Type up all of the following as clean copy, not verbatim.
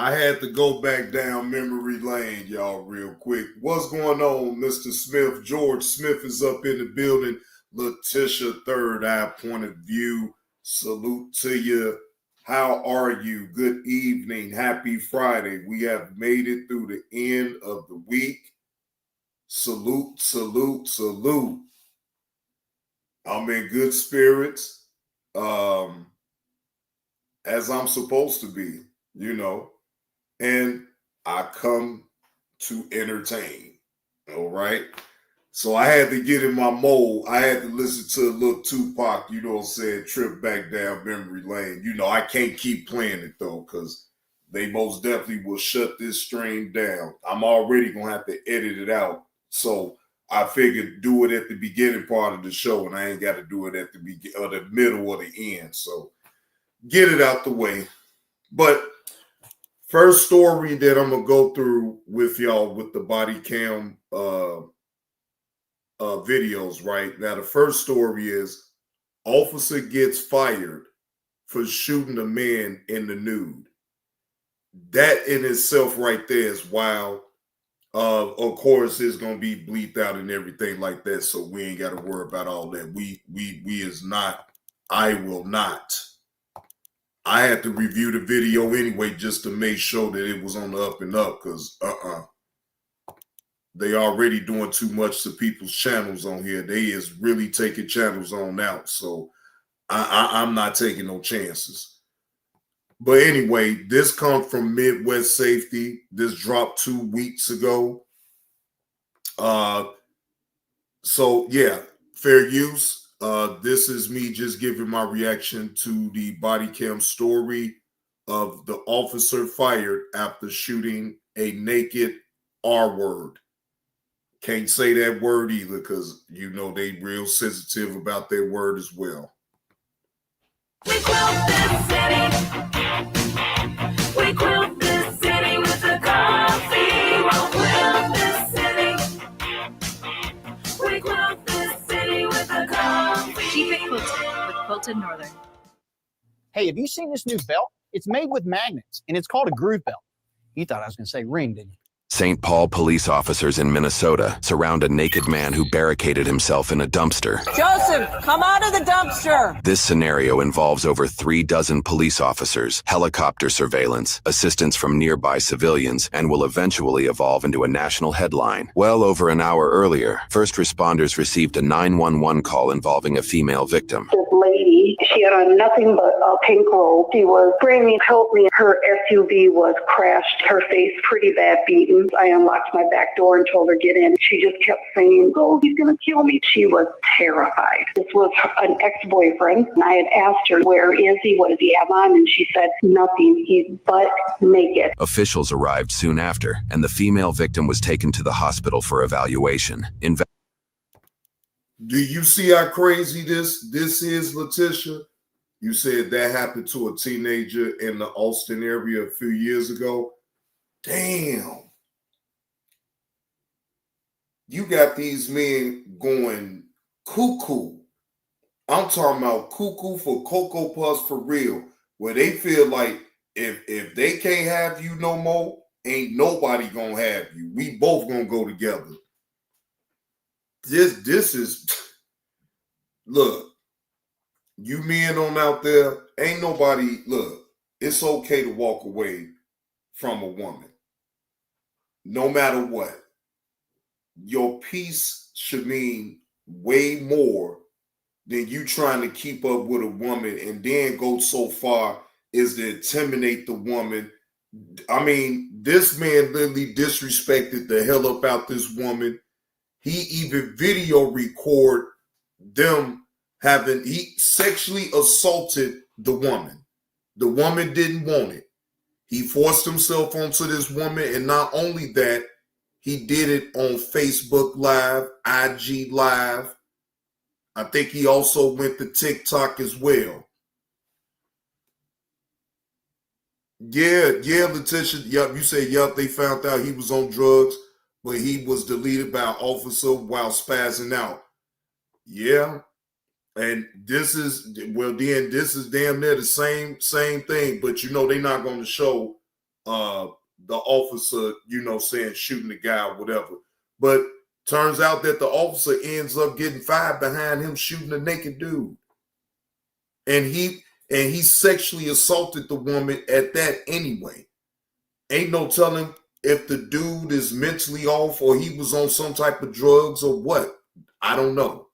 I had to go back down memory lane, y'all, real quick. What's going on, Mr. Smith? George Smith is up in the building. Letitia, Third Eye Point of View. Salute to you. How are you? Good evening. Happy Friday. We have made it through the end of the week. Salute, salute, salute. I'm in good spirits, as I'm supposed to be, you know. And I come to entertain, all right? So I had to get in my mold. I had to listen to a little Tupac, you know what I'm saying, trip back down memory lane. You know, I can't keep playing it, though, because they most definitely will shut this stream down. I'm already going to have to edit it out. So I figured do it at the beginning part of the show, and I ain't got to do it at the the middle or the end. So get it out the way. But first story that I'm gonna go through with y'all with the body cam videos, right? Now, the first story is officer gets fired for shooting a man in the nude. That in itself right there is wild. Of course, it's gonna be bleeped out and everything like that, so we ain't gotta worry about all that. We is not, I will not. I had to review the video anyway just to make sure that it was on the up and up, because they already doing too much to people's channels on here. They is really taking channels on out, so I'm not taking no chances. But anyway, this comes from Midwest Safety. This dropped 2 weeks ago. So yeah, fair use. This is me just giving my reaction to the body cam story of the officer fired after shooting a naked R word. Can't say that word either because, you know, they real sensitive about that word as well. We quilt this city. We quilt this city with a coffee. We'll quilt this city. We quilt this city with a coffee. Keep it quilted with Quilted Northern. Hey, have you seen this new belt? It's made with magnets, and it's called a groove belt. You thought I was going to say ring, didn't you? St. Paul police officers in Minnesota surround a naked man who barricaded himself in a dumpster. Joseph, come out of the dumpster! This scenario involves over 36 police officers, helicopter surveillance, assistance from nearby civilians, and will eventually evolve into a national headline. Well over an hour earlier, first responders received a 911 call involving a female victim. This lady, she had on nothing but a pink robe. She was screaming, "Help me." Her SUV was crashed, her face pretty bad beaten. I unlocked my back door and told her, "Get in." She just kept saying, "Oh, he's going to kill me." She was terrified. This was an ex-boyfriend. And I had asked her, "Where is he? What does he have on?" And she said, "Nothing. He's butt naked." Officials arrived soon after, and the female victim was taken to the hospital for evaluation. Do you see how crazy this is, Letitia? You said that happened to a teenager in the Austin area a few years ago. Damn. You got these men going cuckoo. I'm talking about cuckoo for Cocoa Puffs for real, where they feel like if they can't have you no more, ain't nobody gonna have you. We both gonna go together. This is, look, you men on out there, ain't nobody, look, it's okay to walk away from a woman, no matter what. Your peace should mean way more than you trying to keep up with a woman and then go so far as to intimidate the woman. I mean, this man literally disrespected the hell up out this woman. He even video record them he sexually assaulted the woman. The woman didn't want it. He forced himself onto this woman, and not only that, he did it on Facebook Live, IG Live. I think he also went to TikTok as well. Yeah, Letitia. Yep, you said, yep, they found out he was on drugs, but he was deleted by an officer while spazzing out. Yeah. And this is, well, then this is damn near the same thing, but you know they're not going to show the officer, saying shooting the guy or whatever. But turns out that the officer ends up getting fired behind him shooting a naked dude. And he sexually assaulted the woman at that anyway. Ain't no telling if the dude is mentally off or he was on some type of drugs or what. I don't know.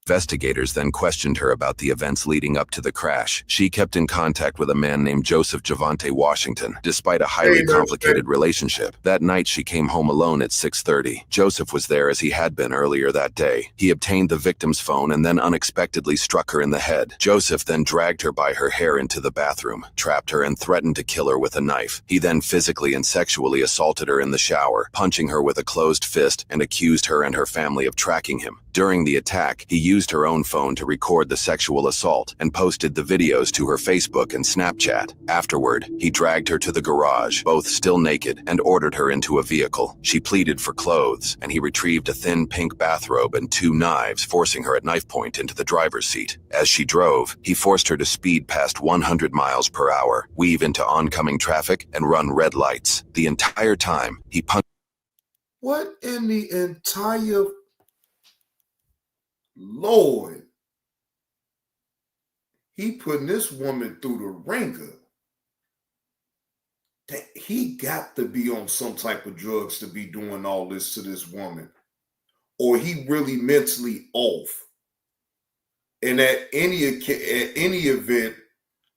Investigators then questioned her about the events leading up to the crash. She kept in contact with a man named Joseph Javante Washington, despite a highly complicated relationship. That night, she came home alone at 6:30. Joseph was there as he had been earlier that day. He obtained the victim's phone and then unexpectedly struck her in the head. Joseph then dragged her by her hair into the bathroom, trapped her, and threatened to kill her with a knife. He then physically and sexually assaulted her in the shower, punching her with a closed fist, and accused her and her family of tracking him. During the attack, he used her own phone to record the sexual assault and posted the videos to her Facebook and Snapchat. Afterward, he dragged her to the garage, both still naked, and ordered her into a vehicle. She pleaded for clothes, and he retrieved a thin pink bathrobe and 2 knives, forcing her at knife point into the driver's seat. As she drove, he forced her to speed past 100 miles per hour, weave into oncoming traffic, and run red lights. The entire time, he punched. What in the entire Lord? He putting this woman through the ringer. He got to be on some type of drugs to be doing all this to this woman. Or he really mentally off. And at any event,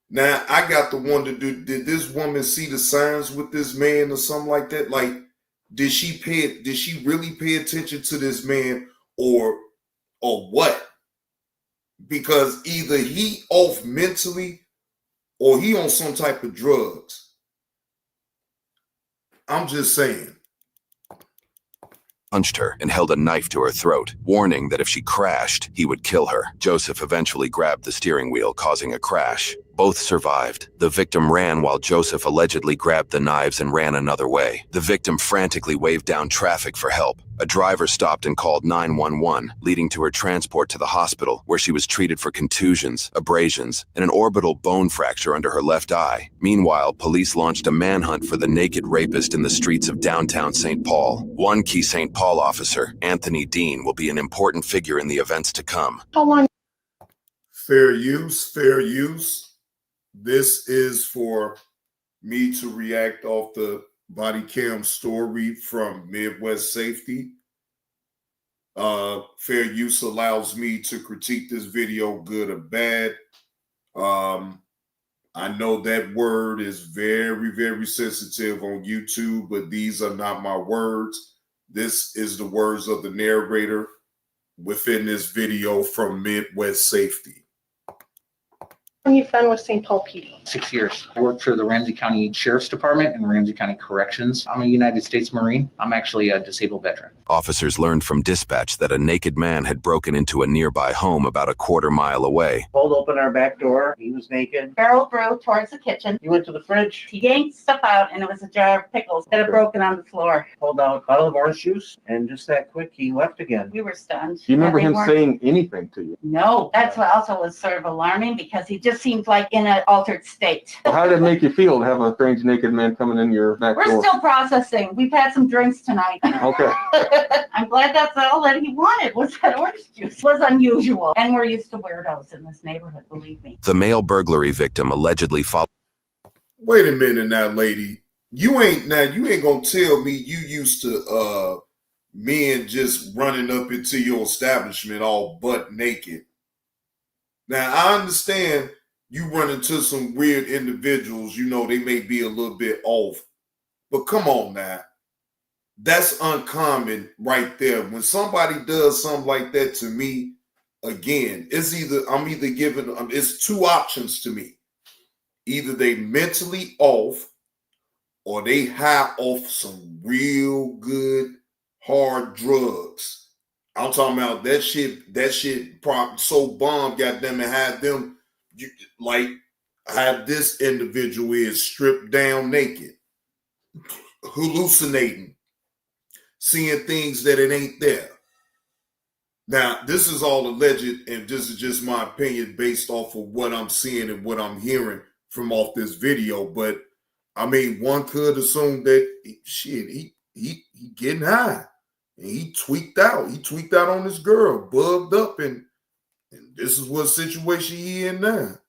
now I got to wonder, did this woman see the signs with this man or something like that? Like, did she really pay attention to this man or what? Because either he off mentally or he on some type of drugs. I'm just saying. Punched her and held a knife to her throat, warning that if she crashed, he would kill her. Joseph eventually grabbed the steering wheel, causing a crash. Both survived. The victim ran while Joseph allegedly grabbed the knives and ran another way. The victim frantically waved down traffic for help. A driver stopped and called 911, leading to her transport to the hospital, where she was treated for contusions, abrasions, and an orbital bone fracture under her left eye. Meanwhile, police launched a manhunt for the naked rapist in the streets of downtown St. Paul. One key St. Paul officer, Anthony Dean, will be an important figure in the events to come. Fair use, fair use. This is for me to react off the body cam story from Midwest Safety. Fair use allows me to critique this video, good or bad. I know that word is very, very sensitive on YouTube, but these are not my words. This is the words of the narrator within this video from Midwest Safety. How long have you been with St. Paul PD? 6 years. I work for the Ramsey County Sheriff's Department and Ramsey County Corrections. I'm a United States Marine. I'm actually a disabled veteran. Officers learned from dispatch that a naked man had broken into a nearby home about a quarter mile away. Pulled open our back door. He was naked. Barrel through towards the kitchen. He went to the fridge. He yanked stuff out, and it was a jar of pickles that had broken on the floor. Pulled out a bottle of orange juice, and just that quick, he left again. We were stunned. Do you remember him saying anything to you? No. That's what also was sort of alarming, because he just seemed like in an altered state. Well, how did it make you feel to have a strange naked man coming in your back door? We're still processing. We've had some drinks tonight. Okay. I'm glad that's all that he wanted was that orange juice. It was unusual. And we're used to weirdos in this neighborhood, believe me. The male burglary victim allegedly followed. Wait a minute now, lady. You ain't gonna tell me you used to men just running up into your establishment all butt naked. Now, I understand you run into some weird individuals, they may be a little bit off. But come on now. That's uncommon right there. When somebody does something like that to me, again, it's two options to me. Either they mentally off or they high off some real good hard drugs. I'm talking about that shit so bomb, goddamn it, had them have this individual is stripped down naked, hallucinating, seeing things that it ain't there. Now, this is all alleged, and this is just my opinion based off of what I'm seeing and what I'm hearing from off this video. But I mean, one could assume that he getting high. And he tweaked out. He tweaked out on this girl, bugged up, and this is what situation he in now.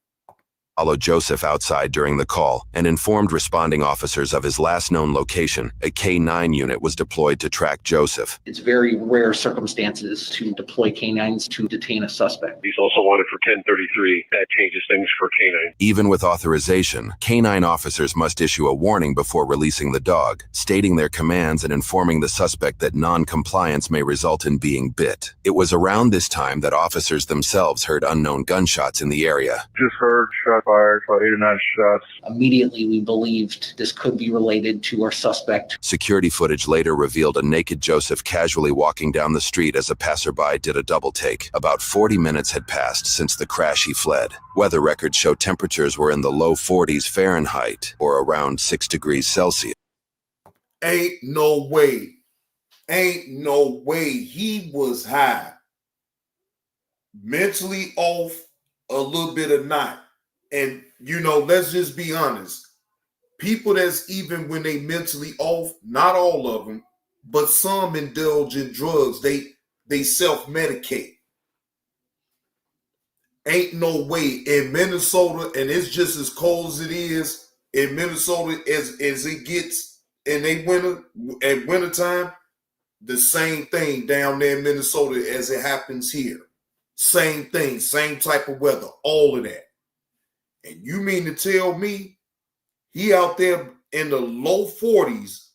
Followed Joseph outside during the call and informed responding officers of his last known location. A K-9 unit was deployed to track Joseph. It's very rare circumstances to deploy canines to detain a suspect. He's also wanted for 1033. That changes things for K-9. Even with authorization, K-9 officers must issue a warning before releasing the dog, stating their commands and informing the suspect that non-compliance may result in being bit. It was around this time that officers themselves heard unknown gunshots in the area. Just heard shot fired, about 8 or 9 shots. Immediately, we believed this could be related to our suspect. Security footage later revealed a naked Joseph casually walking down the street as a passerby did a double take. About 40 minutes had passed since the crash. He fled. Weather records show temperatures were in the low 40s Fahrenheit, or around 6 degrees Celsius. Ain't no way. Ain't no way he was high. Mentally off, a little bit of not. And, let's just be honest. People that's even when they mentally off, not all of them, but some indulge in drugs. They self-medicate. Ain't no way in Minnesota, and it's just as cold as it is in Minnesota as it gets in wintertime, the same thing down there in Minnesota as it happens here. Same thing, same type of weather, all of that. And you mean to tell me he out there in the low 40s,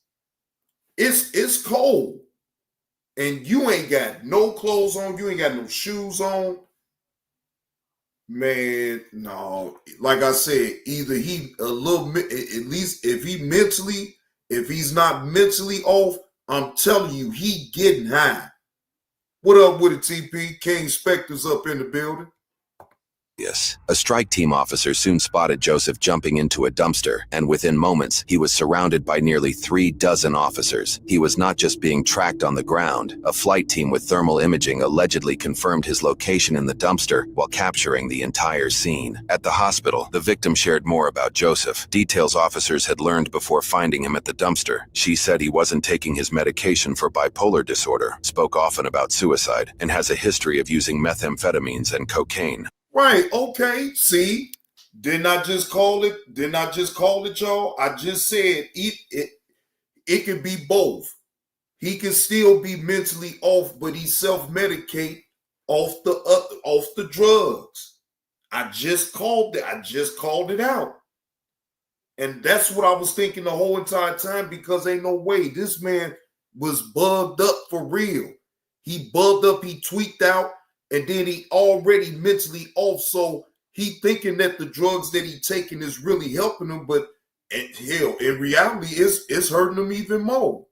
it's cold, and you ain't got no clothes on, you ain't got no shoes on? Man, no. Like I said, either he at least if he's not mentally off, I'm telling you, he getting high. What up with it, TP? King Spector's up in the building. Yes. A strike team officer soon spotted Joseph jumping into a dumpster, and within moments, he was surrounded by nearly 3 dozen officers. He was not just being tracked on the ground. A flight team with thermal imaging allegedly confirmed his location in the dumpster while capturing the entire scene. At the hospital, the victim shared more about Joseph, details officers had learned before finding him at the dumpster. She said he wasn't taking his medication for bipolar disorder, spoke often about suicide, and has a history of using methamphetamines and cocaine. Right, okay. See, didn't I just call it, y'all? I just said it could be both. He can still be mentally off, but he self-medicate off the drugs. I just called it out. And that's what I was thinking the whole entire time, because ain't no way this man was bugged up for real. He bugged up, he tweaked out. And then he already mentally off, so he thinking that the drugs that he taking is really helping him, but hell, in reality, it's hurting him even more.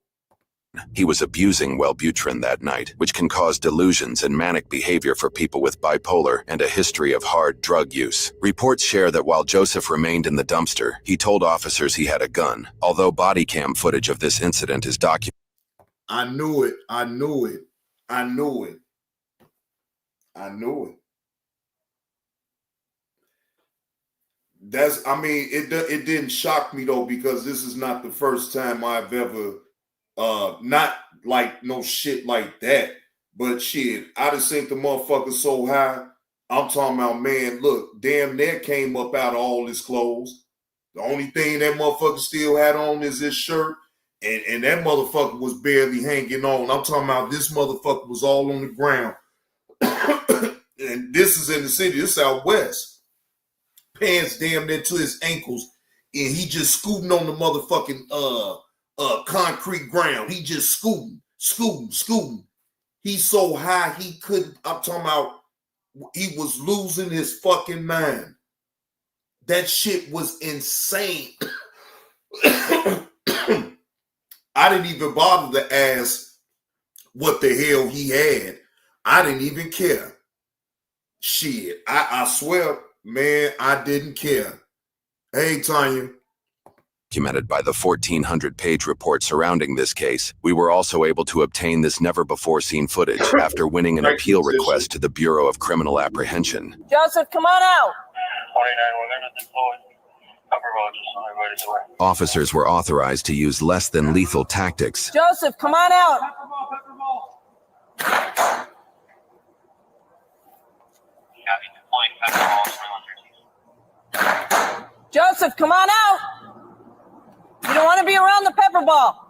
He was abusing Wellbutrin that night, which can cause delusions and manic behavior for people with bipolar and a history of hard drug use. Reports share that while Joseph remained in the dumpster, he told officers he had a gun, although body cam footage of this incident is documented. I knew it. It didn't shock me though, because this is not the first time I've ever not like no shit like that, but shit, I just think the motherfucker so high. I'm talking about, man, look, damn near came up out of all his clothes. The only thing that motherfucker still had on is his shirt, and that motherfucker was barely hanging on. I'm talking about this motherfucker was all on the ground. And this is in the city, this is out west. Pants damn near to his ankles, and he just scooting on the motherfucking concrete ground. He just scooting. He's so high he couldn't. I'm talking about he was losing his fucking mind. That shit was insane. I didn't even bother to ask what the hell he had. I didn't even care. Shit, I swear, man, I didn't care. Hey, Tanya. Documented by the 1,400-page report surrounding this case, we were also able to obtain this never-before-seen footage after winning an appeal request to the Bureau of Criminal Apprehension. Joseph, come on out. 49 deployed. Officers were authorized to use less than lethal tactics. Joseph, come on out. Joseph, come on out. You don't want to be around the pepper ball.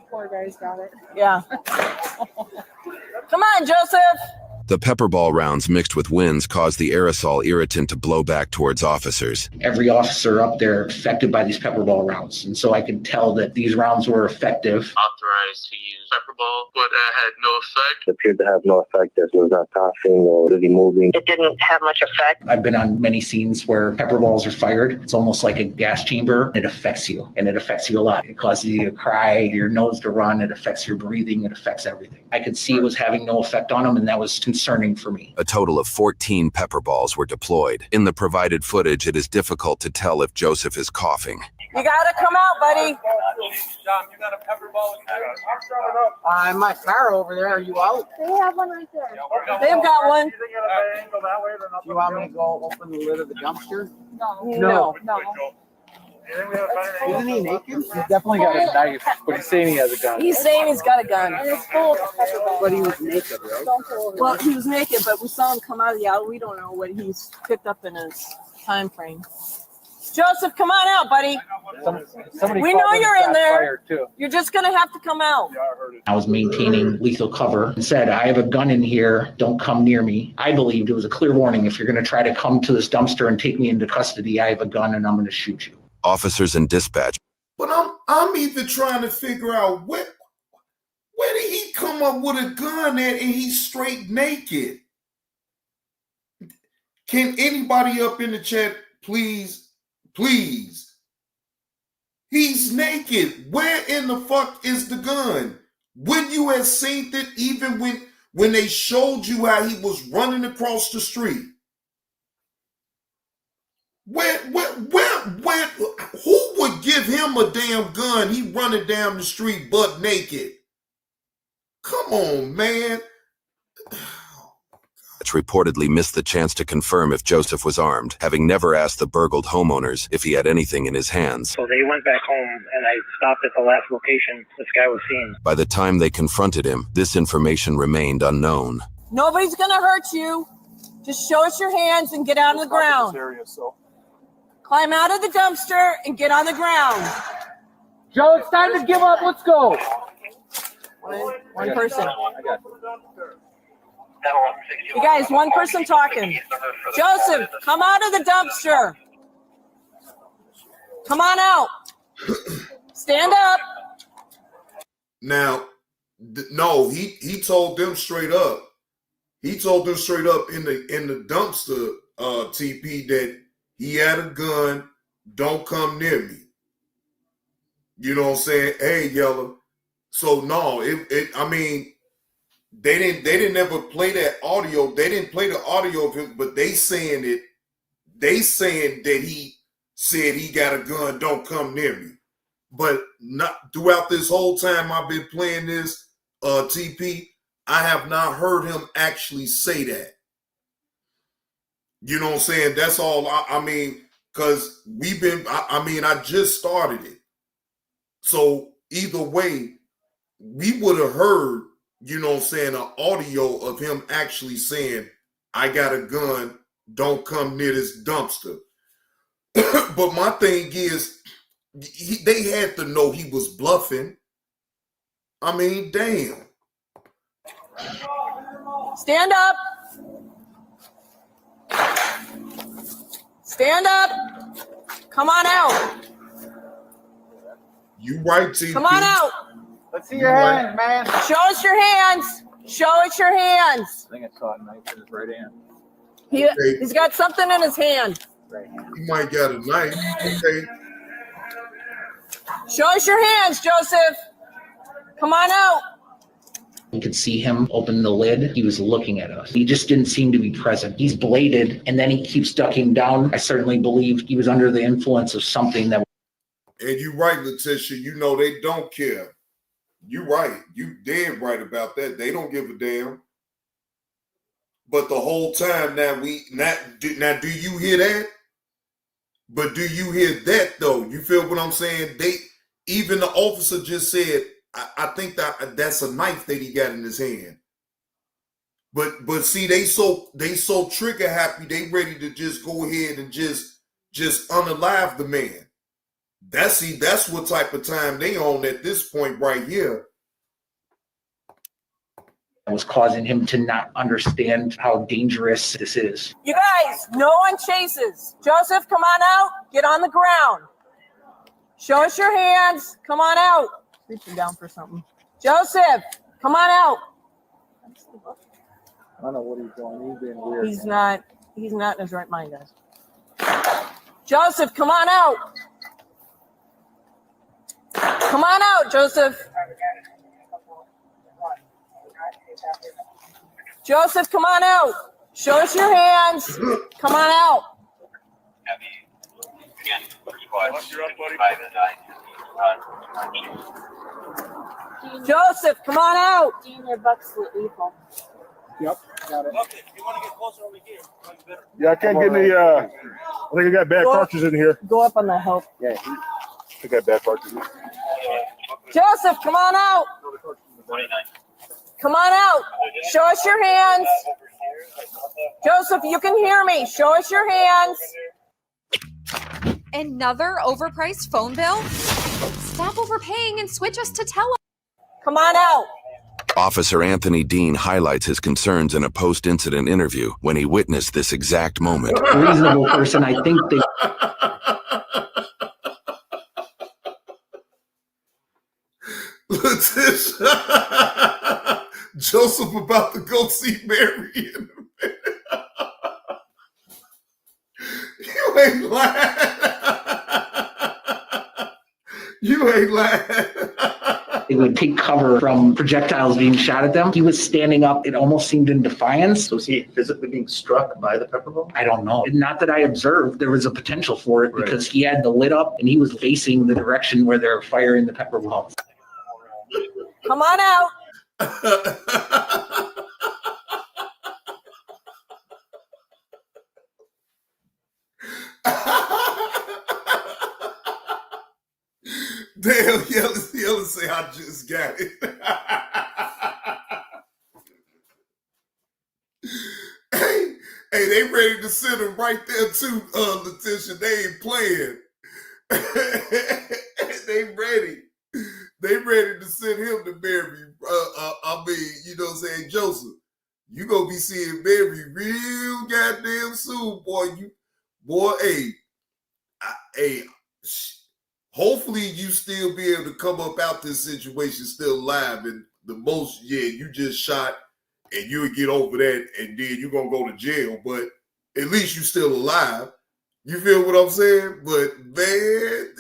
Poor guy's got it. Yeah. Come on, Joseph. The pepper ball rounds mixed with winds caused the aerosol irritant to blow back towards officers. Every officer up there affected by these pepper ball rounds. And so I could tell that these rounds were effective. Authorized to use pepper ball, but that had no effect. It appeared to have no effect as he was not coughing or really moving. It didn't have much effect. I've been on many scenes where pepper balls are fired. It's almost like a gas chamber. It affects you, and it affects you a lot. It causes you to cry, your nose to run. It affects your breathing. It affects everything. I could see it was having no effect on him, and that was concerning for me. A total of 14 pepper balls were deployed. In the provided footage, it is difficult to tell if Joseph is coughing. You gotta come out, buddy. John, you got a pepper ball? In my car over there. Are you out? They have one right there. They've got one. You want me to go open the lid of the dumpster? No. Isn't he naked? He's definitely got a knife, but he's saying he has a gun. He's saying he's got a gun. And it's full of pepper balls. But he was naked, right? Don't pull it. Well, he was naked, but we saw him come out of the alley. We don't know what he's picked up in his time frame. Joseph, come on out, buddy. Somebody We called know in you're shots in there. fired, too. You're just gonna have to come out. I was maintaining lethal cover and said, I have a gun in here. Don't come near me. I believed it was a clear warning. If you're going to try to come to this dumpster and take me into custody, I have a gun and I'm going to shoot you. Officers and dispatch. But I'm even trying to figure out where did he come up with a gun at, and he's straight naked. Can anybody up in the chat please? He's naked. Where in the fuck is the gun? When you had seen it, even when they showed you how he was running across the street. Where, who would give him a damn gun? He running down the street butt naked. Come on, man. Reportedly missed the chance to confirm if Joseph was armed, having never asked the burgled homeowners if he had anything in his hands. So they went back home, and I stopped at the last location this guy was seen. By the time they confronted him, this information remained unknown. Nobody's gonna hurt you. Just show us your hands and get out of the ground. Climb out of the dumpster and get on the ground. Joe, it's time to give up. Let's go. One person. You guys, one person talking. Joseph, come out of the dumpster. Come on out. Stand up. Now, no, he told them straight up. He told them straight up in the dumpster, TP, that he had a gun. Don't come near me. You know what I'm saying? Hey, Yeller. So no, I mean, they didn't ever play that audio. They didn't play the audio of him, but they saying that he said he got a gun, don't come near me. But not throughout this whole time I've been playing this TP, I have not heard him actually say that. You know what I'm saying? That's all I mean, because I just started it. So either way, we would have heard, you know what I'm saying, an audio of him actually saying, I got a gun, don't come near this dumpster. But my thing is, they had to know he was bluffing. I mean, damn. Stand up. Stand up. Come on out. You right, TP. Come on out. Let's see your hands, man. Show us your hands. Show us your hands. I think I saw a knife in his right hand. He's got something in his hand. He might got a knife. Okay. Show us your hands, Joseph. Come on out. You could see him open the lid. He was looking at us. He just didn't seem to be present. He's bladed, and then he keeps ducking down. I certainly believe he was under the influence of something that. And you're right, Letitia. You know they don't care. You're right. You dead right about that. They don't give a damn. But the whole time now now do you hear that? But do you hear that though? You feel what I'm saying? Even the officer just said, I think that's a knife that he got in his hand. But see, they so trigger happy, they ready to just go ahead and just unalive the man. That's what type of time they on at this point right here. It was causing him to not understand how dangerous this is. You guys, no one chases. Joseph, come on out. Get on the ground. Show us your hands. Come on out. Reaching down for something. Joseph, come on out. I don't know what he's doing. He's being weird. He's not in his right mind, guys. Joseph, come on out. Come on out, Joseph. Joseph, come on out. Show us your hands. Come on out. Joseph, come on out. Your bucks were lethal. Yep, got it. Okay, if you want to get closer over here, better. Yeah, I can't get any, I think I got bad cartridges in here. Go up on the help. Yeah, I got bad cartridges. Joseph, come on out. Come on out. Show us your hands. Joseph, you can hear me. Show us your hands. Another overpriced phone bill? Stop overpaying and switch us to Tele. Come on out. Officer Anthony Dean highlights his concerns in a post-incident interview when he witnessed this exact moment. A reasonable person, I think they... Letitia, Joseph about to go see Mary in a minute. You ain't lying. You ain't lying. They would take cover from projectiles being shot at them. He was standing up. It almost seemed in defiance. Was he physically being struck by the pepper ball? I don't know. Not that I observed. There was a potential for it because he had the lid up and he was facing the direction where they're firing the pepper balls. Come on out. Damn, yellow say I just got it. hey, they ready to send him right there too, Letitia. They ain't playing. They ready. They ready to send him to Mary. I mean, you know what I'm saying, Joseph, you gonna be seeing Mary real goddamn soon, boy. Hopefully you still be able to come up out this situation still alive. And the most, you just shot and you'll get over that and then you're gonna go to jail. But at least you still alive. You feel what I'm saying? But man,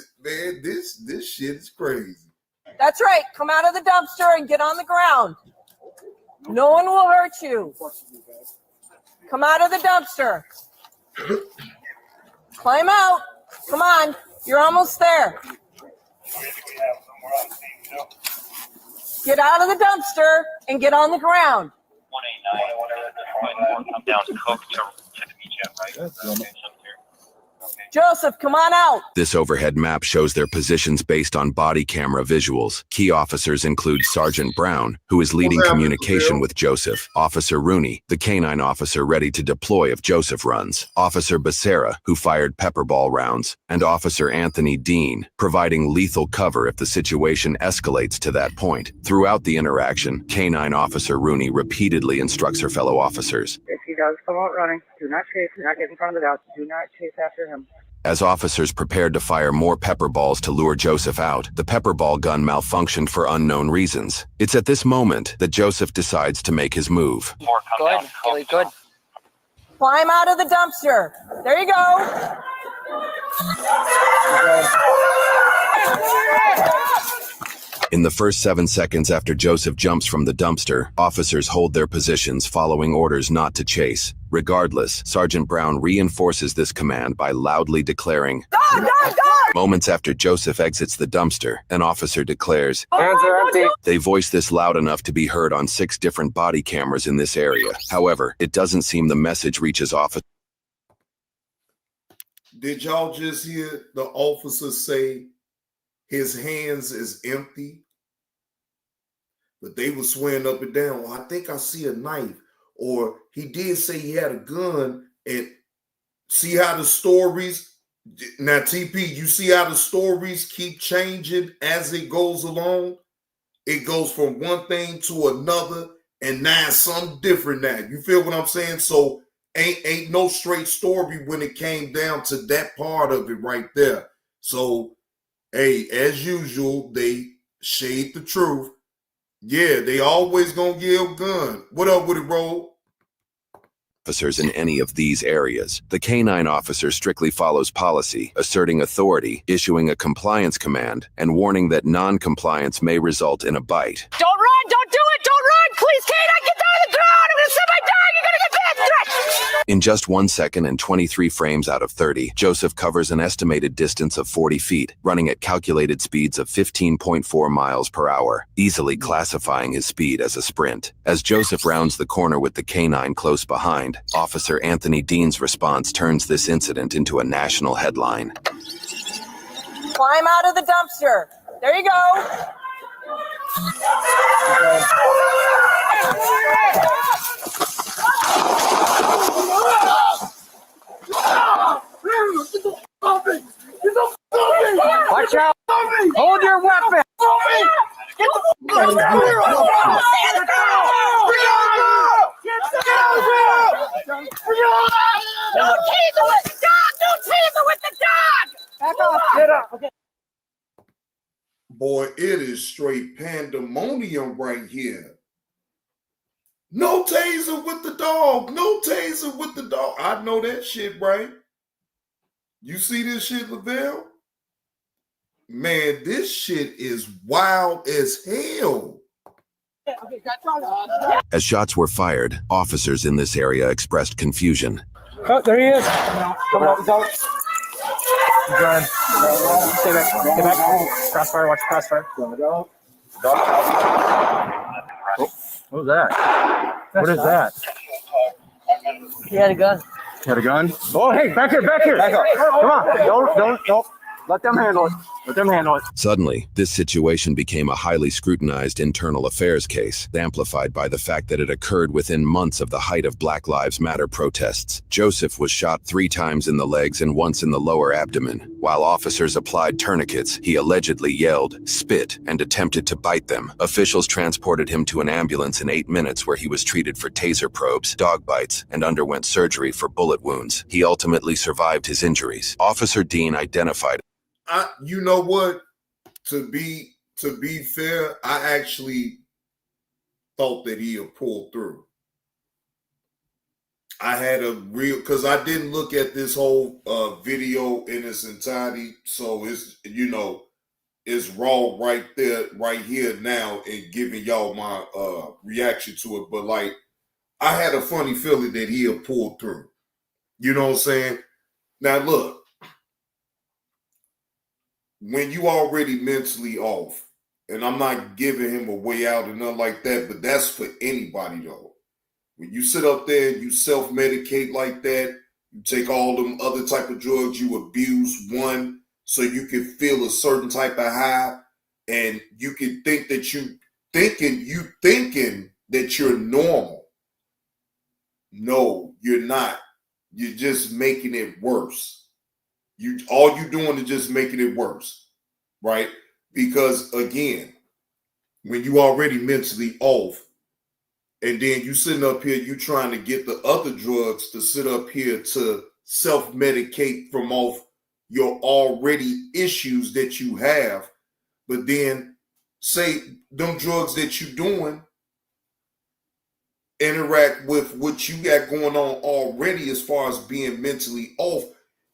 this shit is crazy. That's right. Come out of the dumpster and get on the ground. No one will hurt you. Come out of the dumpster. Climb out. Come on. You're almost there. Get out of the dumpster and get on the ground. 189 or whatever. I'm down to Coke to meet you, right? Joseph, come on out. This overhead map shows their positions based on body camera visuals. Key officers include Sergeant Brown, who is leading communication with Joseph, Officer Rooney, the canine officer ready to deploy if Joseph runs, Officer Becerra, who fired pepper ball rounds, and Officer Anthony Dean, providing lethal cover if the situation escalates to that point. Throughout the interaction, canine officer Rooney repeatedly instructs her fellow officers. If he does come out running, do not chase, do not get in front of the house, do not chase after him. As officers prepared to fire more pepper balls to lure Joseph out, the pepper ball gun malfunctioned for unknown reasons. It's at this moment that Joseph decides to make his move. Good, really good. Climb out of the dumpster. There you go. In the first 7 seconds after Joseph jumps from the dumpster, officers hold their positions following orders not to chase. Regardless, Sergeant Brown reinforces this command by loudly declaring, Moments after Joseph exits the dumpster, an officer declares, Hands are empty. They voice this loud enough to be heard on 6 different body cameras in this area. However, it doesn't seem the message reaches officers. Did y'all just hear the officer say his hands is empty? But they were swearing up and down, well, I think I see a knife. Or he did say he had a gun. And see how the stories, now TP, you see how the stories keep changing as it goes along? It goes from one thing to another, and now it's something different now. You feel what I'm saying? So ain't no straight story when it came down to that part of it right there. So, hey, as usual, they shade the truth. Yeah, they always gonna give a gun. What up with it, bro? Officers in any of these areas. The canine officer strictly follows policy, asserting authority, issuing a compliance command, and warning that non-compliance may result in a bite. Don't run! Don't do it! Don't run! Please, Canine, get down on the ground! I'm gonna set my dog! You're gonna get bad! In just 1 second and 23 frames out of 30, Joseph covers an estimated distance of 40 feet, running at calculated speeds of 15.4 miles per hour, easily classifying his speed as a sprint. As Joseph rounds the corner with the canine close behind, Officer Anthony Dean's response turns this incident into a national headline. Climb out of the dumpster. There you go. Watch out! Hold your weapon! Get the out of here! Don't tease it with the dog! Don't tease it with the dog! Back off! Get up! Okay. Boy, it is straight pandemonium right here. No taser with the dog. No taser with the dog. I know that shit, right? You see this shit, Lavelle? Man, this shit is wild as hell. As shots were fired, officers in this area expressed confusion. Oh, there he is. Come on, go. Good. Stay back. Stay back. Crossfire. Watch crossfire. Go. Oh, what was that? What is that? He had a gun. You had a gun? Oh, hey, back here, back here. Back up. Come on. Don't. Let them handle it. Let them handle it. Suddenly, this situation became a highly scrutinized internal affairs case, amplified by the fact that it occurred within months of the height of Black Lives Matter protests. Joseph was shot 3 times in the legs and once in the lower abdomen. While officers applied tourniquets, he allegedly yelled, spit, and attempted to bite them. Officials transported him to an ambulance in 8 minutes where he was treated for taser probes, dog bites, and underwent surgery for bullet wounds. He ultimately survived his injuries. Officer Dean identified. You know what? To be fair, I actually thought that he had pulled through. I had a real, because I didn't look at this whole video in its entirety, so it's, it's raw right there, right here now, and giving y'all my reaction to it. But like, I had a funny feeling that he had pulled through. You know what I'm saying? Now look. When you already mentally off, and I'm not giving him a way out and nothing like that, but that's for anybody though. When you sit up there and you self-medicate like that, you take all them other type of drugs, you abuse one so you can feel a certain type of high, and you can think that you thinking that you're normal. No, you're not. You're just making it worse. All you're doing is just making it worse, right? Because again, when you already mentally off, and then you sitting up here, you trying to get the other drugs to sit up here to self-medicate from off your already issues that you have, but then say them drugs that you're doing interact with what you got going on already as far as being mentally off,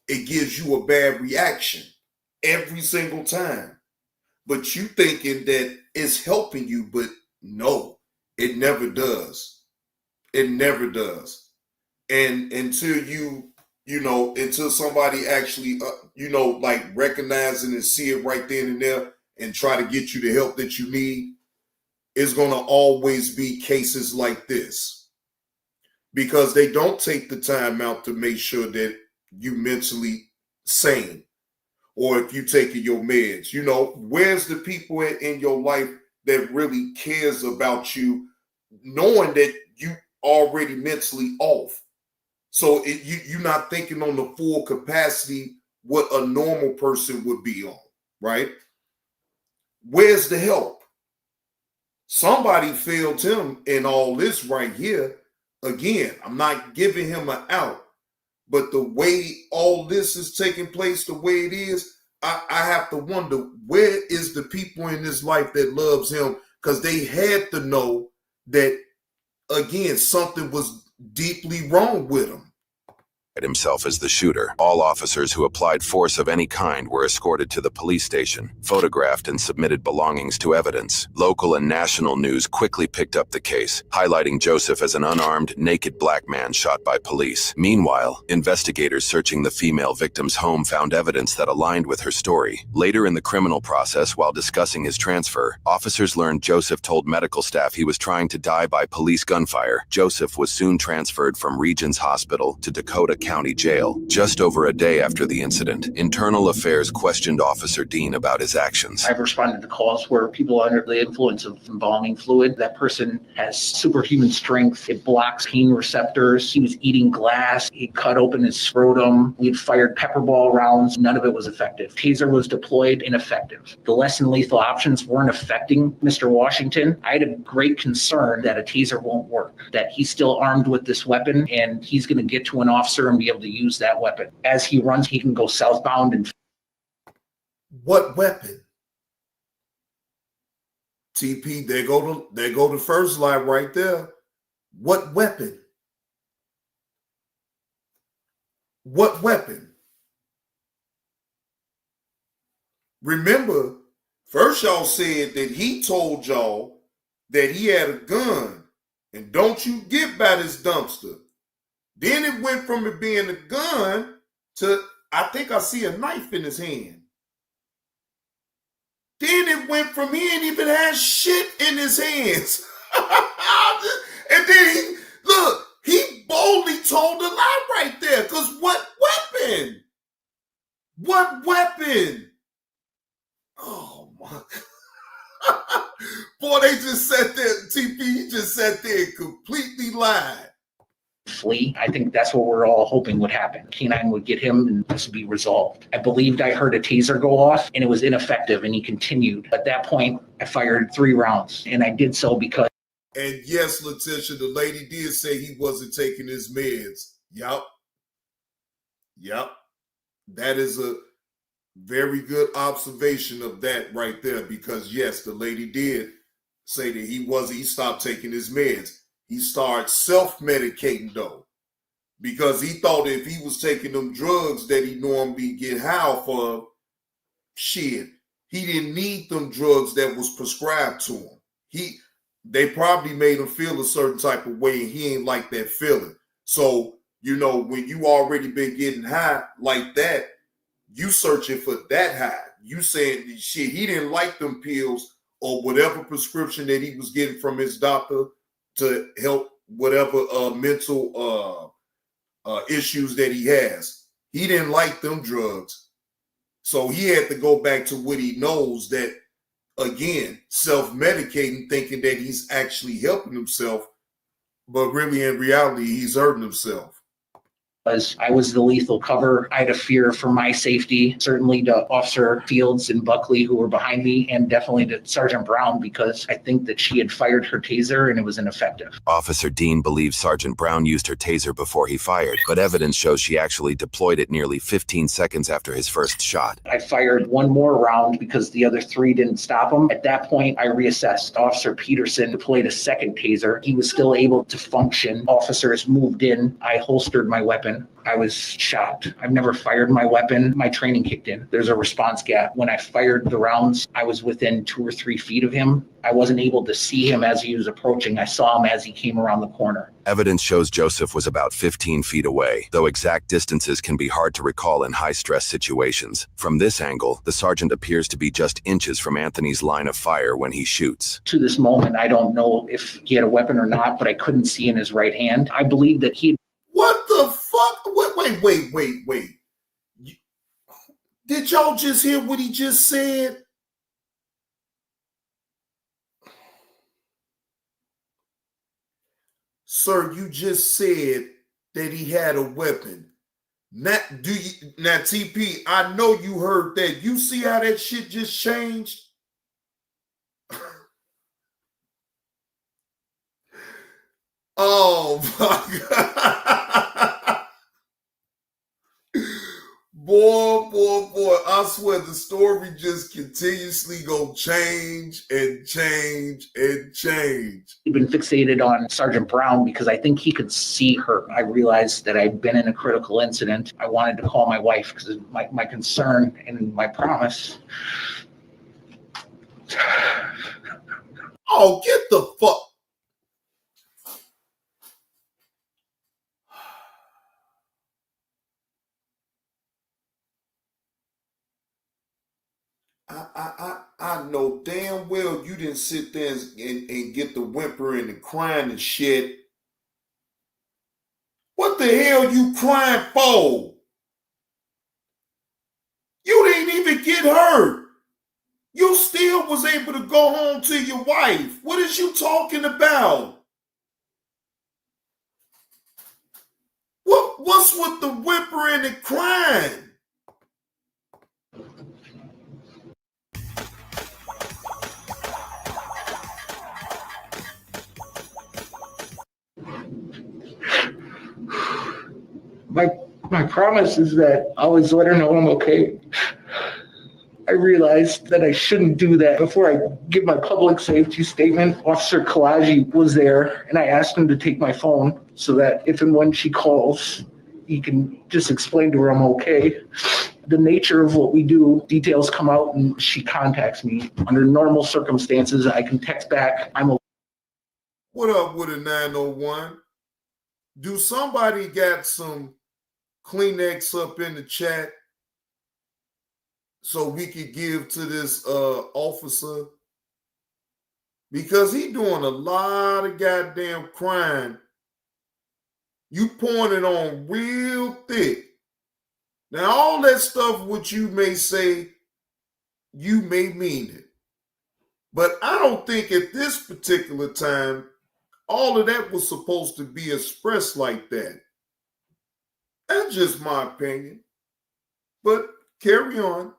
it gives you a bad reaction every single time. But you thinking that it's helping you, but no, it never does. It never does. And until until somebody actually, like recognizing and see it right then and there and try to get you the help that you need, it's going to always be cases like this because they don't take the time out to make sure that you mentally sane or if you taking your meds. Where's the people in your life that really cares about you knowing that you already mentally off? So you're not thinking on the full capacity what a normal person would be on, right? Where's the help? Somebody failed him in all this right here. Again, I'm not giving him an out, but the way all this is taking place, the way it is, I have to wonder, where is the people in his life that loves him? Because they had to know that, again, something was deeply wrong with him. Himself as the shooter. All officers who applied force of any kind were escorted to the police station, photographed, and submitted belongings to evidence. Local and national news quickly picked up the case, highlighting Joseph as an unarmed, naked black man shot by police. Meanwhile, investigators searching the female victim's home found evidence that aligned with her story. Later in the criminal process, while discussing his transfer, officers learned Joseph told medical staff he was trying to die by police gunfire. Joseph was soon transferred from Regions Hospital to Dakota County Jail. Just over a day after the incident, Internal Affairs questioned Officer Dean about his actions. I've responded to calls where people are under the influence of embalming fluid. That person has superhuman strength. It blocks pain receptors. He was eating glass. He cut open his scrotum. We'd fired pepper ball rounds. None of it was effective. Taser was deployed, ineffective. The less than lethal options weren't affecting Mr. Washington. I had a great concern that a taser won't work, that he's still armed with this weapon and he's going to get to an officer and be able to use that weapon. As he runs, he can go southbound. And what weapon? TP, there go the first line right there. What weapon? What weapon? Remember, first y'all said that he told y'all that he had a gun and don't you get by this dumpster. Then it went from it being a gun to, I think I see a knife in his hand. Then it went from he ain't even had shit in his hands. And then he boldly told a lie right there. Because what weapon? What weapon? Oh my God. Boy, they just sat there, TP, he just sat there and completely lied. flee. I think that's what we're all hoping would happen. K9 would get him and this would be resolved. I believed I heard a taser go off and it was ineffective and he continued. At that point, I fired 3 rounds and I did so because. And yes, Letitia, the lady did say he wasn't taking his meds. Yup. That is a very good observation of that right there because yes, the lady did say that he stopped taking his meds. He started self-medicating though, because he thought if he was taking them drugs that he normally get high for, shit, he didn't need them drugs that was prescribed to him. They probably made him feel a certain type of way and he ain't like that feeling. So, when you already been getting high like that, you searching for that high. You saying, shit, he didn't like them pills or whatever prescription that he was getting from his doctor to help whatever mental issues that he has. He didn't like them drugs. So he had to go back to what he knows, that, again, self-medicating, thinking that he's actually helping himself, but really in reality, he's hurting himself. As I was the lethal cover, I had a fear for my safety, certainly to Officer Fields and Buckley who were behind me, and definitely to Sergeant Brown because I think that she had fired her taser and it was ineffective. Officer Dean believes Sergeant Brown used her taser before he fired, but evidence shows she actually deployed it nearly 15 seconds after his first shot. I fired 1 more round because the other 3 didn't stop him. At that point, I reassessed. Officer Peterson deployed a second taser. He was still able to function. Officers moved in. I holstered my weapon weapon. I was shocked. I've never fired my weapon. My training kicked in. There's a response gap. When I fired the rounds, I was within 2 or 3 feet of him. I wasn't able to see him as he was approaching. I saw him as he came around the corner. Evidence shows Joseph was about 15 feet away, though exact distances can be hard to recall in high-stress situations. From this angle, the sergeant appears to be just inches from Anthony's line of fire when he shoots. To this moment, I don't know if he had a weapon or not, but I couldn't see in his right hand. I believe that he... What the fuck? Wait. Did y'all just hear what he just said? Sir, you just said that he had a weapon. Now, TP, I know you heard that. You see how that shit just changed? Oh my God. Boy. I swear the story just continuously gonna change and change and change. He'd been fixated on Sergeant Brown because I think he could see her. I realized that I'd been in a critical incident. I wanted to call my wife because my concern and my promise. Oh, get the fuck. I know damn well you didn't sit there and get the whimpering and crying and shit. What the hell you crying for? You didn't even get hurt. You still was able to go home to your wife. What is you talking about? What's with the whimpering and crying? My promise is that I always let her know I'm okay. I realized that I shouldn't do that. Before I give my public safety statement, Officer Kalaji was there, and I asked him to take my phone so that if and when she calls, he can just explain to her I'm okay. The nature of what we do, details come out, and she contacts me. Under normal circumstances, I can text back, I'm okay. What up with a 901? Do somebody got some Kleenex up in the chat so we could give to this officer? Because he doing a lot of goddamn crying. You pouring it on real thick. Now, all that stuff which you may say, you may mean it. But I don't think at this particular time, all of that was supposed to be expressed like that. That's just my opinion. But carry on.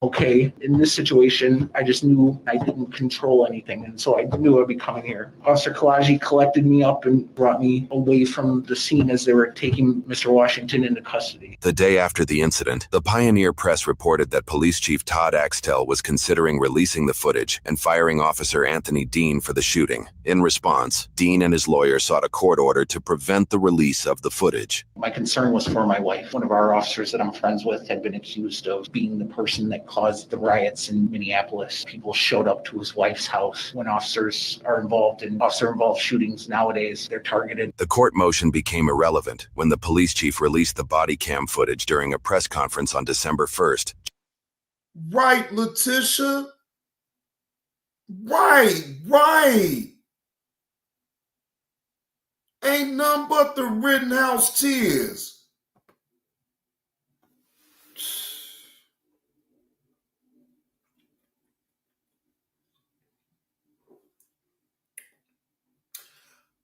Okay, in this situation, I just knew I didn't control anything, and so I knew I'd be coming here. Officer Kalaji collected me up and brought me away from the scene as they were taking Mr. Washington into custody. The day after the incident, the Pioneer Press reported that Police Chief Todd Axtell was considering releasing the footage and firing Officer Anthony Dean for the shooting. In response, Dean and his lawyer sought a court order to prevent the release of the footage. My concern was for my wife. One of our officers that I'm friends with had been accused of being the person that caused the riots in Minneapolis. People showed up to his wife's house. When officers are involved in officer-involved shootings nowadays, they're targeted. The court motion became irrelevant when the police chief released the body cam footage during a press conference on December 1st. Right, Letitia. Right. Ain't none but the Rittenhouse tears.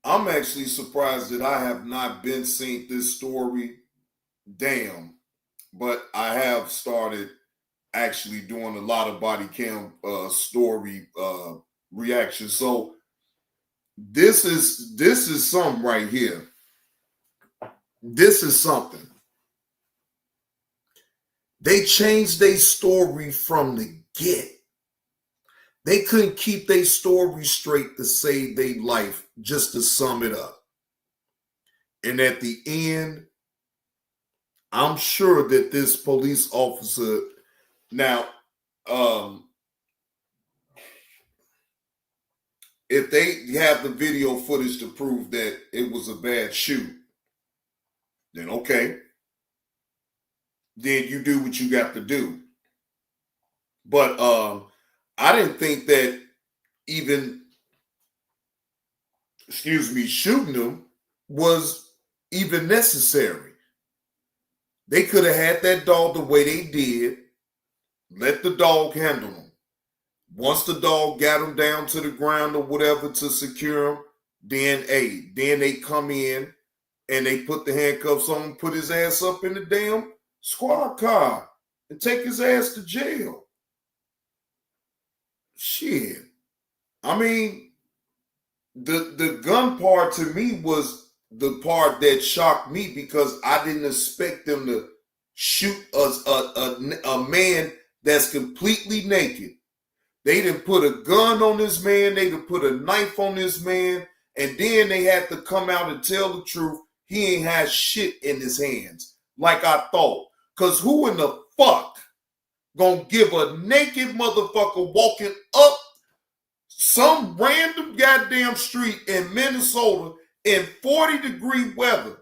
I'm actually surprised that I have not been seeing this story. Damn. But I have started actually doing a lot of body cam story reactions. So this is something right here. This is something. They changed their story from the get. They couldn't keep their story straight to save their life, just to sum it up. And at the end, I'm sure that this police officer, now, if they have the video footage to prove that it was a bad shoot, then okay. Then you do what you got to do. But I didn't think that even, shooting them was even necessary. They could have had that dog the way they did. Let the dog handle him. Once the dog got him down to the ground or whatever to secure him, then they come in and they put the handcuffs on, put his ass up in the damn squad car and take his ass to jail. Shit. I mean, the gun part to me was the part that shocked me because I didn't expect them to shoot a man that's completely naked. They didn't put a gun on this man. They didn't put a knife on this man. And then they had to come out and tell the truth. He ain't had shit in his hands like I thought. Because who in the fuck gonna give a naked motherfucker walking up some random goddamn street in Minnesota in 40-degree weather?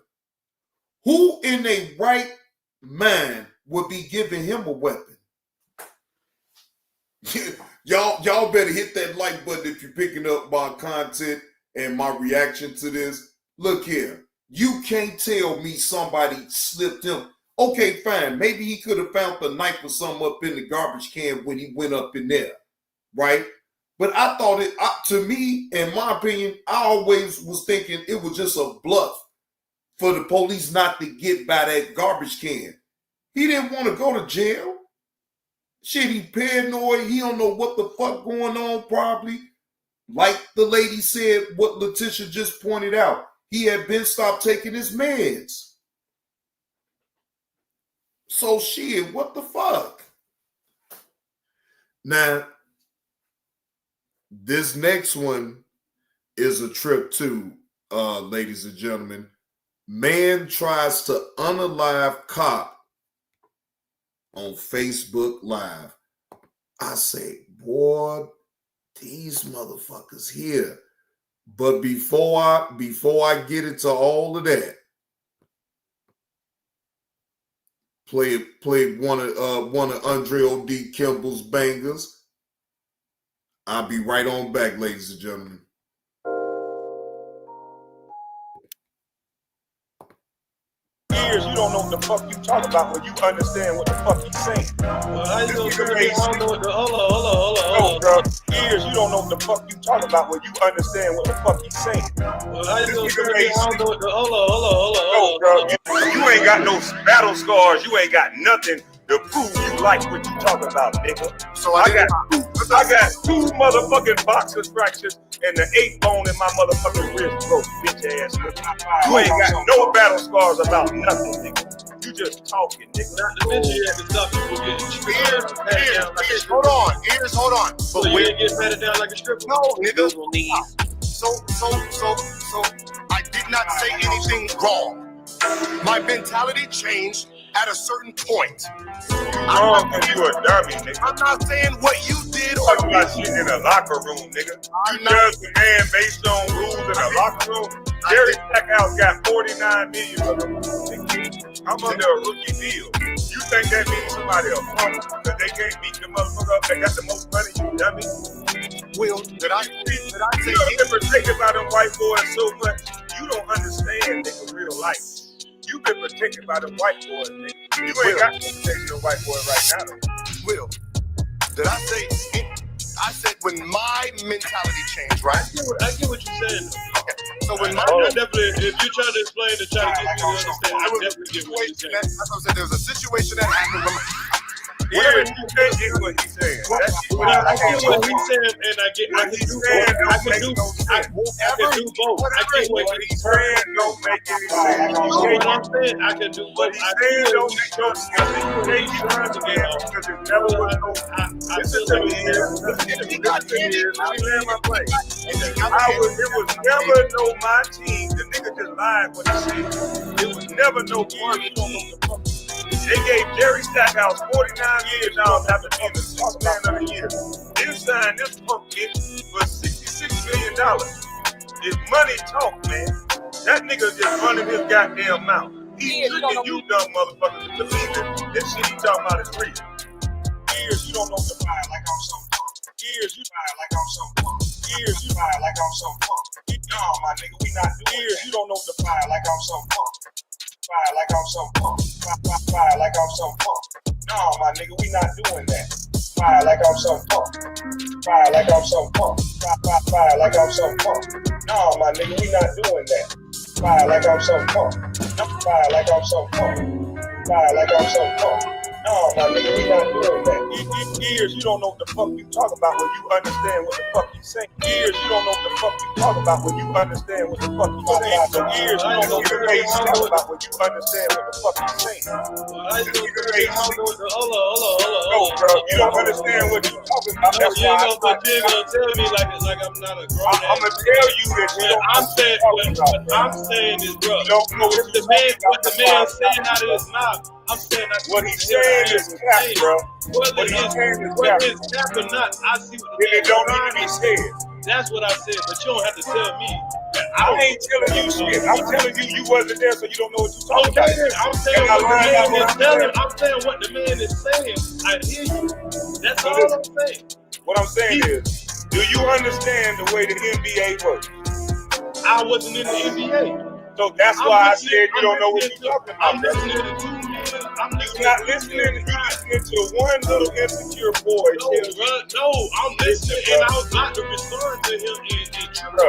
Who in their right mind would be giving him a weapon? Y'all better hit that like button if you're picking up my content and my reaction to this. Look here, you can't tell me somebody slipped him. Okay, fine. Maybe he could have found the knife or something up in the garbage can when he went up in there, right? But I thought to me, in my opinion, I always was thinking it was just a bluff for the police not to get by that garbage can. He didn't want to go to jail. Shit, he paranoid. He don't know what the fuck going on probably. Like the lady said, what Letitia just pointed out. He had been stopped taking his meds. So shit, what the fuck? Now, this next one is a trip too, ladies and gentlemen. Man tries to unalive cop on Facebook Live. I say, boy, these motherfuckers here. But before I get into all of that, play one of Andre O.D. Kimball's bangers. I'll be right on back, ladies and gentlemen. Years, you don't know what the fuck you talk about when you understand what the fuck he's saying. Well, how you hold on. Bro. Years, you don't know what the fuck you talk about when you understand what the fuck he's saying. Well, how you hold on. Bro. You ain't got no battle scars. You ain't got nothing to prove you like what you talking about, nigga. So I got two motherfucking boxer fractures and the 8 bone in my motherfucking wrist, bro, bitch ass nigga. You ain't got no battle scars about nothing, nigga. You just talking, nigga. Not to mention you had to stop people getting ears, hold on. So you didn't get patted down like a stripper? No, nigga. So I did not say anything wrong. My mentality changed at a certain point. Wrong because you a dummy, nigga. I'm not saying what you did or talking about shit in a locker room, nigga. You judge the man based on rules in a locker room. Jerry Stackhouse got 49 million. I'm under a rookie deal. You think that means somebody a punk because they can't beat the motherfucker up? They got the most money, you dummy. Will, did I say you been protected by them white boys so much? You don't understand, nigga, real life. You been protected by the white boys, nigga. You ain't got no protection of white boy right now, though. Will, did I say it? I said when my mentality changed, right? I get what you're saying. Okay. So when my definitely, if you're trying to explain to try to get you to understand, I definitely get what you're saying. That's what I said. There was a situation that happened when can't get what he's saying. I get what he's saying, and I can do both. I can do both. I get what he's saying. Don't make any sense. What I'm saying, I can do both. He's saying don't make no sense. They keep trying to get out because it never was no. Listen to me here. I land my plane. It was never no my team. The nigga just lied when he said it was never no one. You don't know the fuck. They gave Jerry Stackhouse 49 years now after being the sixth man of the year. They signed this pumpkin for $66 million. If money talk, man, that nigga just running his goddamn mouth. He's tricking you dumb motherfuckers to believe it. This shit he talking about is real. Years you don't know the fire like I'm some punk. Years you fire like I'm some punk. Years you fire like I'm some punk. No, my nigga, we not doing years you don't know the fire like I'm some punk. Fire like I'm some punk. Fire like I'm some punk. No, my nigga, we not doing that. Fire like I'm some punk. Fire like I'm some punk. Fire like I'm some punk. No, my nigga, we not doing that. Fire like I'm some punk. Fire like I'm some punk. Fire like I'm some punk. No, my nigga, we not doing that. Years you don't know what the fuck you talk about when you understand what the fuck you saying. Years you don't know what the fuck you talk about when you understand what the fuck you saying. So years you don't know what the fuck you talk about when you understand what the fuck you saying. No, bro, you don't understand what you talking about. That's why you gonna tell me like I'm not a grown man. I'm gonna tell you that you don't. I'm saying is, bro, what the man saying out of his mouth. I'm saying what he's saying is cap, bro. Whether it's cap or not, I see what the man it don't need to be said. That's what I said, but you don't have to tell me. I ain't telling you shit. I'm telling you wasn't there, so you don't know what you're talking about. I'm saying what the man is telling. I'm saying what the man is saying. I hear you. That's all I'm saying. What I'm saying is, do you understand the way the NBA works? I wasn't in the NBA. So that's why I said you don't know what you're talking about. I'm listening to 2 million. You're not listening. You're listening to one little insecure boy. No, I'm listening, and I was about to respond to him in truth.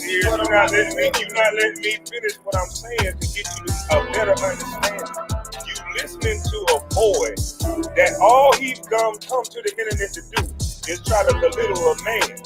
You're not letting me finish what I'm saying to get you a better understanding. You listening to a boy that all he's come to the internet to do is try to belittle a man.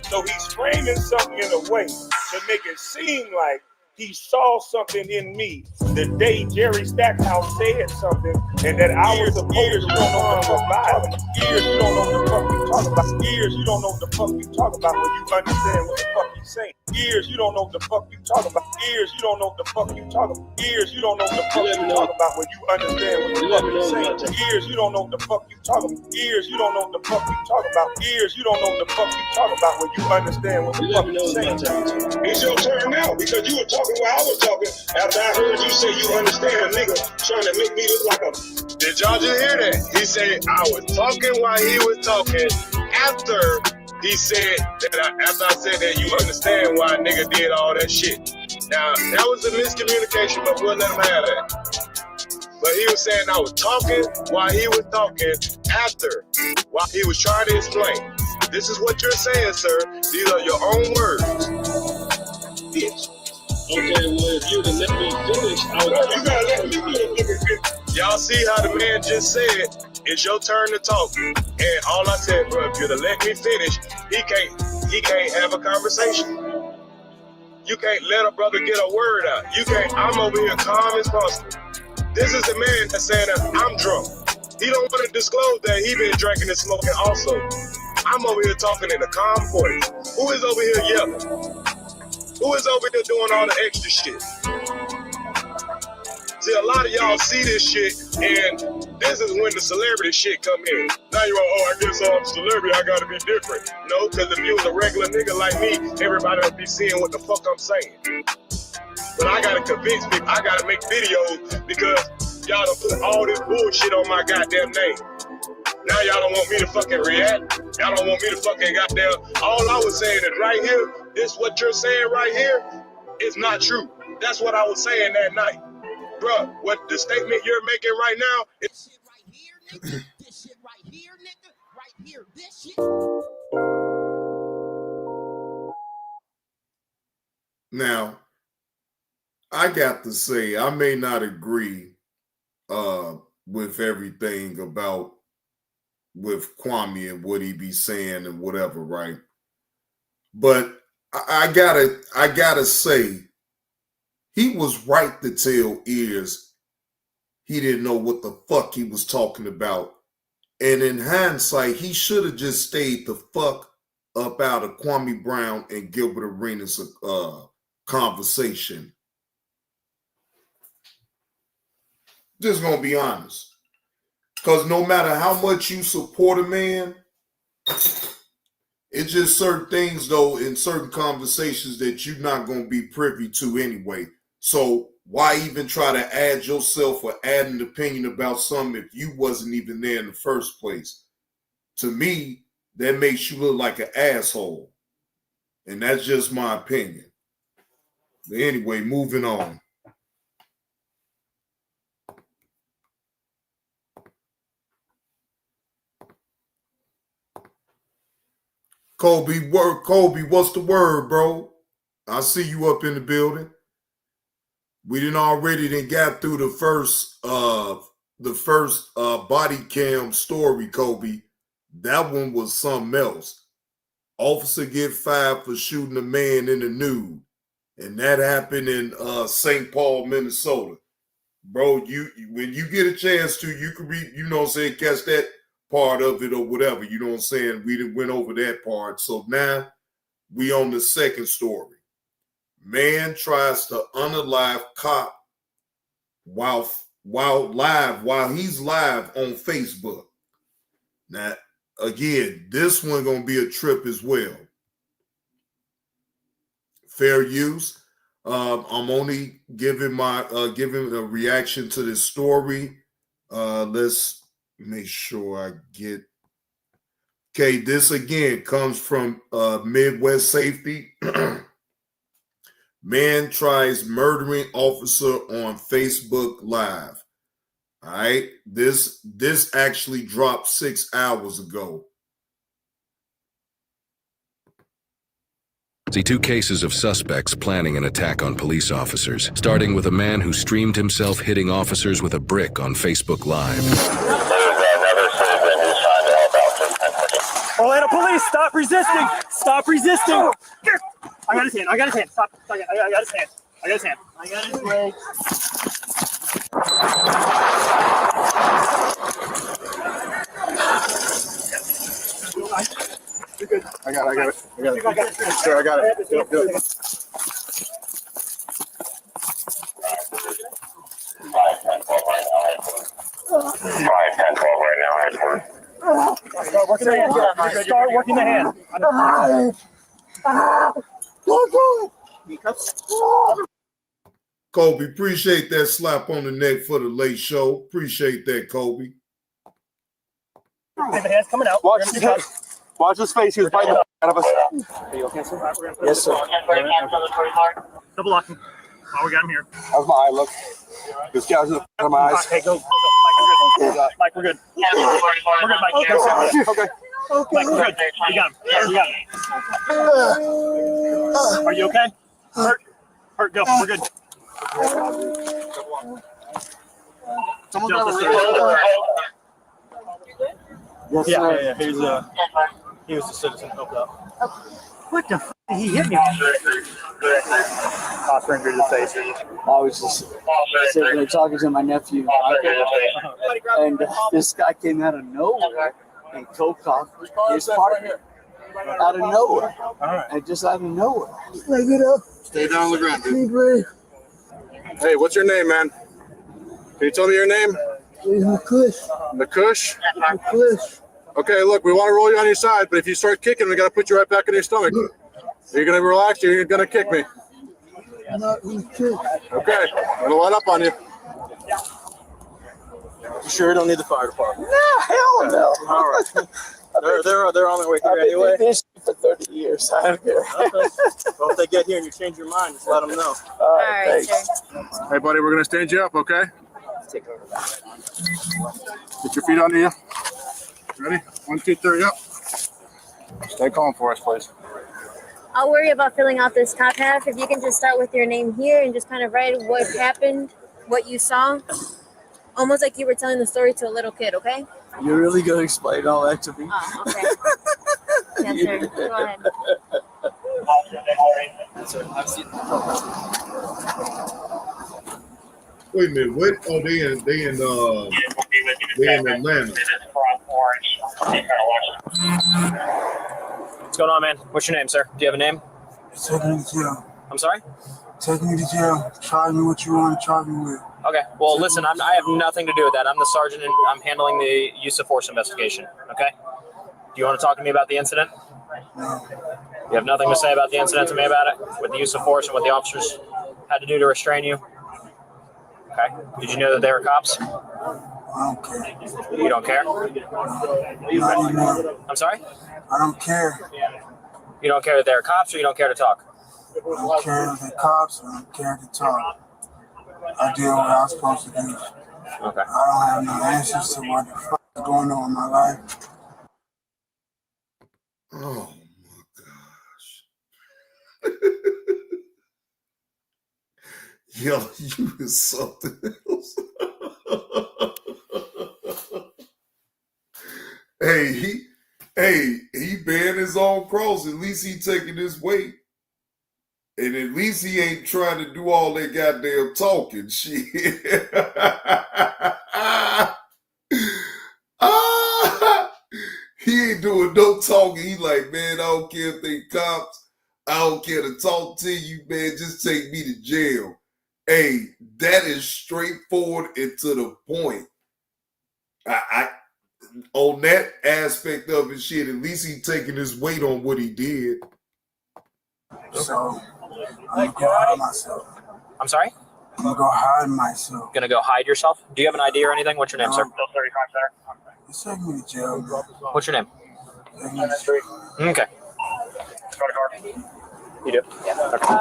So he's framing something in a way to make it seem like he saw something in me the day Jerry Stackhouse said something, and that I was supposed to know the violence. Years you don't know what the fuck you talk about. Years you don't know what the fuck you talk about when you understand what the fuck you saying. Years you don't know what the fuck you talk about. Years you don't know what the fuck you talk about. Years you don't know what the fuck you talk about when you understand what the fuck you saying. Years you don't know what the fuck you talk about. Years you don't know what the fuck you talk about. Years you don't know what the fuck you talk about when you understand what the fuck you saying. It's your turn now because you were talking while I was talking. After I heard you say you understand a nigga trying to make me look like a. Did y'all just hear that? He said I was talking while he was talking. After he said that, after I said that, you understand why a nigga did all that shit. Now that was a miscommunication, but we'll let him have that. But he was saying I was talking while he was talking. After, while he was trying to explain. This is what you're saying, sir. These are your own words. Bitch. Okay, well, if you'd have let me finish, you gotta let me finish. Y'all see how the man just said, it's your turn to talk. And all I said, bro, if you'd have let me finish, he can't have a conversation. You can't let a brother get a word out. You can't, I'm over here calm as possible. This is the man that's saying that I'm drunk. He don't want to disclose that he been drinking and smoking also. I'm over here talking in a calm voice. Who is over here yelling? Who is over here doing all the extra shit? See, a lot of y'all see this shit, and this is when the celebrity shit come in. Now you're like, oh, I guess I'm a celebrity, I gotta be different. No, because if you was a regular nigga like me, everybody would be seeing what the fuck I'm saying. But I gotta convince people, I gotta make videos because y'all done put all this bullshit on my goddamn name. Now y'all don't want me to fucking react. Y'all don't want me to fucking goddamn. All I was saying is right here, this what you're saying right here is not true. That's what I was saying that night. Bruh, what the statement you're making right now is This shit right here, nigga. Right here, this shit. Now, I got to say, I may not agree with everything about with Kwame and what he be saying and whatever, right? But I gotta say, he was right to tell Ears he didn't know what the fuck he was talking about. And in hindsight, he should have just stayed the fuck up out of Kwame Brown and Gilbert Arenas' conversation. Just gonna be honest. Because no matter how much you support a man, it's just certain things, though, in certain conversations that you're not going to be privy to anyway. So why even try to add yourself or add an opinion about something if you wasn't even there in the first place? To me, that makes you look like an asshole. And that's just my opinion. But anyway, moving on. Kobe, what's the word, bro? I see you up in the building. We done got through the first body cam story, Kobe. That one was something else. Officer get fired for shooting a man in the nude. And that happened in St. Paul, Minnesota. Bro, when you get a chance to, you can read, you know what I'm saying, catch that part of it or whatever. You know what I'm saying? We done went over that part. So now we on the second story. Man tries to unalive cop while he's live on Facebook. Now, again, this one gonna be a trip as well. Fair use. I'm only giving giving a reaction to this story. Let's make sure I get. Okay, this again comes from Midwest Safety. Man tries murdering officer on Facebook Live. All right, this actually dropped 6 hours ago. See 2 cases of suspects planning an attack on police officers, starting with a man who streamed himself hitting officers with a brick on Facebook Live. Orlando police, stop resisting! Stop resisting! I got his hand. Stop. I got his hand. I got his leg. You're good. I got it. Sure, I got it. Do it. 5-10-12 right now, headquarters. Start working the hand. Kobe, appreciate that slap on the neck for the late show. Appreciate that, Kobe. The hand's coming out. Watch his face. He was biting the out of us. Are you okay, sir? Yes, sir. Double locking. Oh, we got him here. How's my eye look? This guy's out of my eyes. Hey, go. Mike, we're good. Mike, we're good, Mike. Okay. Mike, we're good. We got him. Are you okay? Hurt, go. We're good. Someone Jump got the Yes, yeah. He was the citizen. Help out. What the f***? He hit me. Officer in the face. I was just sitting there talking to my nephew, and this guy came out of nowhere and co-cocked his partner out of nowhere. And just out of nowhere. Like it up. Stay down on the ground, dude. Hey, what's your name, man? Can you tell me your name? Nakush. Nakush? Okay, look, we want to roll you on your side, but if you start kicking, we got to put you right back in your stomach. You're going to relax, or you're going to kick me. Okay, I'm going to light up on you. You sure don't need the fire department? No, hell no. All right. They're on their way here anyway. I've been fishing for 30 years. I don't care. Well, if they get here and you change your mind, just let them know. All right, thanks. Hey, buddy, we're going to stand you up, okay? Get your feet under you. Ready? 1, 2, 3, up. Stay calm for us, please. I'll worry about filling out this top half. If you can just start with your name here and just kind of write what happened, what you saw. Almost like you were telling the story to a little kid, okay? You're really going to explain all that to me? Oh, okay. Yes, sir. Go ahead. Wait a minute, what? Oh, they in Atlanta. What's going on, man? What's your name, sir? Do you have a name? Take me to jail. I'm sorry? Take me to jail. Charge me what you want to charge me with. Okay. Well, listen, I have nothing to do with that. I'm the sergeant, and I'm handling the use of force investigation. Okay? Do you want to talk to me about the incident? No. You have nothing to say about the incident to me about it? With the use of force and what the officers had to do to restrain you? Okay. Did you know that they were cops? I don't care. You don't care? Not anymore. I'm sorry? I don't care. You don't care that they're cops, or you don't care to talk? I don't care if they're cops. I don't care to talk. I did what I was supposed to do. Okay. I don't have no answers to what the fuck is going on in my life. Oh my gosh. Yo, you is something else. He bearing his own cross. At least he taking his weight. And at least he ain't trying to do all that goddamn talking shit. He ain't doing no talking. He like, man, I don't care if they cops. I don't care to talk to you, man. Just take me to jail. Hey, that is straightforward and to the point. I on that aspect of his shit, at least he taking his weight on what he did. So, I'm gonna go hide myself. I'm sorry? I'm gonna go hide myself. Gonna go hide yourself? Do you have an ID or anything? What's your name, sir? Just take me to jail, bro. What's your name? Take me to jail. Okay. You do? Okay.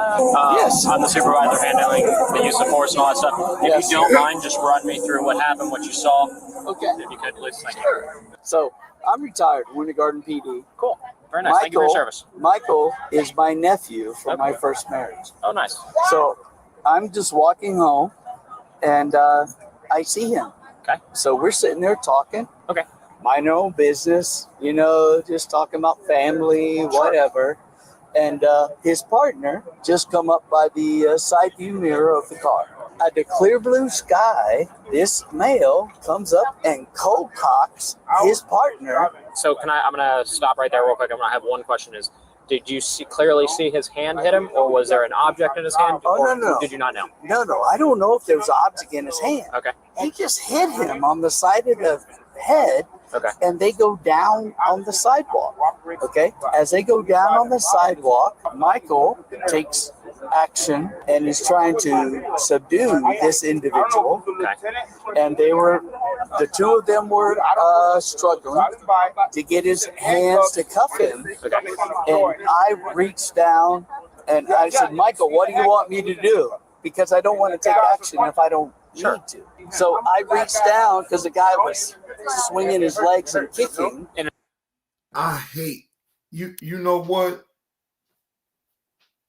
Yes. I'm the supervisor handling the use of force and all that stuff. If you don't mind, just run me through what happened, what you saw. Okay. If you could, please. Thank you. So I'm retired, Winter Garden PD. Cool. Very nice. Thank you for your service. Michael is my nephew from my first marriage. Oh, nice. So I'm just walking home, and I see him. Okay. So we're sitting there talking. Okay. Mind our own business, just talking about family, whatever. And his partner just come up by the side view mirror of the car. At the clear blue sky, this male comes up and cold cocks his partner. So I'm going to stop right there real quick. I have one question is, did you clearly see his hand hit him, or was there an object in his hand? Oh, no. Did you not know? No. I don't know if there was an object in his hand. Okay. He just hit him on the side of the head. Okay. And they go down on the sidewalk. Okay. As they go down on the sidewalk, Michael takes action and is trying to subdue this individual. Okay. And the two of them were struggling to get his hands to cuff him. Okay. And I reached down and I said, Michael, what do you want me to do? Because I don't want to take action if I don't need to. So I reached down because the guy was swinging his legs and kicking. I hate you. You know what?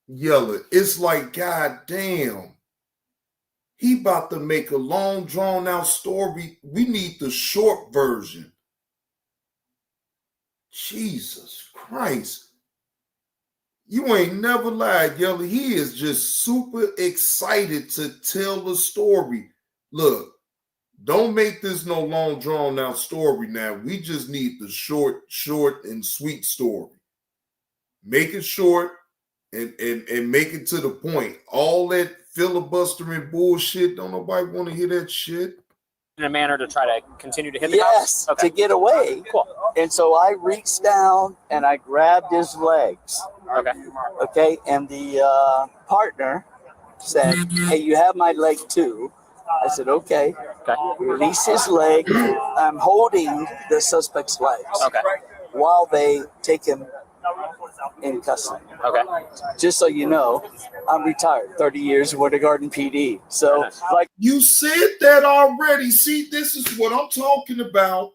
Yella, it's like, God damn. He about to make a long, drawn out story. We need the short version. Jesus Christ. You ain't never lied, Yella. He is just super excited to tell the story. Look, don't make this no long, drawn out story now. We just need the short and sweet story. Make it short and make it to the point. All that filibustering bullshit, don't nobody want to hear that shit. In a manner to try to continue to hit the cops? Yes, to get away. Cool. And so I reached down and I grabbed his legs. Okay, and the partner said, hey, you have my leg too. I said, okay. Release his leg. I'm holding the suspect's legs. Okay. While they take him in custody. Okay. Just so you know, I'm retired. 30 years Winter Garden PD. So, like, you said that already. See, this is what I'm talking about.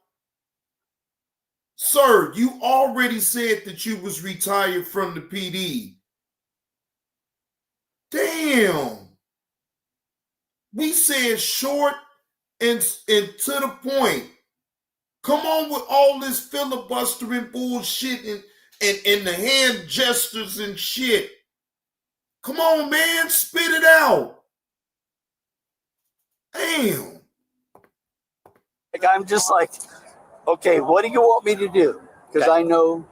Sir, you already said that you was retired from the PD. Damn. We said short and to the point. Come on with all this filibustering bullshit and the hand gestures and shit. Come on, man, spit it out. Damn. Like, I'm just like, okay, what do you want me to do? Because I know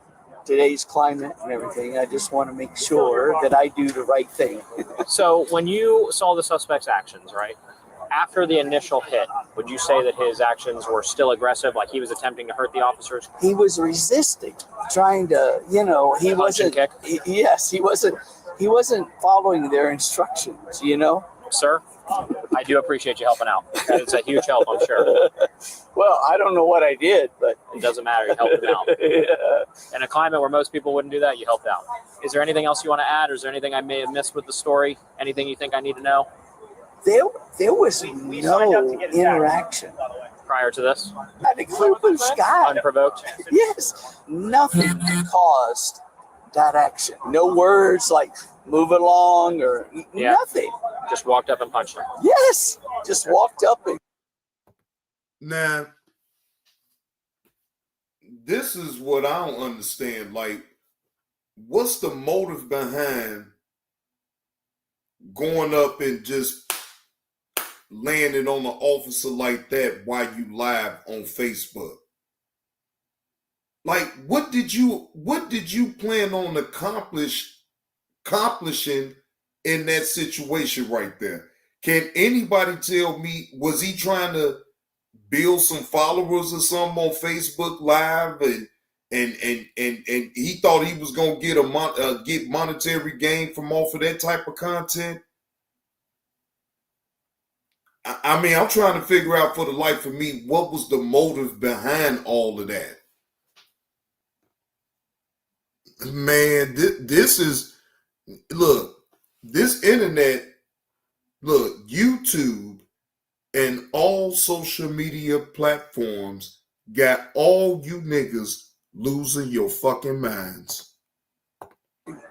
today's climate and everything. I just want to make sure that I do the right thing. So when you saw the suspect's actions, right, after the initial hit, would you say that his actions were still aggressive, like he was attempting to hurt the officers? He was resisting, trying to, he wasn't. Yes, he wasn't following their instructions. Sir, I do appreciate you helping out. It's a huge help, I'm sure. Well, I don't know what I did, but it doesn't matter. You helped him out. Yeah. In a climate where most people wouldn't do that, you helped out. Is there anything else you want to add, or is there anything I may have missed with the story? Anything you think I need to know? There was no interaction prior to this. Had a clear blue sky, unprovoked. Yes, nothing caused that action. No words like move along or nothing. Just walked up and punched him. Yes, just walked up and. Now, this is what I don't understand. Like, what's the motive behind going up and just landing on an officer like that while you live on Facebook? Like, what did you plan on accomplishing in that situation right there? Can anybody tell me, was he trying to build some followers or something on Facebook Live and he thought he was gonna get monetary gain from off of that type of content? I mean, I'm trying to figure out for the life of me, what was the motive behind all of that? Man, this is, look, this internet, look, YouTube and all social media platforms got all you niggas losing your fucking minds.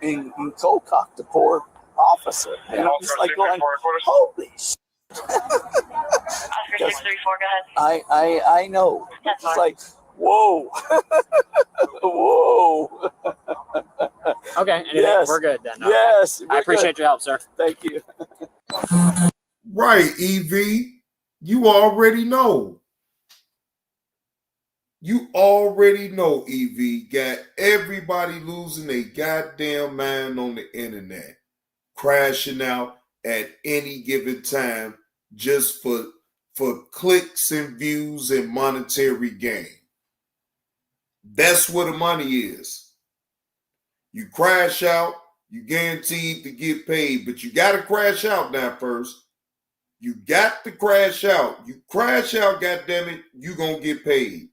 And cold cocked the poor officer. And I'm just like going, holy shit. I know. It's like, whoa. Whoa. Okay, yes. We're good then. Yes. I appreciate your help, sir. Thank you. Right, EV. You already know. You already know, EV. Got everybody losing their goddamn mind on the internet. Crashing out at any given time just for clicks and views and monetary gain. That's where the money is. You crash out, you guaranteed to get paid, but you got to crash out now first. You got to crash out. You crash out, goddammit, you gonna get paid.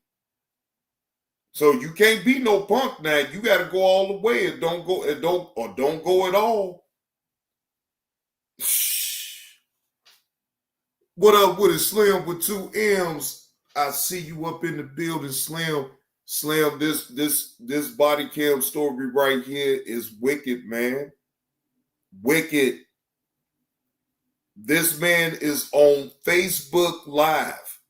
So you can't be no punk now. You got to go all the way and don't go at all. What up with it, Slim with 2 M's? I see you up in the building, Slim. Slim, this body cam story right here is wicked, man. Wicked. This man is on Facebook Live.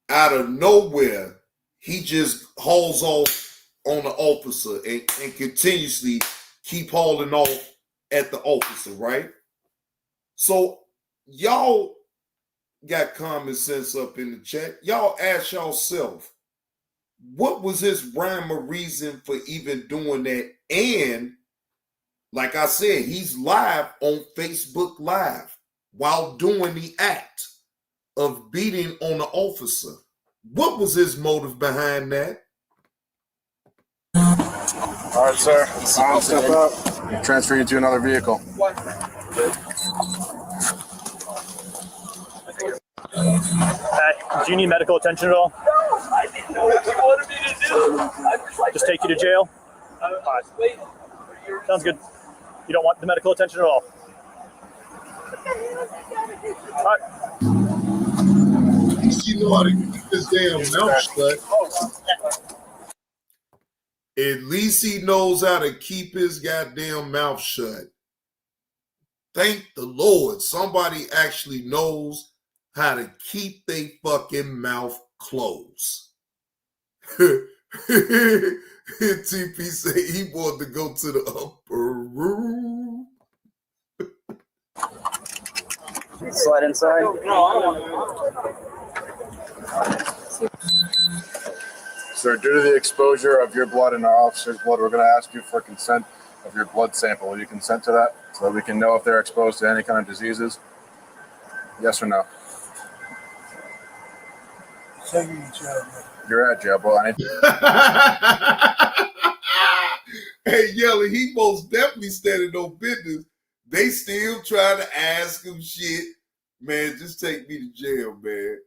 Out of nowhere, he just hauls off on the officer and continuously keep hauling off at the officer, right? So y'all got common sense up in the chat. Y'all ask yourself, what was his rhyme or reason for even doing that? And like I said, he's live on Facebook Live while doing the act of beating on the officer. What was his motive behind that? All right, sir. Step up. Transfer you to another vehicle. Do you need medical attention at all? No, I didn't know what you wanted me to do. Just take you to jail? Right. Sounds good. You don't want the medical attention at all? All right. At least you know how to keep his damn mouth shut. At least he knows how to keep his goddamn mouth shut. Thank the Lord. Somebody actually knows how to keep their fucking mouth clothes. TP say he wanted to go to the upper room. Slide inside. Sir, due to the exposure of your blood and our officer's blood, we're going to ask you for consent of your blood sample. Will you consent to that so that we can know if they're exposed to any kind of diseases? Yes or no? Take me to jail, man. You're at jail, but I need Hey, Yelly, he most definitely standing on business. They still trying to ask him shit. Man, just take me to jail, man.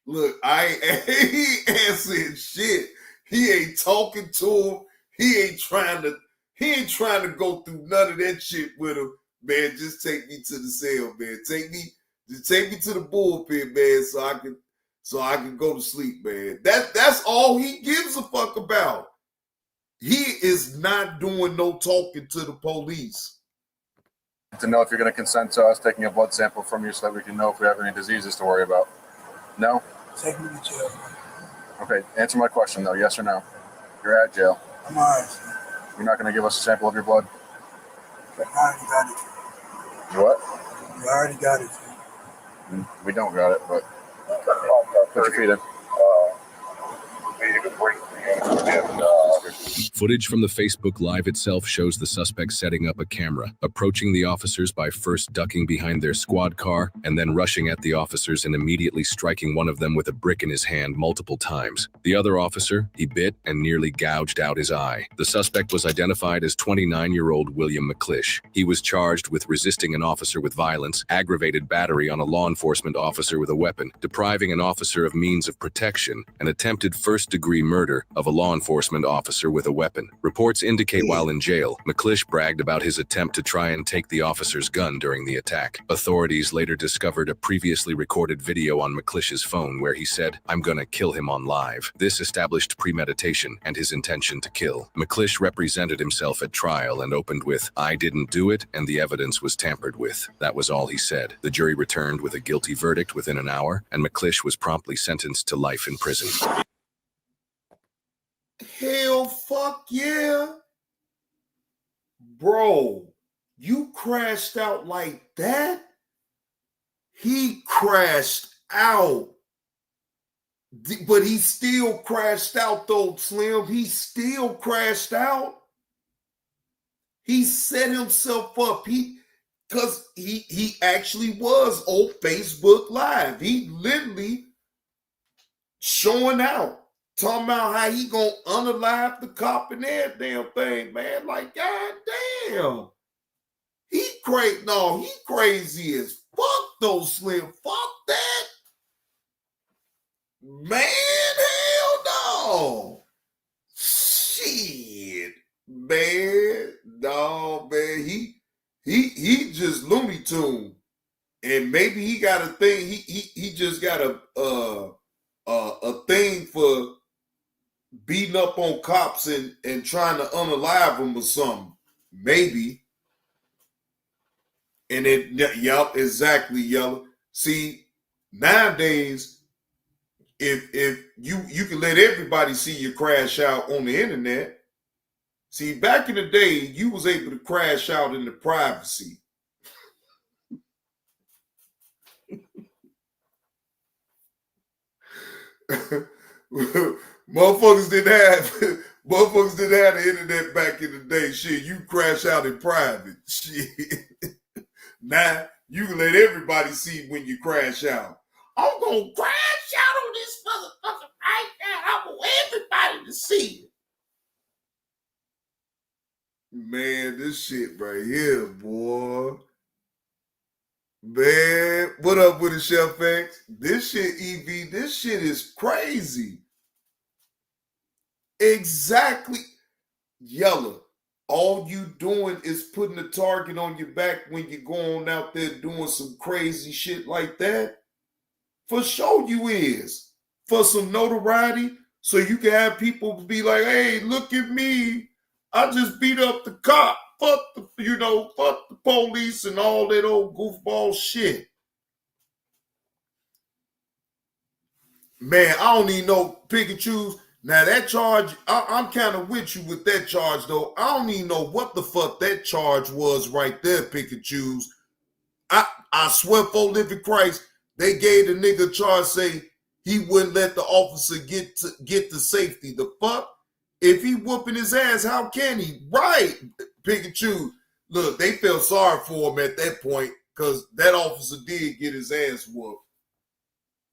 Look, he ain't answering shit. He ain't talking to him. He ain't trying to go through none of that shit with him. Man, just take me to the cell, man. Take me to the bullpen, man, so I can go to sleep, man. That's all he gives a fuck about. He is not doing no talking to the police. to know if you're going to consent to us taking a blood sample from you so that we can know if we have any diseases to worry about. No? Take me to jail. Okay, answer my question, though. Yes or no? You're at jail. I'm all right, sir. You're not going to give us a sample of your blood? I already got it. What? You already got it, sir. We don't got it, but put your feet in. Footage from the Facebook Live itself shows the suspect setting up a camera, approaching the officers by first ducking behind their squad car and then rushing at the officers and immediately striking one of them with a brick in his hand multiple times. The other officer, he bit and nearly gouged out his eye. The suspect was identified as 29-year-old William McClish. He was charged with resisting an officer with violence, aggravated battery on a law enforcement officer with a weapon, depriving an officer of means of protection, and attempted first-degree murder of a law enforcement officer with a weapon. Reports indicate while in jail, McClish bragged about his attempt to try and take the officer's gun during the attack. Authorities later discovered a previously recorded video on McClish's phone where he said, "I'm gonna kill him on live." This established premeditation and his intention to kill. McClish represented himself at trial and opened with, "I didn't do it and the evidence was tampered with." That was all he said. The jury returned with a guilty verdict within an hour, and McClish was promptly sentenced to life in prison. Hell fuck yeah. Bro, you crashed out like that? He crashed out. But he still crashed out though, Slim. He still crashed out. He set himself up. Because he actually was on Facebook Live. He literally showing out. Talking about how he gonna unalive the cop and that damn thing, man. Like, god damn. He crazy as fuck though, Slim. Fuck that. Man, hell no. Shit. Man. No, man. He just Looney Tune. And maybe he got a thing. He just got a thing for beating up on cops and trying to unalive them or something. Maybe. And it, yup, exactly, Yellow. See, nowadays, if you can let everybody see you crash out on the internet. See, back in the day, you was able to crash out in the privacy. Motherfuckers didn't have the internet back in the day. Shit, you crash out in private. Shit. Now you can let everybody see when you crash out. I'm gonna crash out on this motherfucker right now. I want everybody to see it. Man, this shit right here, boy. Man, what up with it, Chef X? This shit, EV, this shit is crazy. Exactly. Yellow. All you doing is putting a target on your back when you're going out there doing some crazy shit like that. For sure you is. For some notoriety, so you can have people be like, hey, look at me. I just beat up the cop. Fuck the police and all that old goofball shit. Man, I don't even know pick and choose. Now that charge, I'm kind of with you with that charge though. I don't even know what the fuck that charge was right there, pick and choose. I swear for living Christ, they gave the nigga a charge say he wouldn't let the officer get to safety. The fuck? If he whooping his ass, how can he? Right, pick and choose. Look, they felt sorry for him at that point because that officer did get his ass whooped.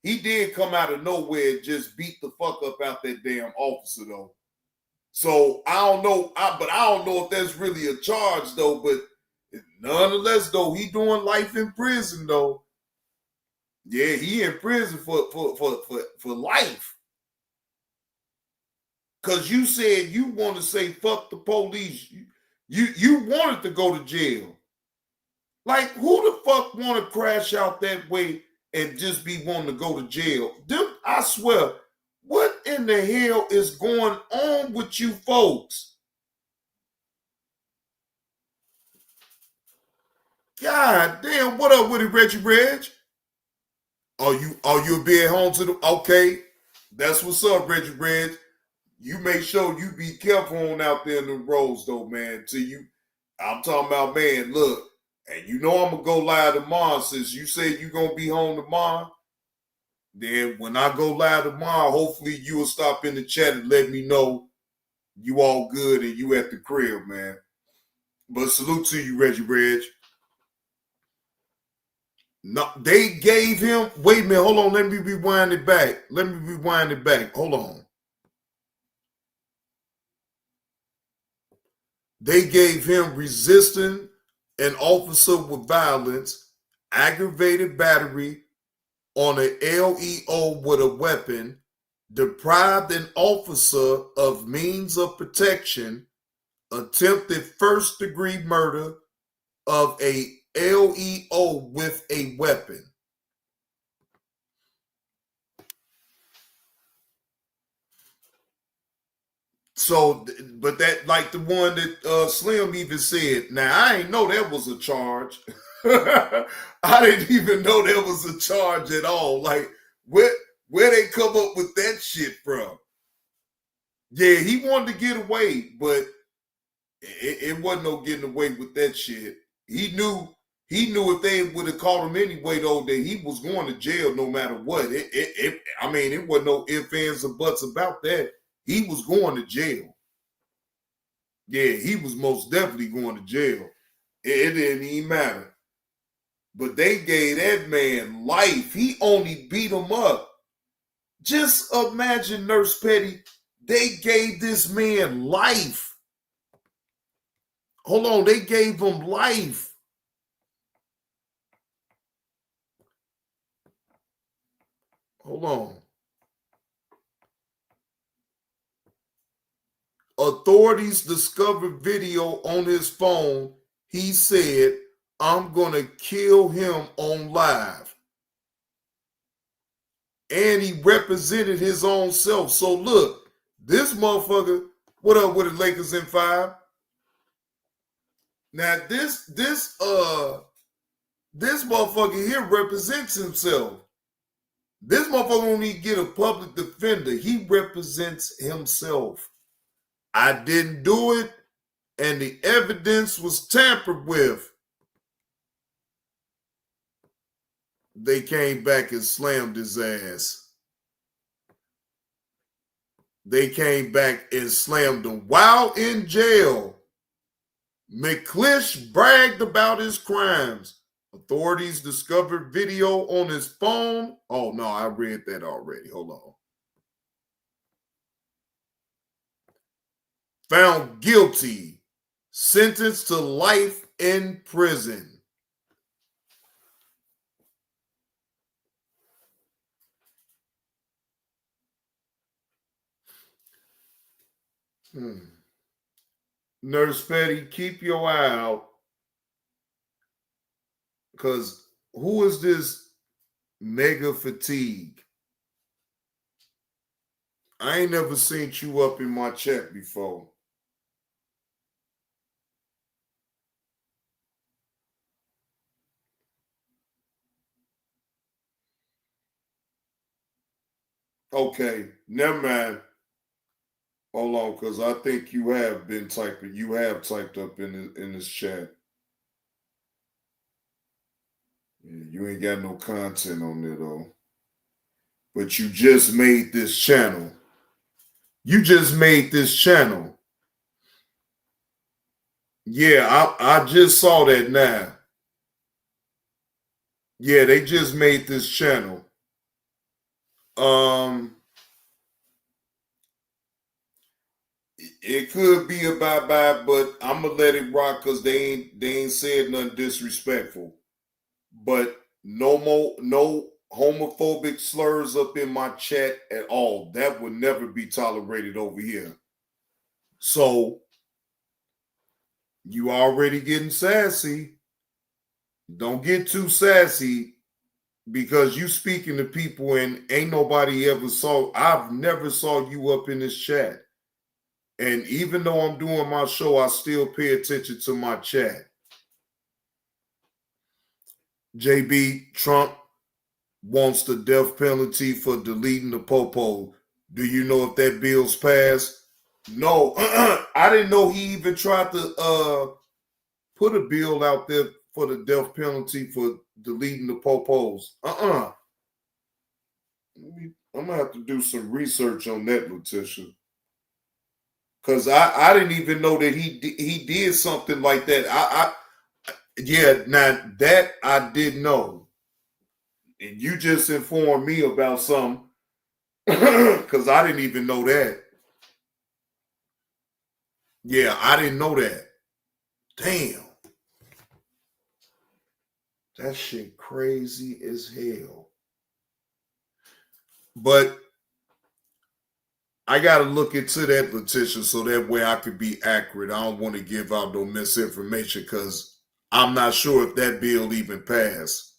He did come out of nowhere and just beat the fuck up out that damn officer though. So I don't know, but I don't know if that's really a charge though. But nonetheless though, he doing life in prison though. Yeah, he in prison for life. Cause you said you want to say fuck the police. You wanted to go to jail. Like who the fuck want to crash out that way and just be wanting to go to jail? Them, I swear, what in the hell is going on with you folks? God damn, what up with it, Reggie Reg? Are you be at home to the okay? That's what's up, Reggie Reg. You make sure you be careful on out there in the roads though, man. Till you I'm talking about, man, look, and you know I'm gonna go live tomorrow since you said you gonna be home tomorrow. Then when I go live tomorrow, hopefully you will stop in the chat and let me know you all good and you at the crib, man. But salute to you, Reggie Reg. No, they gave him, wait a minute, hold on, let me rewind it back. Hold on. They gave him resisting an officer with violence, aggravated battery on an LEO with a weapon, deprived an officer of means of protection, attempted first-degree murder of a LEO with a weapon. So, but that, like the one that Slim even said, now I ain't know that was a charge. I didn't even know there was a charge at all. Like, where they come up with that shit from? Yeah, he wanted to get away, but it wasn't no getting away with that shit. He knew if they would have caught him anyway, though, that he was going to jail no matter what. I mean, it wasn't no ifs, ands, or buts about that. He was going to jail. Yeah, he was most definitely going to jail. It didn't even matter. But they gave that man life. He only beat him up. Just imagine, Nurse Petty, they gave this man life. Hold on, they gave him life. Hold on. Authorities discovered video on his phone. He said, "I'm going to kill him on live." And he represented his own self. So look, this motherfucker, what up with the Lakers in 5? Now this motherfucker here represents himself. This motherfucker don't need to get a public defender. He represents himself. I didn't do it, and the evidence was tampered with. They came back and slammed his ass. They came back and slammed him while in jail. McClish bragged about his crimes. Authorities discovered video on his phone. Oh, no, I read that already. Hold on. Found guilty. Sentenced to life in prison. Nurse Petty, keep your eye out. Because who is this Mega Fatigue? I ain't never seen you up in my chat before. Okay, never mind. Hold on, because I think you have been typing. You have typed up in this chat. Yeah, you ain't got no content on there though. But you just made this channel. You just made this channel. Yeah, I just saw that now. Yeah, they just made this channel. It could be a bye-bye, but I'm gonna let it rock because they ain't said nothing disrespectful. But no homophobic slurs up in my chat at all. That would never be tolerated over here. So you already getting sassy. Don't get too sassy because you speaking to people and ain't nobody ever saw. I've never saw you up in this chat. And even though I'm doing my show, I still pay attention to my chat. JB, Trump wants the death penalty for deleting the popo. Do you know if that bill's passed? No. I didn't know he even tried to put a bill out there for the death penalty for deleting the popos. I'm gonna have to do some research on that, Letitia. Because I didn't even know that he did something like that. Yeah, now that I did know. And you just informed me about something because I didn't even know that. Yeah, I didn't know that. Damn. That shit crazy as hell. But I got to look into that, Letitia, so that way I could be accurate. I don't want to give out no misinformation because I'm not sure if that bill even passed.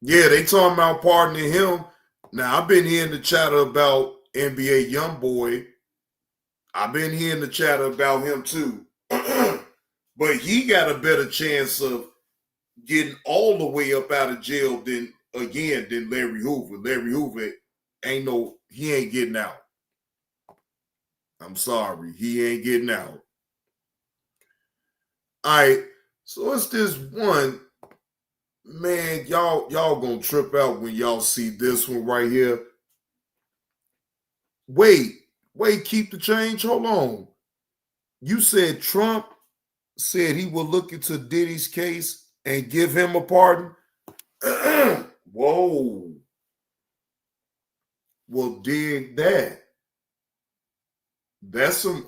Yeah, they talking about pardoning him. Now, I've been hearing the chatter about NBA Youngboy. I've been hearing the chatter about him too. But he got a better chance of getting all the way up out of jail than Larry Hoover. Larry Hoover he ain't getting out. I'm sorry, he ain't getting out. All right, so it's this one. Man, y'all gonna trip out when y'all see this one right here. Wait, keep the change. Hold on. You said Trump said he will look into Diddy's case and give him a pardon? Whoa. Well, dig that. That's some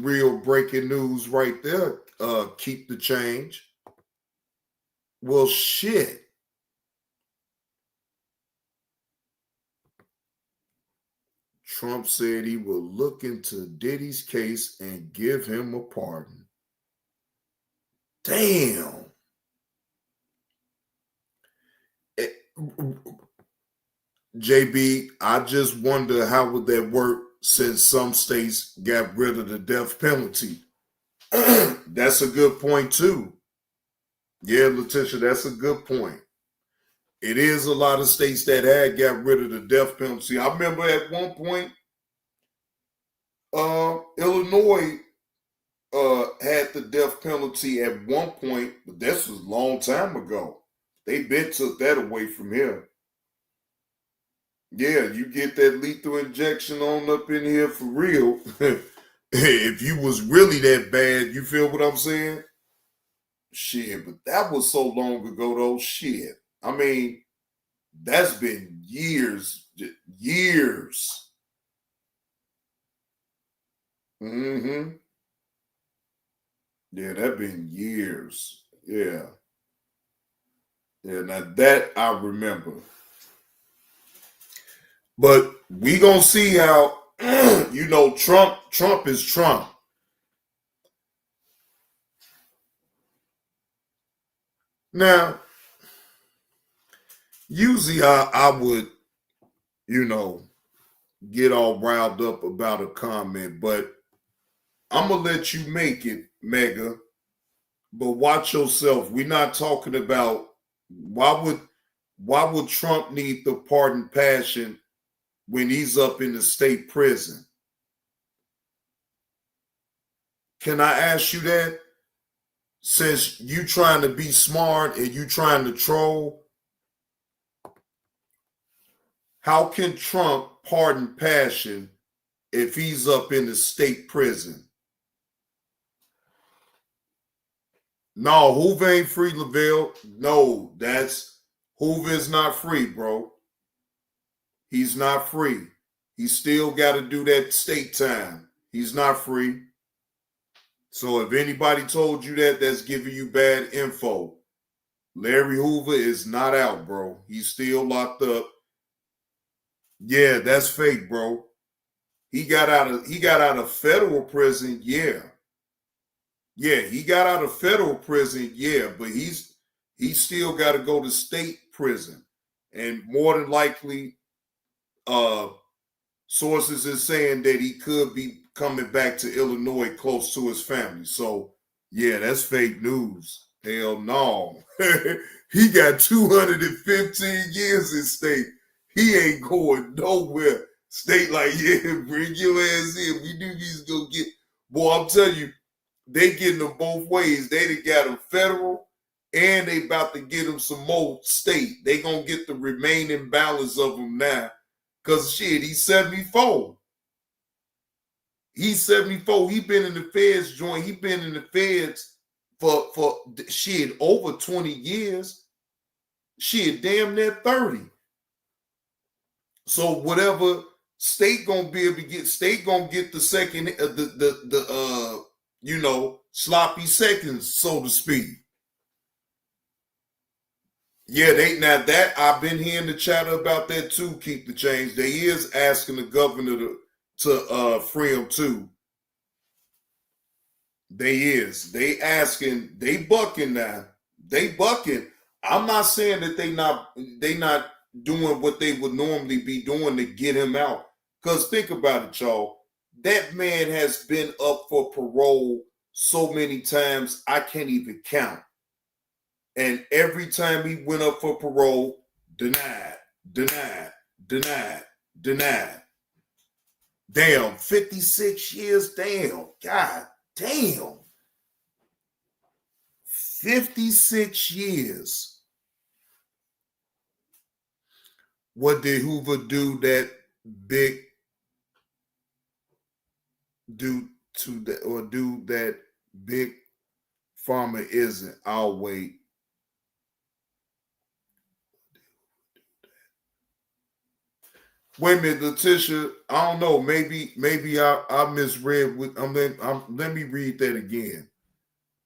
real breaking news right there. Keep the change. Well, shit. Trump said he will look into Diddy's case and give him a pardon. Damn. JB, I just wonder how would that work since some states got rid of the death penalty. That's a good point too. Yeah, Letitia, that's a good point. It is a lot of states that had got rid of the death penalty. I remember at one point, Illinois had the death penalty at one point, but this was a long time ago. They been took that away from here. Yeah, you get that lethal injection on up in here for real. If you was really that bad, you feel what I'm saying? Shit, but that was so long ago though. Shit. I mean, that's been years. Years. Mm-hmm. Yeah, that been years. Yeah. Yeah, now that I remember. But we gonna see how Trump is Trump. Now, usually I would, get all riled up about a comment, but I'm gonna let you make it, Mega. But watch yourself. We're not talking about why would Trump need the pardon passion when he's up in the state prison? Can I ask you that? Since you trying to be smart and you trying to troll, how can Trump pardon passion if he's up in the state prison? No, Hoover ain't free, Lavelle. No, Hoover is not free, bro. He's not free. He still got to do that state time. He's not free. So if anybody told you that, that's giving you bad info. Larry Hoover is not out, bro. He's still locked up. Yeah, that's fake, bro. He got out of federal prison, yeah. Yeah, he got out of federal prison, yeah, but he's still got to go to state prison. And more than likely, sources is saying that he could be coming back to Illinois close to his family. So, yeah, that's fake news. Hell no. He got 215 years in state. He ain't going nowhere. State like, yeah, bring your ass in. We knew he's going to get. Boy, I'm telling you, they getting them both ways. They done got him federal, and they about to get him some more state. They going to get the remaining balance of them now. Because, shit, he's 74. He's 74. He been in the feds joint. He been in the feds for shit, over 20 years. Shit, damn near 30. So whatever state gonna be able to get, state gonna get the second, sloppy seconds, so to speak. Yeah, I've been hearing the chatter about that too. Keep the change. They is asking the governor to free him too. They asking, they bucking now. They bucking. I'm not saying that they not doing what they would normally be doing to get him out. Because think about it, y'all. That man has been up for parole so many times, I can't even count. And every time he went up for parole, denied. Damn, 56 years, damn. God damn. 56 yeas. What did Hoover do that big big pharma isn't? I'll wait. Wait a minute, Letitia. I don't know. Maybe I misread. Let me read that again.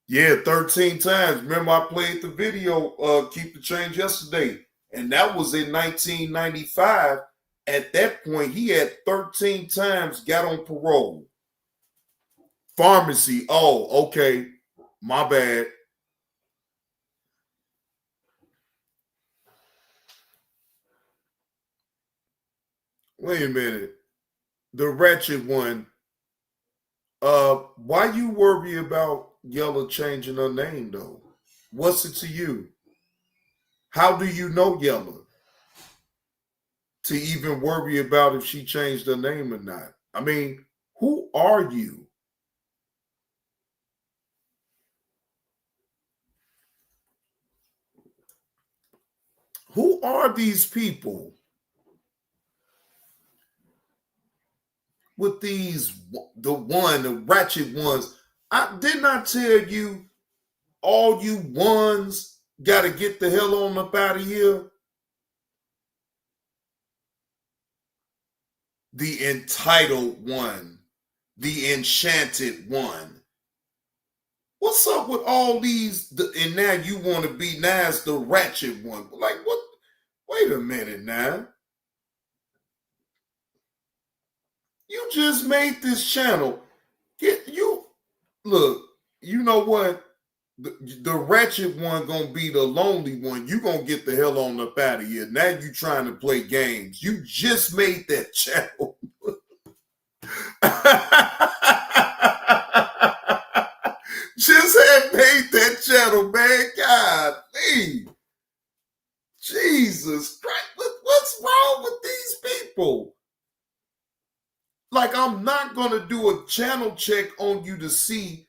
Yeah, 13 times. Remember, I played the video, Keep the Change, yesterday. And that was in 1995. At that point, he had 13 times got on parole. Pharmacy. Oh, okay. My bad. Wait a minute. The wretched one. Why you worry about Yella changing her name, though? What's it to you? How do you know Yella to even worry about if she changed her name or not? I mean, who are you? Who are these people with the ratchet ones? I did not tell you all you ones got to get the hell on up out of here. The entitled one, the enchanted one. What's up with all these? And now you want to be nice, the ratchet one. Like, what? Wait a minute now. You just made this channel. Look, you know what? The ratchet one gonna be the lonely one. You gonna get the hell on up out of here. Now you trying to play games. You just made that channel. just had made that channel, man. God, me. Jesus Christ. What's wrong with these people? Like, I'm not going to do a channel check on you to see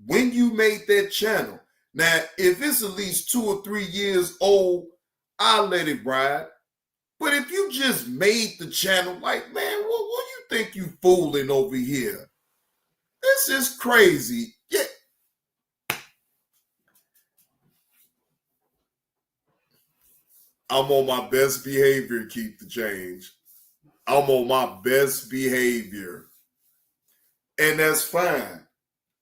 when you made that channel. Now, if it's at least 2 or 3 years old, I'll let it ride. But if you just made the channel, like, man, what do you think you fooling over here? This is crazy. Yeah. I'm on my best behavior, keep the change. I'm on my best behavior. And that's fine.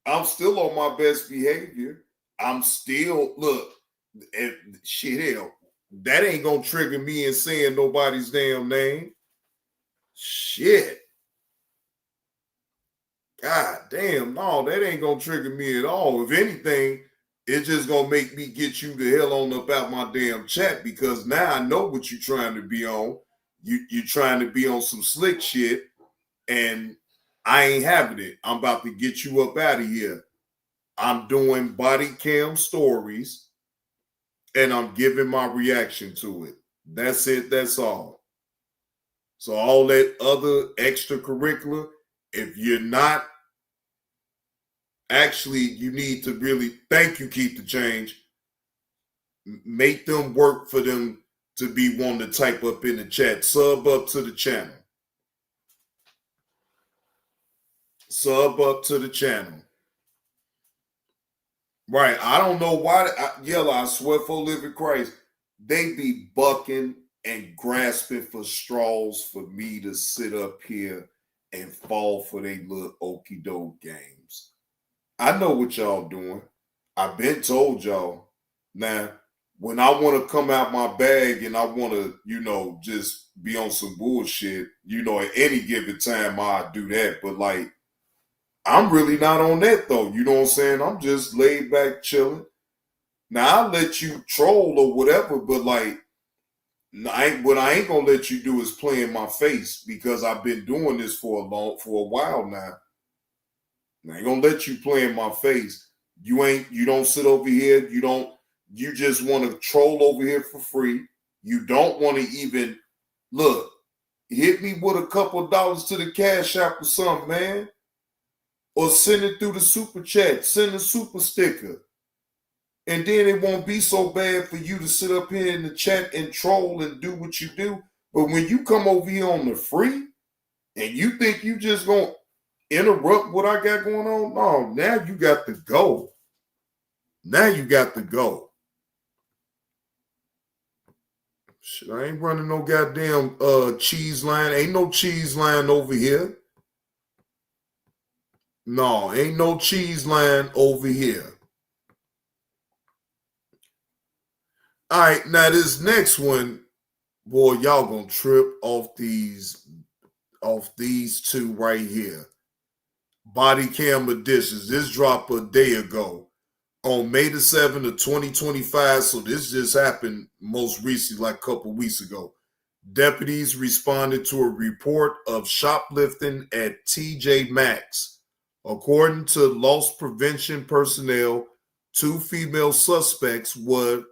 I'm still on my best behavior. I'm still, look, shit, hell, that ain't gonna trigger me in saying nobody's damn name. Shit. God damn, no, that ain't gonna trigger me at all. If anything, it's just gonna make me get you the hell on up out my damn chat, because now I know what you're trying to be on. You're trying to be on some slick shit, and I ain't having it. I'm about to get you up out of here. I'm doing body cam stories, and I'm giving my reaction to it. That's it. That's all. So all that other extracurricular, if you're not, actually, you need to really, thank you, keep the change. Make them work for them to be one to type up in the chat. Sub up to the channel. Sub up to the channel. Right. I don't know why. Yellow, I swear for living Christ, they be bucking and grasping for straws for me to sit up here and fall for they little okie doke games. I know what y'all doing. I've been told y'all. Now, when I want to come out my bag and I want to, just be on some bullshit, at any given time, I do that. But, like, I'm really not on that, though. You know what I'm saying? I'm just laid back chilling. Now, I'll let you troll or whatever, but, like, what I ain't going to let you do is play in my face, because I've been doing this for a while now. I ain't going to let you play in my face. You don't sit over here. You just want to troll over here for free. You don't want to even, look, hit me with a couple of dollars to the Cash App or something, man. Or send it through the super chat. Send a super sticker. And then it won't be so bad for you to sit up here in the chat and troll and do what you do. But when you come over here on the free and you think you just going to interrupt what I got going on, no, now you got to go. Now you got to go. Shit, I ain't running no goddamn cheese line. Ain't no cheese line over here. No, ain't no cheese line over here. All right, now this next one, boy, y'all gonna trip off these two right here. Body cam editions. This dropped a day ago on May the 7th of 2025. So this just happened most recently, like a couple weeks ago. Deputies responded to a report of shoplifting at TJ Maxx. According to loss prevention personnel, 2 female suspects were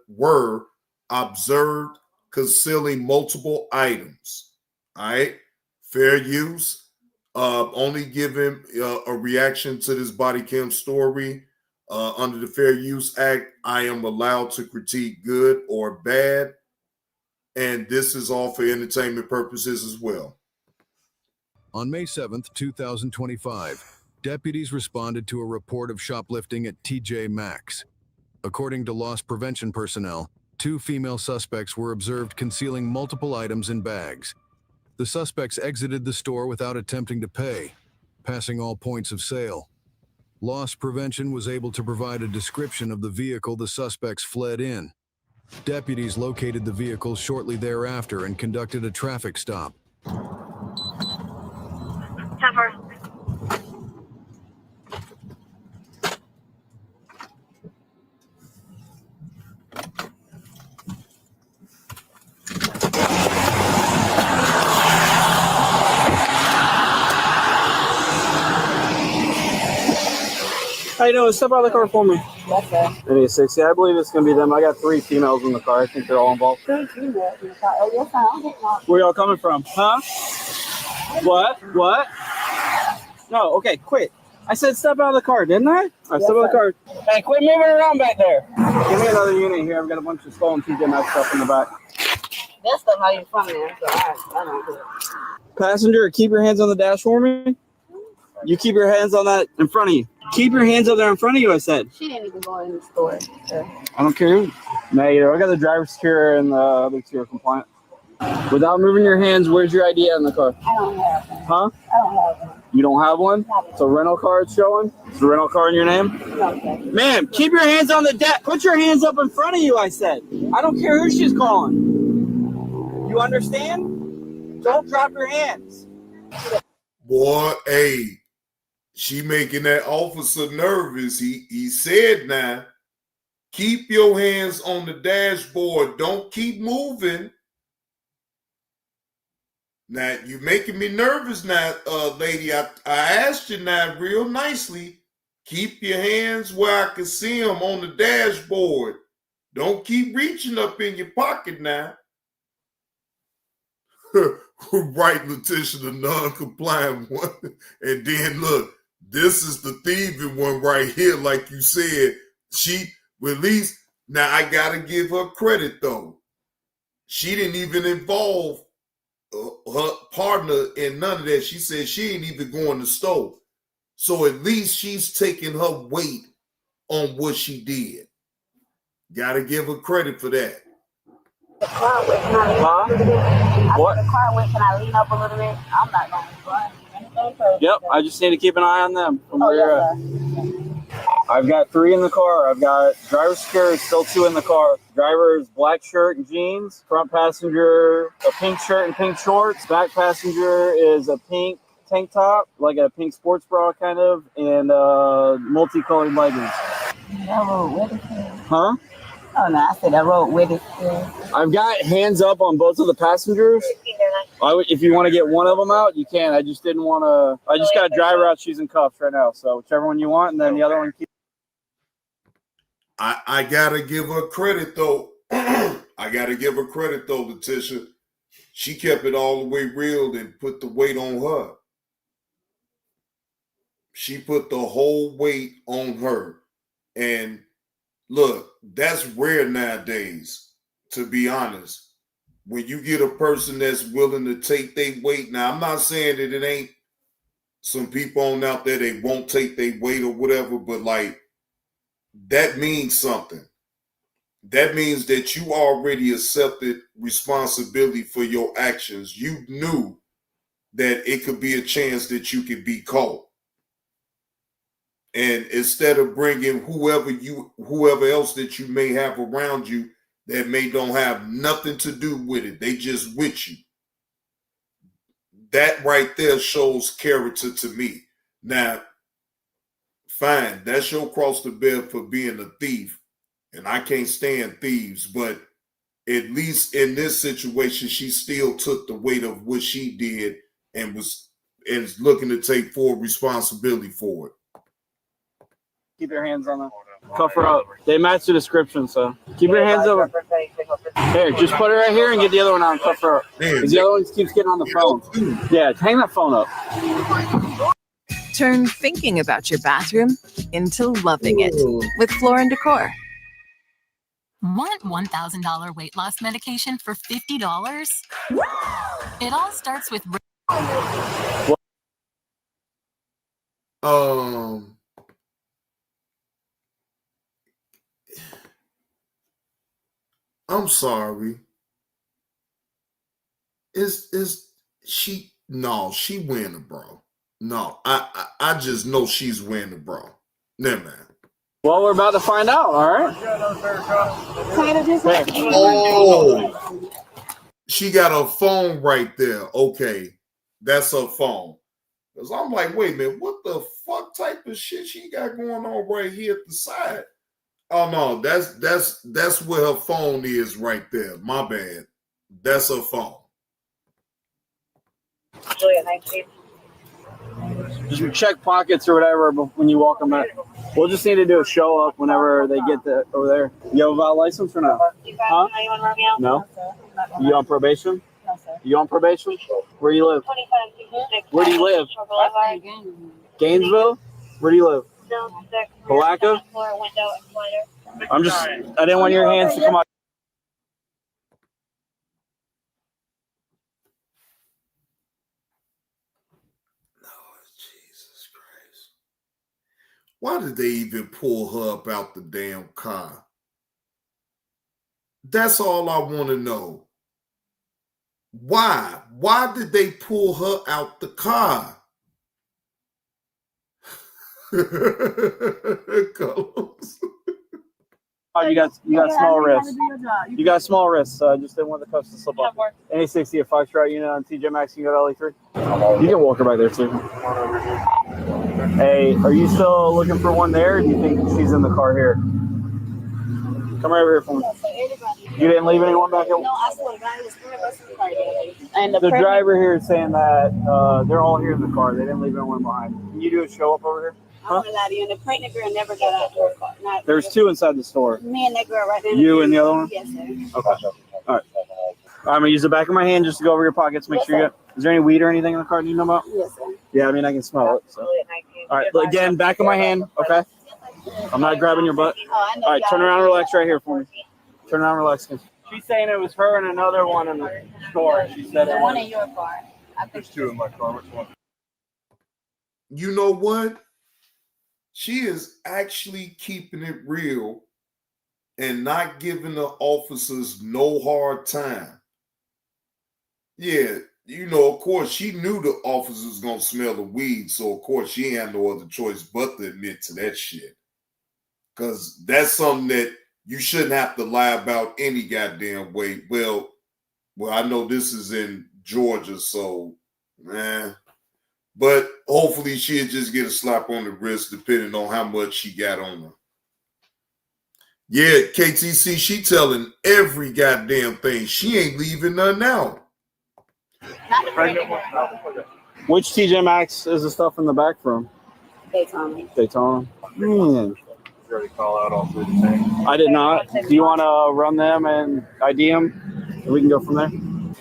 observed concealing multiple items. All right. Fair use. Only giving a reaction to this body cam story. Under the Fair Use Act, I am allowed to critique good or bad. And this is all for entertainment purposes as well. On May 7th, 2025, deputies responded to a report of shoplifting at TJ Maxx. According to loss prevention personnel, 2 female suspects were observed concealing multiple items in bags. The suspects exited the store without attempting to pay, passing all points of sale. Loss prevention was able to provide a description of the vehicle the suspects fled in. Deputies located the vehicle shortly thereafter and conducted a traffic stop. How you doing? Step out of the car for me. Yes, sir. Maybe a 60. I believe it's going to be them. I got 3 females in the car. I think they're all involved. Oh, yes, sir. Where y'all coming from? Huh? What? What? No, okay, quit. I said step out of the car, didn't I? I step out of the car. Hey, quit moving around back there. Give me another unit here. I've got a bunch of stolen TJ Maxx stuff in the back. That stuff how you from there, so I don't do it. Passenger, keep your hands on the dash for me. You keep your hands on that in front of you. Keep your hands up there in front of you, I said. She didn't even go in the store. So. I don't care who. Negative. I got the driver's secure and the other two are compliant. Without moving your hands, where's your ID in the car? I don't have one. Huh? I don't have one. You don't have one? It's a rental car it's showing? It's a rental car in your name? Okay. Ma'am, keep your hands on the deck. Put your hands up in front of you, I said. I don't care who she's calling. You understand? Don't drop your hands. Boy, hey, she making that officer nervous. He said now, keep your hands on the dashboard. Don't keep moving. Now, you making me nervous now, lady. I asked you now real nicely. Keep your hands where I can see them on the dashboard. Don't keep reaching up in your pocket now. Right, Letitia, the non-compliant one. And then, look, this is the thieving one right here, like you said. She released. Now, I got to give her credit, though. She didn't even involve her partner in none of that. She said she ain't even going to store. So at least she's taking her weight on what she did. Gotta give her credit for that. The car whip, can I lean up a little bit? What? The car whip, can I lean up a little bit? I'm not going to run. Yep, I just need to keep an eye on them. From Oh, where you're at. I've got 3 in the car. I've got driver secure, still 2 in the car. Driver is black shirt and jeans. Front passenger, a pink shirt and pink shorts. Back passenger is a pink tank top, like a pink sports bra kind of, and multicolored leggings. That road with it. Huh? Oh, no, I said that road with it. I've got hands up on both of the passengers. If you want to get one of them out, you can. I just didn't want to. I just got a driver out. She's in cuffs right now. So whichever one you want, and then the other one. I gotta give her credit though. I gotta give her credit though, Letitia. She kept it all the way real and put the weight on her. She put the whole weight on her. And look, that's rare nowadays, to be honest. When you get a person that's willing to take their weight. Now, I'm not saying that it ain't some people on out there, they won't take their weight or whatever, but like, that means something. That means that you already accepted responsibility for your actions. You knew that it could be a chance that you could be caught. And instead of bringing whoever else that you may have around you that don't have nothing to do with it, they just with you. That right there shows character to me. Now, fine, that's your cross to bear for being a thief, and I can't stand thieves, but at least in this situation, she still took the weight of what she did and is looking to take full responsibility for it. Keep your hands on them. Cuff her up. They match the description, so keep your hands over. Here, just put it right here and get the other one out and cuff her up. Because the other one keeps getting on the phone. Yeah, hang that phone up. Turn thinking about your bathroom into loving it with Floor & Decor. Want $1,000 weight loss medication for $50? It all starts with... I'm sorry. She wearing a bra. No, I just know she's wearing a bra. Never mind. Well, we're about to find out, all right? Oh, she got her phone right there. Okay, that's her phone. Because I'm like, wait a minute, what the fuck type of shit she got going on right here at the side? Oh no, that's where her phone is right there. My bad. That's her phone. Julia, 19. Just check pockets or whatever when you walk them back. We'll just need to do a show up whenever they get over there. You have a valid license or no? Huh? No? You on probation? No, sir. You on probation? Where do you live? Where do you live? Gainesville? Where do you live? Palaca? I didn't want your hands to come out. Why did they even pull her up out the damn car? That's all I want to know. Why? Why did they pull her out the car? Oh, you got small wrists. You got small wrists. Just didn't want the cuffs to slip off. Any 60 at Foxtrot, you know, on TJ Maxx, you can go to LE3. You can walk her back there too. Hey, are you still looking for one there? Or do you think she's in the car here? Come right over here for me. You didn't leave anyone back here? No, I swear to God, it was 3 of us in the car. And the driver here is saying that they're all here in the car. They didn't leave anyone behind. Can you do a show up over here? I'm gonna lie to you, and the pregnant girl never got out of her car. There's 2 inside the store. Me and that girl right there. You and the other one? Yes, sir. Okay. All right. I'm gonna use the back of my hand just to go over your pockets, make sure you got. Is there any weed or anything in the car you know about? Yes, sir. Yeah, I mean I can smell it. So. All right. Again, back of my hand. Okay. I'm not grabbing your butt. All right. Turn around and relax right here for me. Turn around and relax. She's saying it was her and another one in the store. She said The one in your car. There's 2 in my car. Which one? You know what? She is actually keeping it real and not giving the officers no hard time. Yeah, you know, of course, she knew the officers was going to smell the weed, so of course she ain't had no other choice but to admit to that shit. Because that's something that you shouldn't have to lie about any goddamn way. Well, I know this is in Georgia, so, man. But hopefully she'll just get a slap on the wrist depending on how much she got on her. Yeah, KTC, she telling every goddamn thing. She ain't leaving none out. Which TJ Maxx is the stuff in the back from? Daytona. Man. You already call out all 3 the same. I did not. Do you want to run them and ID them? And we can go from there.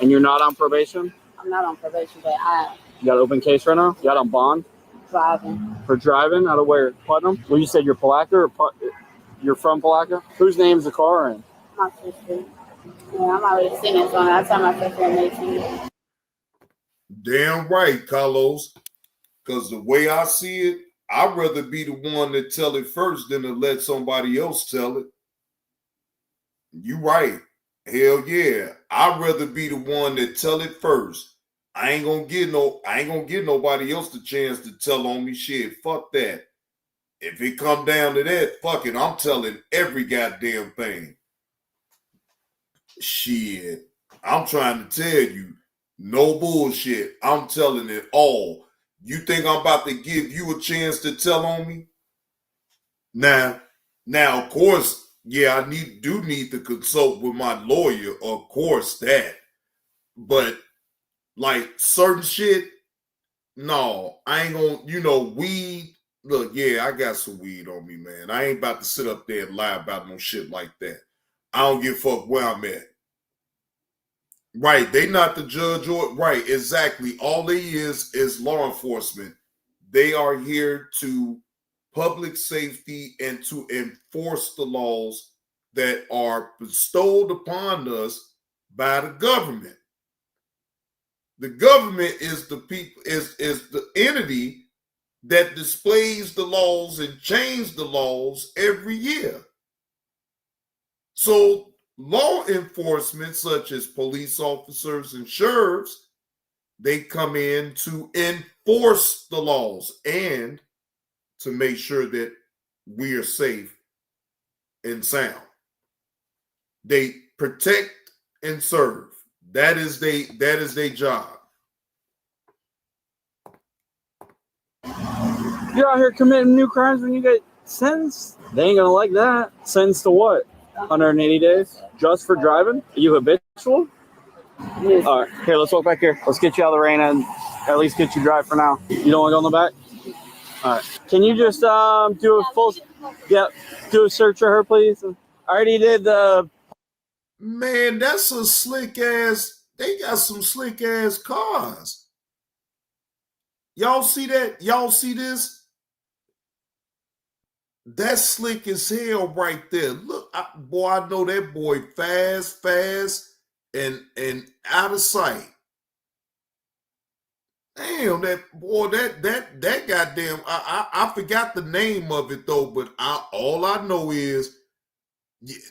And you're not on probation? I'm not on probation, but You got an open case right now? You got on bond? Driving. For driving? Out of where? Putnam? Well, you said you're Palaca or you're from Palaca? Whose name's the car in? My sister. Yeah, I'm already seen it, so I tell my sister and 18. Damn right, Carlos. Because the way I see it, I'd rather be the one that tell it first than to let somebody else tell it. You right. Hell yeah. I'd rather be the one that tell it first. I ain't gonna give nobody else the chance to tell on me. Shit, fuck that. If it come down to that, fuck it. I'm telling every goddamn thing. Shit. I'm trying to tell you. No bullshit. I'm telling it all. You think I'm about to give you a chance to tell on me? Now, of course, yeah, I do need to consult with my lawyer. Of course, that. But like certain shit, no, I ain't gonna, weed. Look, yeah, I got some weed on me, man. I ain't about to sit up there and lie about no shit like that. I don't give a fuck where I'm at. Right, they not the judge or right, exactly. All they is law enforcement. They are here to public safety and to enforce the laws that are bestowed upon us by the government. The government is the people, is the entity that displays the laws and changes the laws every year. So law enforcement, such as police officers and sheriffs, they come in to enforce the laws and to make sure that we are safe and sound. They protect and serve. That is their job. You're out here committing new crimes when you get sentenced? They ain't gonna like that. Sentenced to what? 180 days? Just for driving? Are you habitual? Yes. All right, here, let's walk back here. Let's get you out of the rain and At least get you dry for now. You don't want to go in the back? All right. Can you just do a full, do a search for her, please? I already did the. Man, that's a slick ass. They got some slick ass cars. Y'all see that? Y'all see this? That's slick as hell right there. Look, boy, I know that boy fast, and out of sight. Damn, that boy, that goddamn. I forgot the name of it though, but all I know is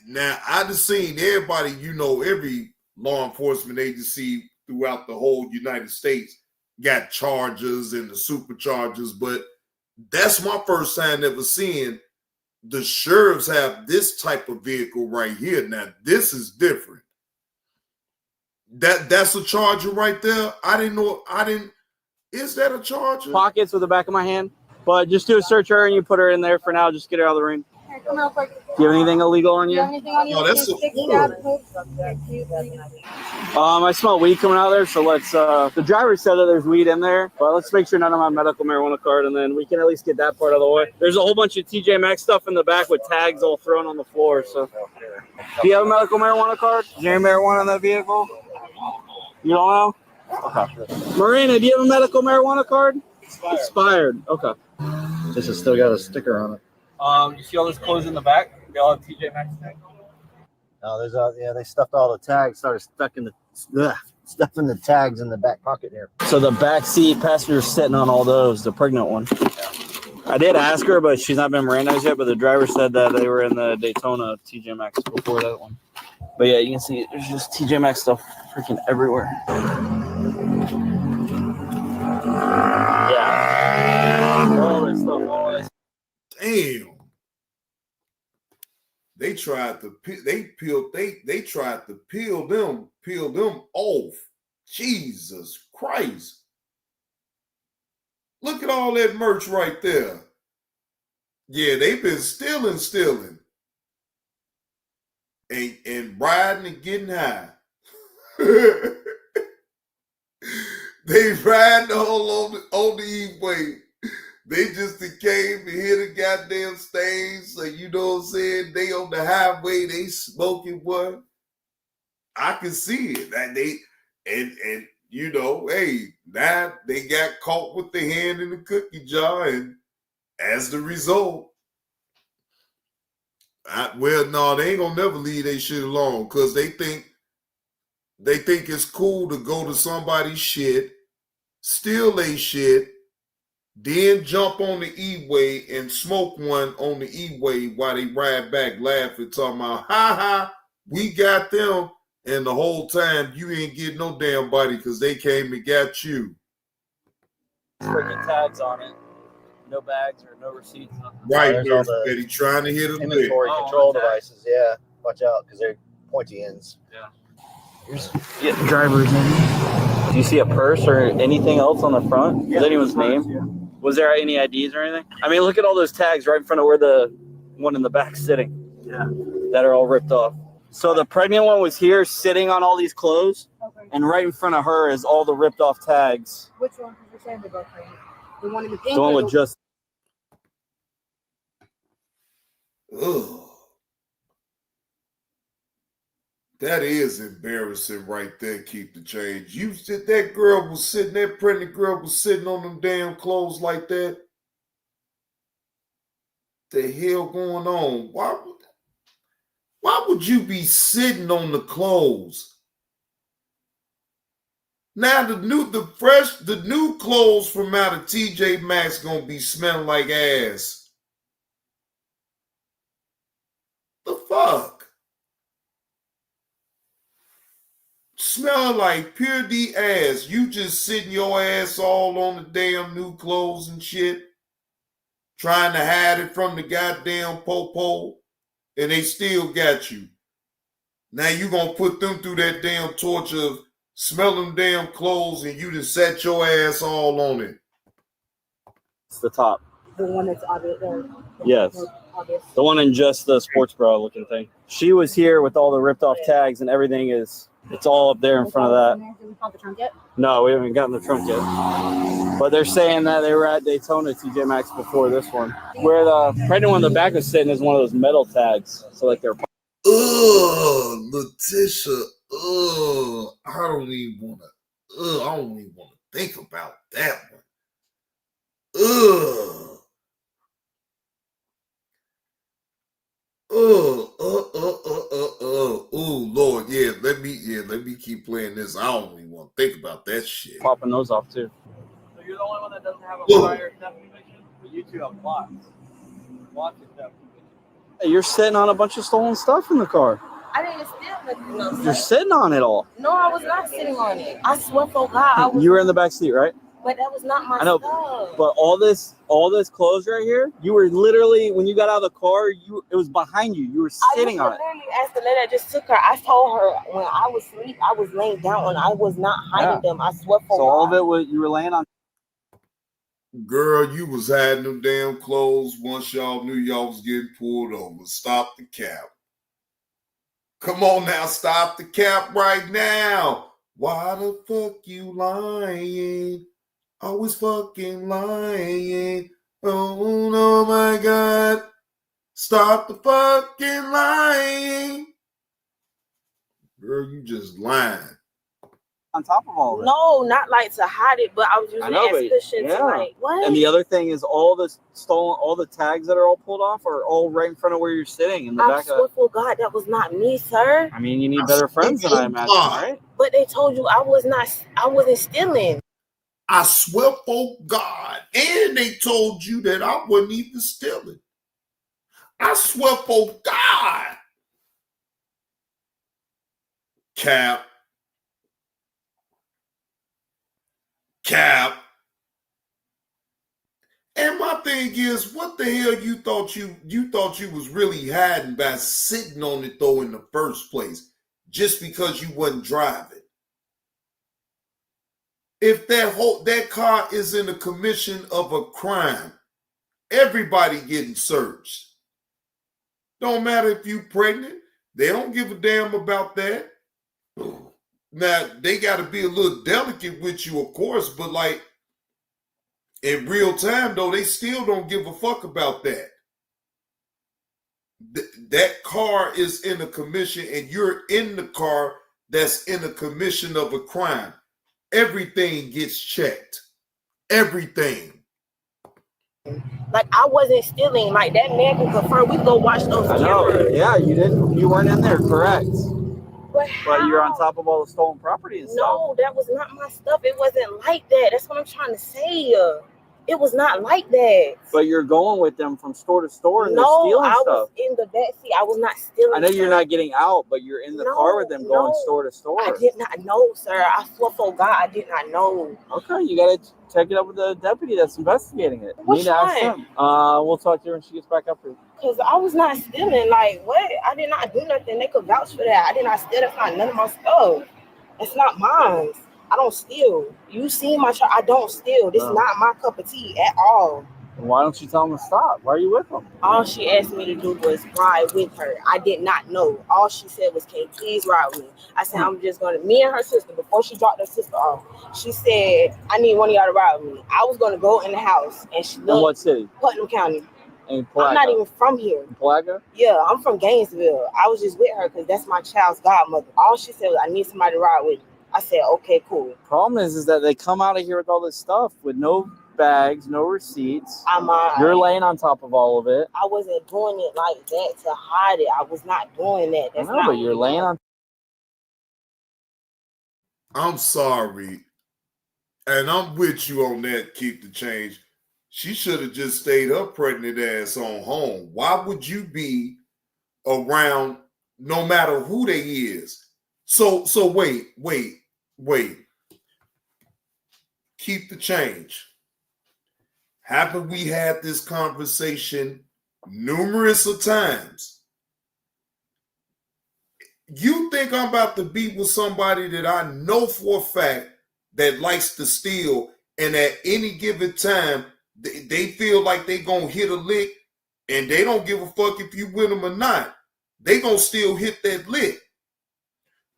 now I just seen everybody. You know, every law enforcement agency throughout the whole United States got Chargers and the Superchargers, but that's my first time ever seeing the sheriffs have this type of vehicle right here. Now this is different. That's a Charger right there. I didn't know. Is that a Charger? Pockets with the back of my hand, but just do a search her and you put her in there for now. Just get her out of the ring. Come real quick. Do you have anything illegal on you? Anything on you? No, that's a I smell weed coming out of there, so let's. The driver said that there's weed in there, but let's make sure none of my medical marijuana card, and then we can at least get that part out of the way. There's a whole bunch of TJ Maxx stuff in the back with tags all thrown on the floor. So, do you have a medical marijuana card? Is there any marijuana in that vehicle? You don't know? Okay. Marina, do you have a medical marijuana card? Expired. Okay. This has still got a sticker on it. You see all this clothes in the back? They all have TJ Maxx tags. No, there's they stuffed all the tags, started stuffing the tags in the back pocket here. So the back seat passenger's sitting on all those, the pregnant one. I did ask her, but she's not been Mirandized yet, but the driver said that they were in the Daytona TJ Maxx before that one. But yeah, you can see there's just TJ Maxx stuff freaking everywhere. Yeah. All this stuff, all this. Damn. They tried to peel them off. Jesus Christ. Look at all that merch right there. Yeah, they've been stealing. And riding and getting high. They riding all on the E-way. They just came and hit a goddamn stage. So you know what I'm saying? They on the highway, they smoking what? I can see it. That they and you know, hey, now they got caught with the hand in the cookie jar, and as the result, no, they ain't gonna never leave their shit alone because they think it's cool to go to somebody's shit, steal their shit, then jump on the E-way and smoke one on the E-way while they ride back laughing, talking about, ha, we got them. And the whole time, you ain't getting no damn body because they came and got you. Freaking tags on it. No bags or no receipts. Right, all the trying to hit them inventory control devices, yeah. Watch out because they're pointy ends. Yeah. Get drivers in. Do you see a purse or anything else on the front? Is anyone's name? Yeah. Was there any IDs or anything? I mean, look at all those tags right in front of where the one in the back's sitting. Yeah. That are all ripped off. So the pregnant one was here sitting on all these clothes, and right in front of her is all the ripped off tags. Which one did you say about? The one in the pink? The one with just. Ugh. That is embarrassing right there, keep the change. You said that pregnant girl was sitting on them damn clothes like that. The hell going on? Why would you be sitting on the clothes? Now the new clothes from out of TJ Maxx gonna be smelling like ass. The fuck? Smell like pure D ass. You just sitting your ass all on the damn new clothes and shit, trying to hide it from the goddamn popo. And they still got you. Now you gonna put them through that damn torture of smell them damn clothes and you just set your ass all on it. It's the top. The one that's obvious. Yes. Obvious. The one in just the sports bra looking thing. She was here with all the ripped off tags and everything is It's all up there in front of that. Did we call the trunk yet? No, we haven't gotten the trunk yet. But they're saying that they were at Daytona TJ Maxx before this one. Where the pregnant one in the back is sitting is one of those metal tags. So like they're. Letitia. I don't even want to. I don't even want to think about that one. Oh Lord, let me keep playing this. I don't even want to think about that shit. Popping those off too. So you're the only one that doesn't have a prior theft conviction? But you two have lots. Lots of theft convictions. Hey, you're sitting on a bunch of stolen stuff in the car. I didn't steal nothing. No, You're sitting on it all. No, I was not sitting on it. I swear for God. You were in the back seat, right? But that was not my I know, stuff. but all this clothes right here, you were literally, when you got out of the car, it was behind you. You were sitting on it. I literally asked the lady that just took her. I told her when I was asleep, I was laying down and I was not hiding them. I swear for God. So all of it was, you were laying on. Girl, you was hiding them damn clothes once y'all knew y'all was getting pulled over. Stop the cap. Come on now, stop the cap right now. Why the fuck you lying? Always fucking lying. Oh, no, my God. Stop the fucking lying. Girl, you just lying. On top of all of it. No, not like to hide it, but I was using it as cushion to like, what? And the other thing is all the tags that are all pulled off are all right in front of where you're sitting in the back of. I swear for God, that was not me, sir. I mean, you need better friends than I imagine, right? But they told you I wasn't stealing. I swear for God. And they told you that I wasn't even stealing. I swear for God. Cap. And my thing is, what the hell you thought you was really hiding by sitting on it though in the first place, just because you wasn't driving? If that car is in the commission of a crime, everybody getting searched. Don't matter if you pregnant. They don't give a damn about that. Now, they got to be a little delicate with you, of course, but like in real time, though, they still don't give a fuck about that. That car is in a commission and you're in the car that's in a commission of a crime. Everything gets checked. Everything. Like I wasn't stealing. Like that man can confirm. We go watch those cameras. Yeah, you didn't. You weren't in there, correct? But you're on top of all the stolen property and stuff. No, that was not my stuff. It wasn't like that. That's what I'm trying to say. It was not like that. But you're going with them from store to store and they're stealing stuff. No, I was in the backseat. I was not stealing. I know you're not getting out, but you're in the car with them going store to store. I did not know, sir. I swear for God, I did not know. Okay, you got to take it up with the deputy that's investigating it. Which one? We'll talk to her when she gets back up here. Because I was not stealing. Like, what? I did not do nothing. They could vouch for that. I did not steal. That's not none of my stuff. It's not mine. I don't steal. You see my truck. I don't steal. This is not my cup of tea at all. Why don't you tell them to stop? Why are you with them? All she asked me to do was ride with her. I did not know. All she said was, can you please ride with me? I said, I'm just going to, me and her sister, before she dropped her sister off, she said, I need one of y'all to ride with me. I was going to go in the house. And she looked. In what city? Putnam County. In Palaga? I'm not even from here. In Palaga? Yeah, I'm from Gainesville. I was just with her because that's my child's godmother. All she said was, I need somebody to ride with me. I said, okay, cool. Problem is that they come out of here with all this stuff with no bags, no receipts. You're laying on top of all of it. I wasn't doing it like that to hide it. I was not doing that. That's not. But you're laying on. I'm sorry, and I'm with you on that. Keep the change. She should have just stayed her pregnant ass on home. Why would you be around no matter who they is? So wait. Keep the change. Haven't we had this conversation numerous of times? You think I'm about to be with somebody that I know for a fact that likes to steal, and at any given time, they feel like they gonna hit a lick, and they don't give a fuck if you win them or not. They gonna still hit that lick.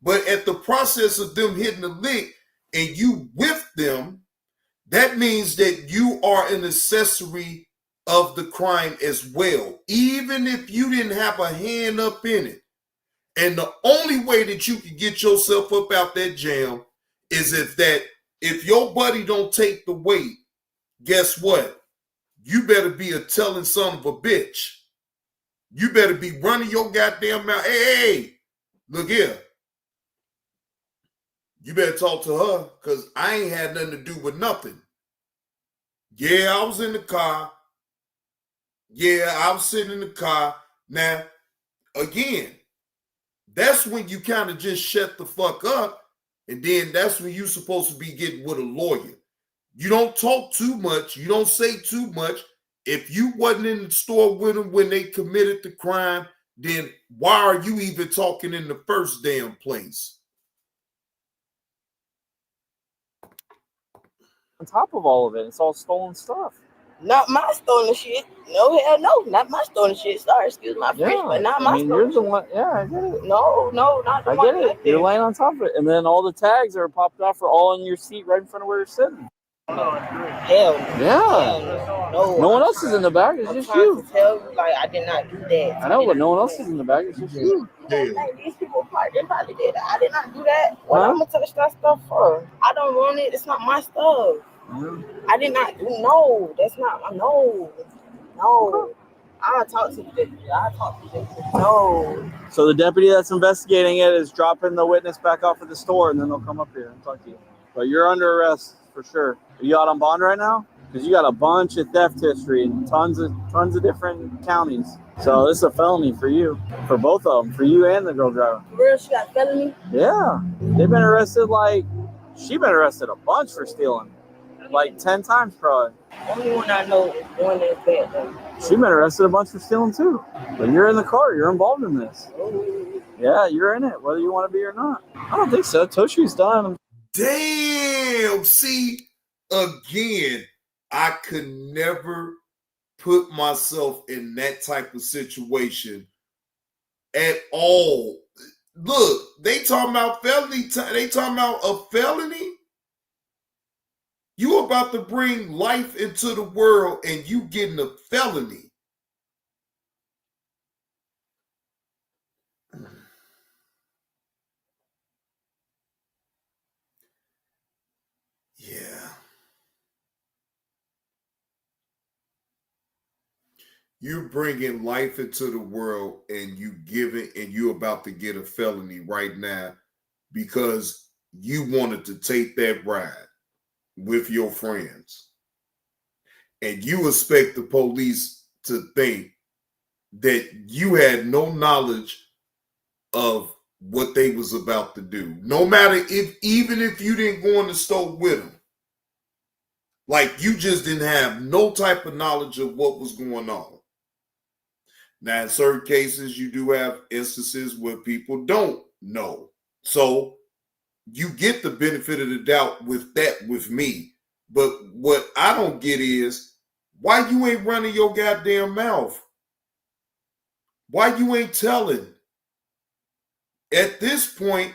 But at the process of them hitting the lick and you with them, that means that you are an accessory of the crime as well, even if you didn't have a hand up in it. And the only way that you can get yourself up out that jam is if your buddy don't take the weight, guess what? You better be a telling son of a bitch. You better be running your goddamn mouth. Hey, look here. You better talk to her because I ain't had nothing to do with nothing. Yeah, I was in the car. Yeah, I was sitting in the car. Now, again, that's when you kind of just shut the fuck up, and then that's when you're supposed to be getting with a lawyer. You don't talk too much. You don't say too much. If you wasn't in the store with them when they committed the crime, then why are you even talking in the first damn place? On top of all of it, it's all stolen stuff. Not my stolen shit. No, hell no. Not my stolen shit. Sorry, excuse my French, but not my stolen you're the shit. one. Yeah, I get it. No, not the I one. get it. You're laying on top of it, and then all the tags are popped off are all in your seat right in front of where you're sitting. Hell Yeah. no. No one else is in the back. It's just you. To tell you, like, I did not do that. I know, but no one else is in the back. It's just you. Like, these people probably did that. I did not do that. What I'm gonna touch that stuff for? I don't want it. It's not my stuff. I did not do. No, that's not. No. I'll talk to the deputy. No. So the deputy that's investigating it is dropping the witness back off at the store, and then they'll come up here and talk to you. But you're under arrest for sure. Are you out on bond right now? Because you got a bunch of theft history in tons of different counties. So this is a felony for you, for both of them, for you and the girl driver. For real, she got felony? Yeah, they've been arrested she been arrested a bunch for stealing, like 10 times probably. Only one I know is doing this bad though. She been arrested a bunch for stealing too. But you're in the car, you're involved in this. Yeah, you're in it, whether you want to be or not. I don't think so. Toshi's done. Damn, see, again, I could never put myself in that type of situation at all. Look, they talking about felony. They talking about a felony. You about to bring life into the world and you getting a felony. Yeah. You're bringing life into the world and you about to get a felony right now because you wanted to take that ride with your friends. And you expect the police to think that you had no knowledge of what they was about to do. No matter even if you didn't go in the store with them. Like you just didn't have no type of knowledge of what was going on. Now, in certain cases, you do have instances where people don't know. So you get the benefit of the doubt with that with me. But what I don't get is why you ain't running your goddamn mouth? Why you ain't telling? At this point,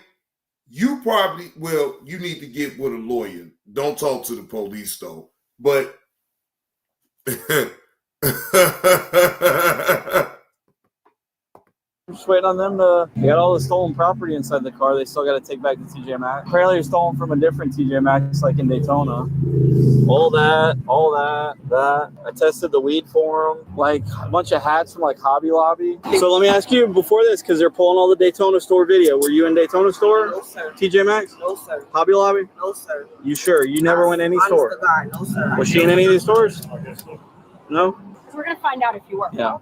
you need to get with a lawyer. Don't talk to the police though. But I'm just waiting on them they got all the stolen property inside the car. They still got to take back to TJ Maxx. Apparently, it's stolen from a different TJ Maxx, like in Daytona. All that. I tested the weed for them, like a bunch of hats from like Hobby Lobby. So let me ask you before this, because they're pulling all the Daytona store video. Were you in Daytona store? No, sir. TJ Maxx? No, sir. Hobby Lobby? No, sir. You sure? You never went any Honest store? to God, no, sir. Was she in any of these stores? No? We're gonna find out if you were. Yeah.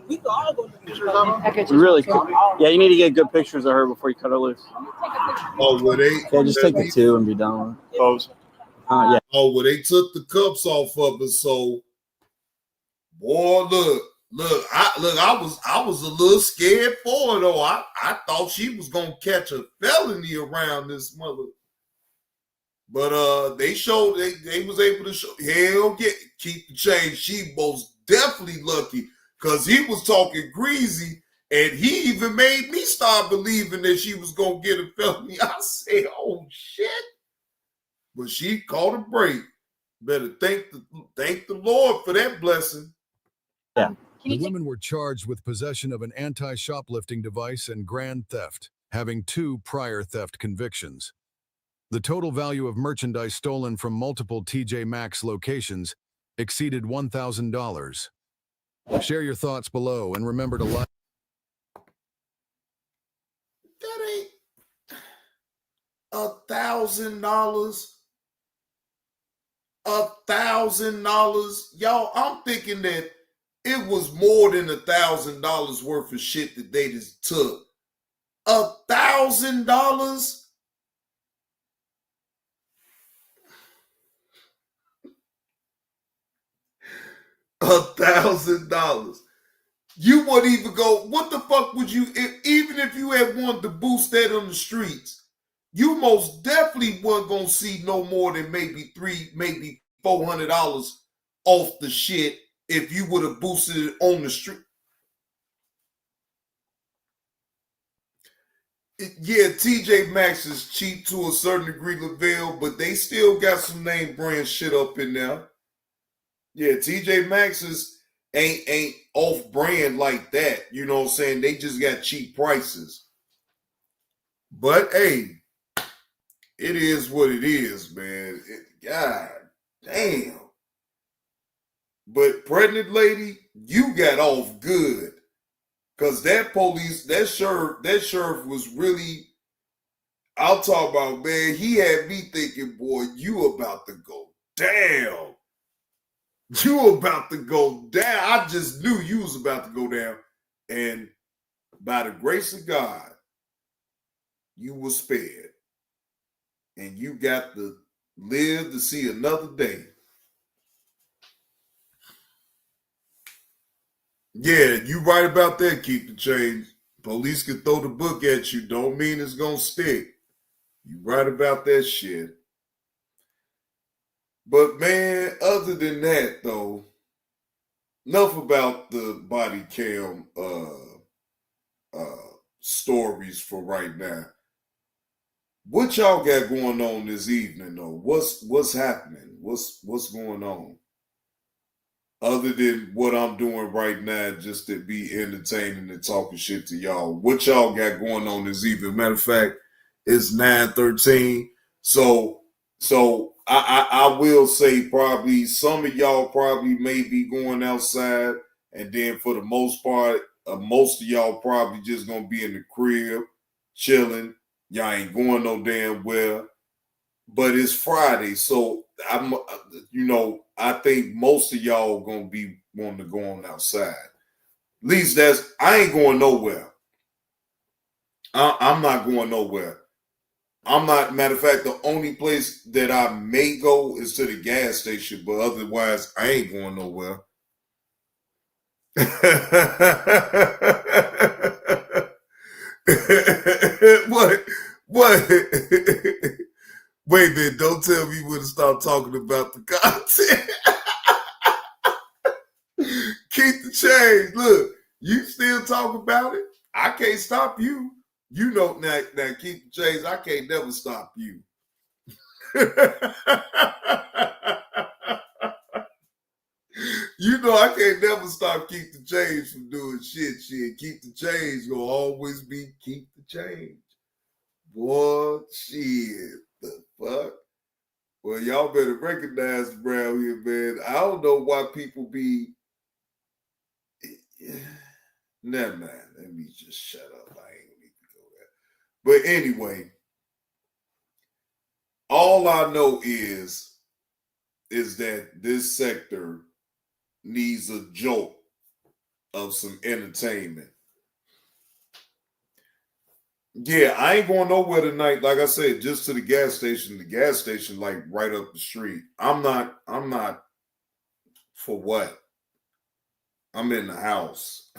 We can all go to the pictures You really could. Yeah, you need to get good pictures of her before you cut her loose. oh, well, Yeah, just take the two and be done with it. Pose. Yeah. Oh, well, they took the cups off of her, so boy, I was a little scared for her though. I thought she was gonna catch a felony around this mother. But they showed they was able to show keep the change. She most definitely lucky because he was talking greasy And he even made me start believing that she was going to get a felony. I said, oh, shit. But she caught a break. Better thank the Lord for that blessing. Yeah. The women were charged with possession of an anti-shoplifting device and grand theft, having 2 prior theft convictions. The total value of merchandise stolen from multiple TJ Maxx locations exceeded $1,000. Share your thoughts below and remember to like. That ain't $1,000. $1,000. Y'all, I'm thinking that it was more than $1,000 worth of shit that they just took. $1,000? $1,000. You wouldn't even go, what the fuck would you, even if you had wanted to boost that on the streets, you most definitely weren't going to see no more than maybe $400 off the shit if you would have boosted it on the street. Yeah, TJ Maxx is cheap to a certain degree, Lavelle, but they still got some name brand shit up in there. Yeah, TJ Maxx ain't off brand like that. You know what I'm saying? They just got cheap prices. But hey, it is what it is, man. God damn. But pregnant lady, you got off good. Cause that sheriff was really, I'll talk about, man, he had me thinking, boy, you about to go down. You about to go down. I just knew you was about to go down. And by the grace of God, you were spared. And you got to live to see another day. Yeah, you right about that, keep the change. Police can throw the book at you. Don't mean it's going to stick. You right about that shit. But man, other than that, though, enough about the body cam stories for right now. What y'all got going on this evening, though? What's happening? What's going on? Other than what I'm doing right now, just to be entertaining and talking shit to y'all. What y'all got going on this evening? Matter of fact, it's 9:13. So I will say probably some of y'all probably may be going outside, and then for the most part, most of y'all probably just gonna be in the crib chilling. Y'all ain't going no damn well. But it's Friday, so I think most of y'all gonna be wanting to go on outside. At least I ain't going nowhere. I'm not going nowhere. I'm not, matter of fact, the only place that I may go is to the gas station, but otherwise I ain't going nowhere. What? Wait a minute, don't tell me when to start talking about the content. Keep the change. Look, you still talk about it. I can't stop you. You know now keep the change. I can't never stop you. You know I can't never stop keep the change from doing shit. Keep the change gonna always be keep the change. Boy, shit. The fuck? Well, y'all better recognize around here, man. I don't know why people be. Never mind. Let me just shut up. I ain't need to go there. But anyway, all I know is that this sector needs a jolt of some entertainment. Yeah, I ain't going nowhere tonight. Like I said, just to the gas station. The gas station, like right up the street. I'm not for what? I'm in the house.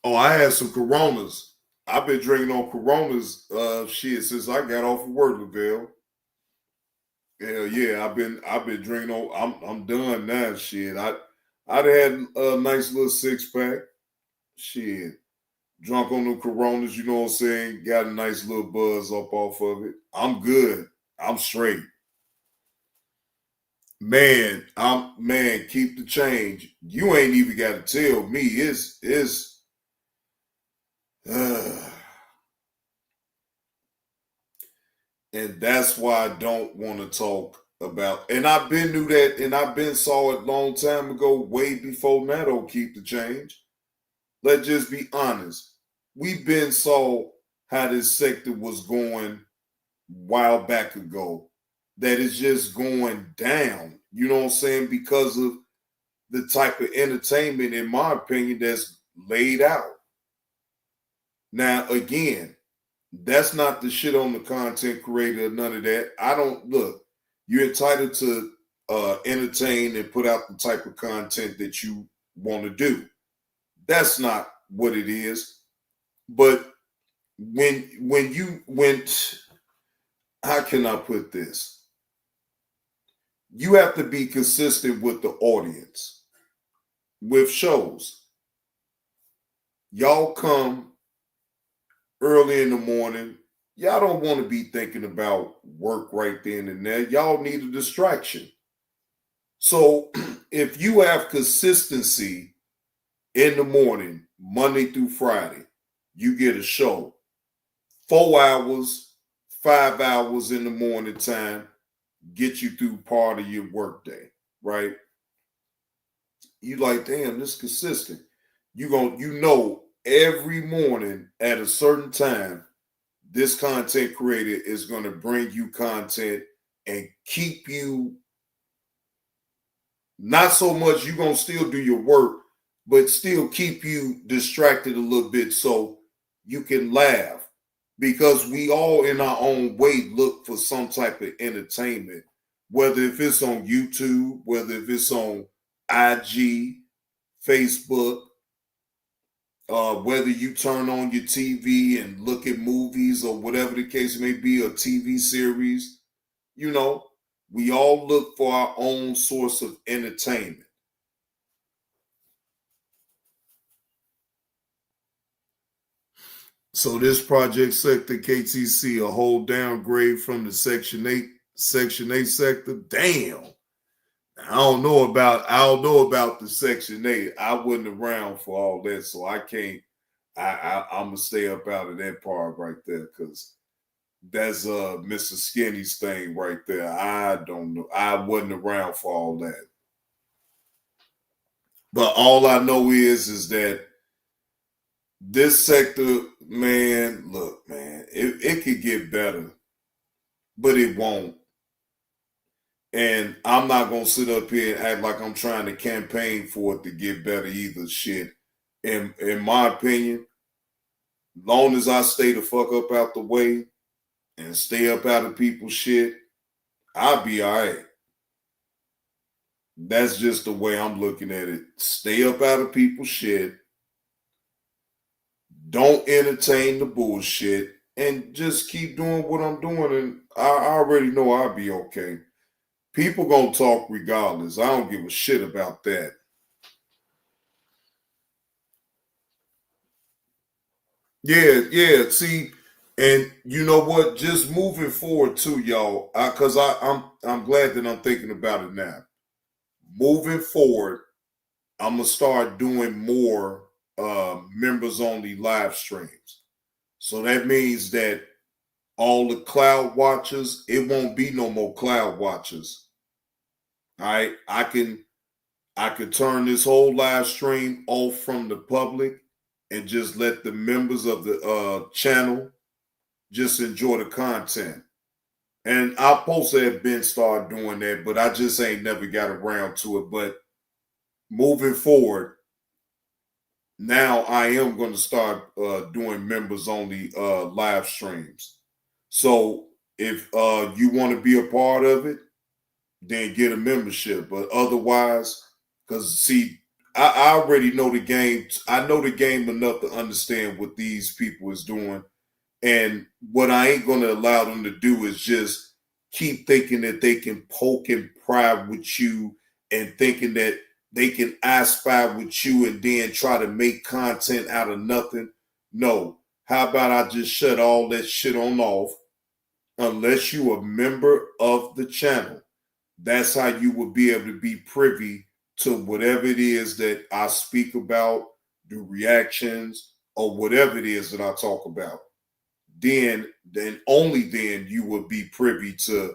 Oh, I had some Coronas. I've been drinking on Coronas since I got off of work, Lavelle. Hell yeah, I've been drinking on. I'm done now. Shit, I'd had a nice little 6-pack. shit, drunk on the Coronas, you know what I'm saying? Got a nice little buzz up off of it. I'm good. I'm straight. Man, keep the change. You ain't even got to tell me. It's and that's why I don't want to talk about. And I've been knew that, and I've been saw it long time ago, way before Nato keep the change. Let's just be honest. We've been saw how this sector was going a while back ago. That is just going down. You know what I'm saying? Because of the type of entertainment, in my opinion, that's laid out. Now, again, that's not the shit on the content creator, none of that. I don't look. You're entitled to entertain and put out the type of content that you want to do. That's not what it is. But when how can I put this? You have to be consistent with the audience. With shows, y'all come early in the morning. Y'all don't want to be thinking about work right then and there. Y'all need a distraction. So if you have consistency in the morning, Monday through Friday, you get a show, 4 hours, 5 hours in the morning time, get you through part of your workday, right? You like, damn, this is consistent. You know every morning at a certain time, this content creator is going to bring you content and keep you, not so much you're going to still do your work, but still keep you distracted a little bit so you can laugh. Because we all in our own way look for some type of entertainment, whether if it's on YouTube, whether if it's on IG, Facebook, whether you turn on your TV and look at movies or whatever the case may be, a TV series, you know, we all look for our own source of entertainment. So this project sector, KTC, a whole downgrade from the Section 8 sector. Damn. I don't know about the Section 8. I wasn't around for all that, so I can't. I'm gonna stay up out of that part right there because that's Mr. Skinny's thing right there. I don't know. I wasn't around for all that. But all I know is that this sector, man, look, man, it could get better, but it won't. And I'm not going to sit up here and act like I'm trying to campaign for it to get better either. Shit. In my opinion, long as I stay the fuck up out the way and stay up out of people's shit, I'll be all right. That's just the way I'm looking at it. Stay up out of people's shit. Don't entertain the bullshit. And just keep doing what I'm doing. And I already know I'll be okay. People gonna talk regardless. I don't give a shit about that. Yeah. See, and you know what? Just moving forward too, y'all. Cause I'm glad that I'm thinking about it now. Moving forward, I'm gonna start doing more members only live streams. So that means that all the cloud watchers, it won't be no more cloud watchers. All right, I can turn this whole live stream off from the public and just let the members of the channel just enjoy the content. And I'm supposed to have been start doing that, but I just ain't never got around to it. But moving forward, now I am going to start doing members only live streams. So if you want to be a part of it, then get a membership. But otherwise, because see, I already know the game. I know the game enough to understand what these people is doing. And what I ain't going to allow them to do is just keep thinking that they can poke and pry with you and thinking that they can aspire with you and then try to make content out of nothing. No. How about I just shut all that shit on off? Unless you a member of the channel, that's how you will be able to be privy to whatever it is that I speak about, do reactions, or whatever it is that I talk about. Then only then you will be privy to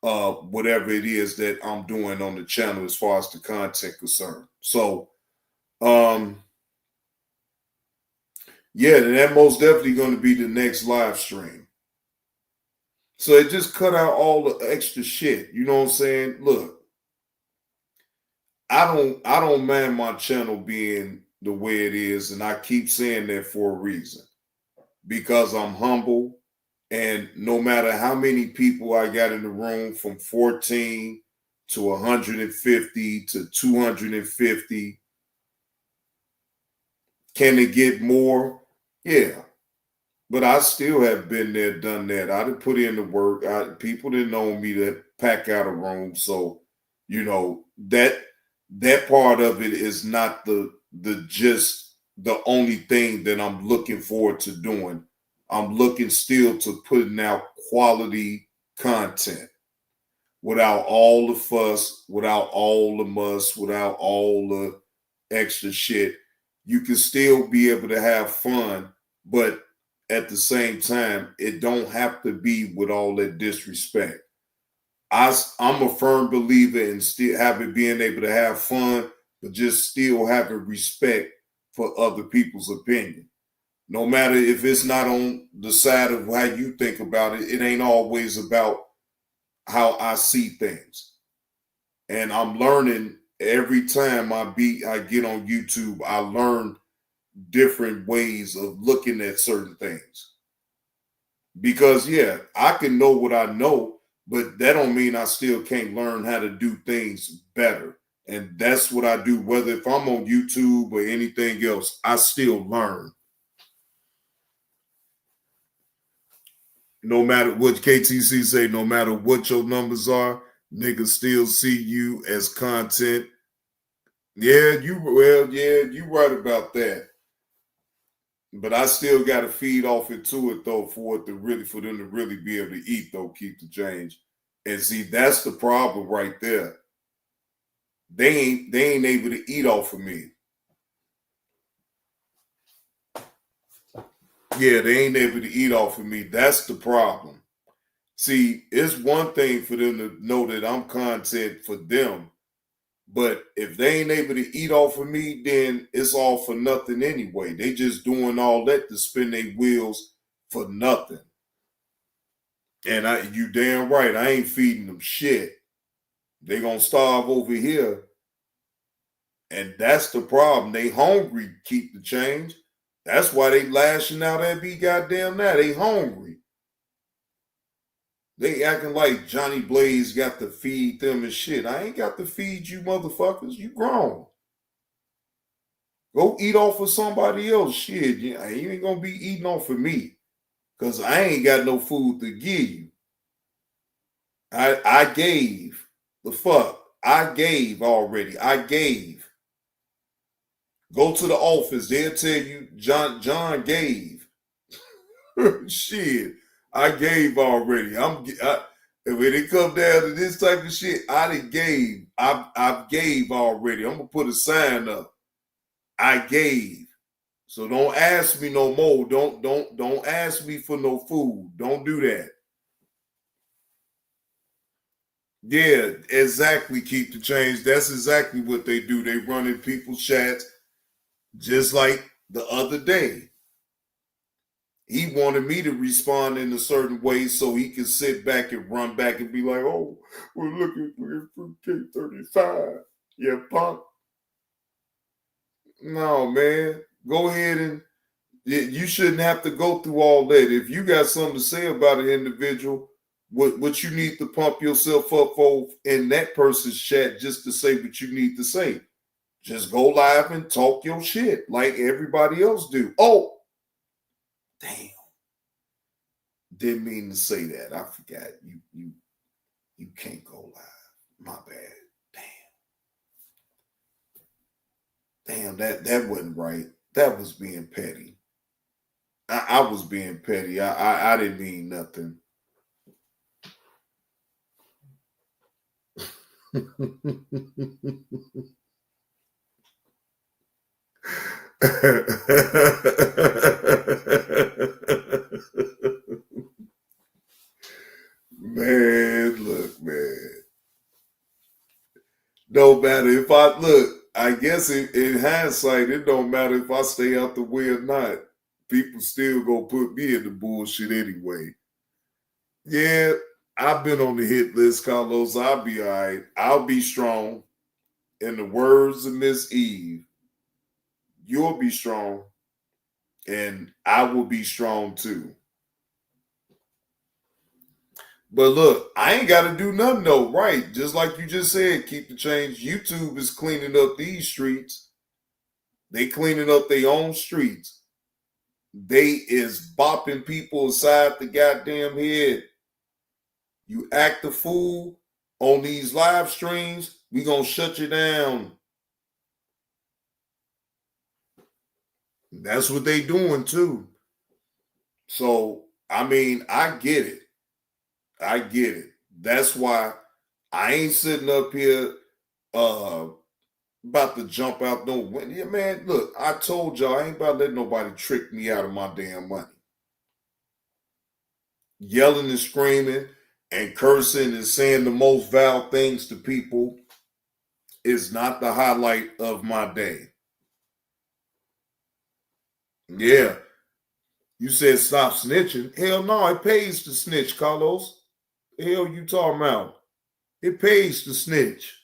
whatever it is that I'm doing on the channel as far as the content concerned. So, yeah, that most definitely going to be the next live stream. So it just cut out all the extra shit. You know what I'm saying? Look, I don't mind my channel being the way it is, and I keep saying that for a reason. Because I'm humble, and no matter how many people I got in the room, from 14 to 150 to 250, can it get more? Yeah. But I still have been there, done that. I didn't put in the work. People didn't know me to pack out a room. So, you know, that part of it is not the only thing that I'm looking forward to doing. I'm looking still to putting out quality content without all the fuss, without all the muss, without all the extra shit. You can still be able to have fun, but at the same time, it don't have to be with all that disrespect. I'm a firm believer in still being able to have fun, but just still having respect for other people's opinion. No matter if it's not on the side of how you think about it, it ain't always about how I see things. And I'm learning every time I get on YouTube, I learn different ways of looking at certain things. Because yeah, I can know what I know, but that don't mean I still can't learn how to do things better. And that's what I do, whether if I'm on YouTube or anything else, I still learn. No matter what KTC say, no matter what your numbers are, niggas still see you as content. Yeah, you right about that. But I still got to feed off into it though for them to really be able to eat though, keep the change. And see, that's the problem right there. They ain't able to eat off of me. Yeah, they ain't able to eat off of me. That's the problem. See, it's one thing for them to know that I'm content for them, but if they ain't able to eat off of me, then it's all for nothing anyway. They just doing all that to spin their wheels for nothing. And you damn right, I ain't feeding them shit. They gonna starve over here. And that's the problem. They hungry, keep the change. That's why they lashing out at me goddamn now. They hungry. They acting like Johnny Blaze got to feed them and shit. I ain't got to feed you motherfuckers. You grown. Go eat off of somebody else. Shit, you ain't gonna be eating off of me. Because I ain't got no food to give you. I gave. The fuck? I gave already. I gave. Go to the office. They'll tell you John gave. Shit. I gave already. When it come down to this type of shit, I done gave. I've gave already. I'm gonna put a sign up. I gave. So don't ask me no more. Don't ask me for no food. Don't do that. Yeah, exactly. Keep the change. That's exactly what they do. They run in people's chats, just like the other day. He wanted me to respond in a certain way so he could sit back and run back and be like, "Oh, we're looking for K35." Yeah, punk. No, man. Go ahead and you shouldn't have to go through all that. If you got something to say about an individual, what you need to pump yourself up for in that person's chat just to say what you need to say. Just go live and talk your shit like everybody else do. Oh, damn. Didn't mean to say that. I forgot. You can't go live. My bad. Damn. Damn, that wasn't right. That was being petty. I was being petty. I didn't mean nothing. Man, look, man. No matter if I look, I guess in hindsight, it don't matter if I stay out the way or not. People still gonna put me in the bullshit anyway. Yeah, I've been on the hit list, Carlos. I'll be all right. I'll be strong. In the words of Miss Eve, you'll be strong, and I will be strong too. But look, I ain't got to do nothing though, right? Just like you just said, keep the change. YouTube is cleaning up these streets. They cleaning up their own streets. They is bopping people aside the goddamn head. You act a fool on these live streams, we gonna shut you down. That's what they doing too. So, I mean, I get it. I get it. That's why I ain't sitting up here about to jump out no window. Yeah, man, look, I told y'all I ain't about to let nobody trick me out of my damn money. Yelling and screaming and cursing and saying the most vile things to people is not the highlight of my day. Yeah. You said stop snitching. Hell no, it pays to snitch, Carlos. The hell you talking about? It pays to snitch.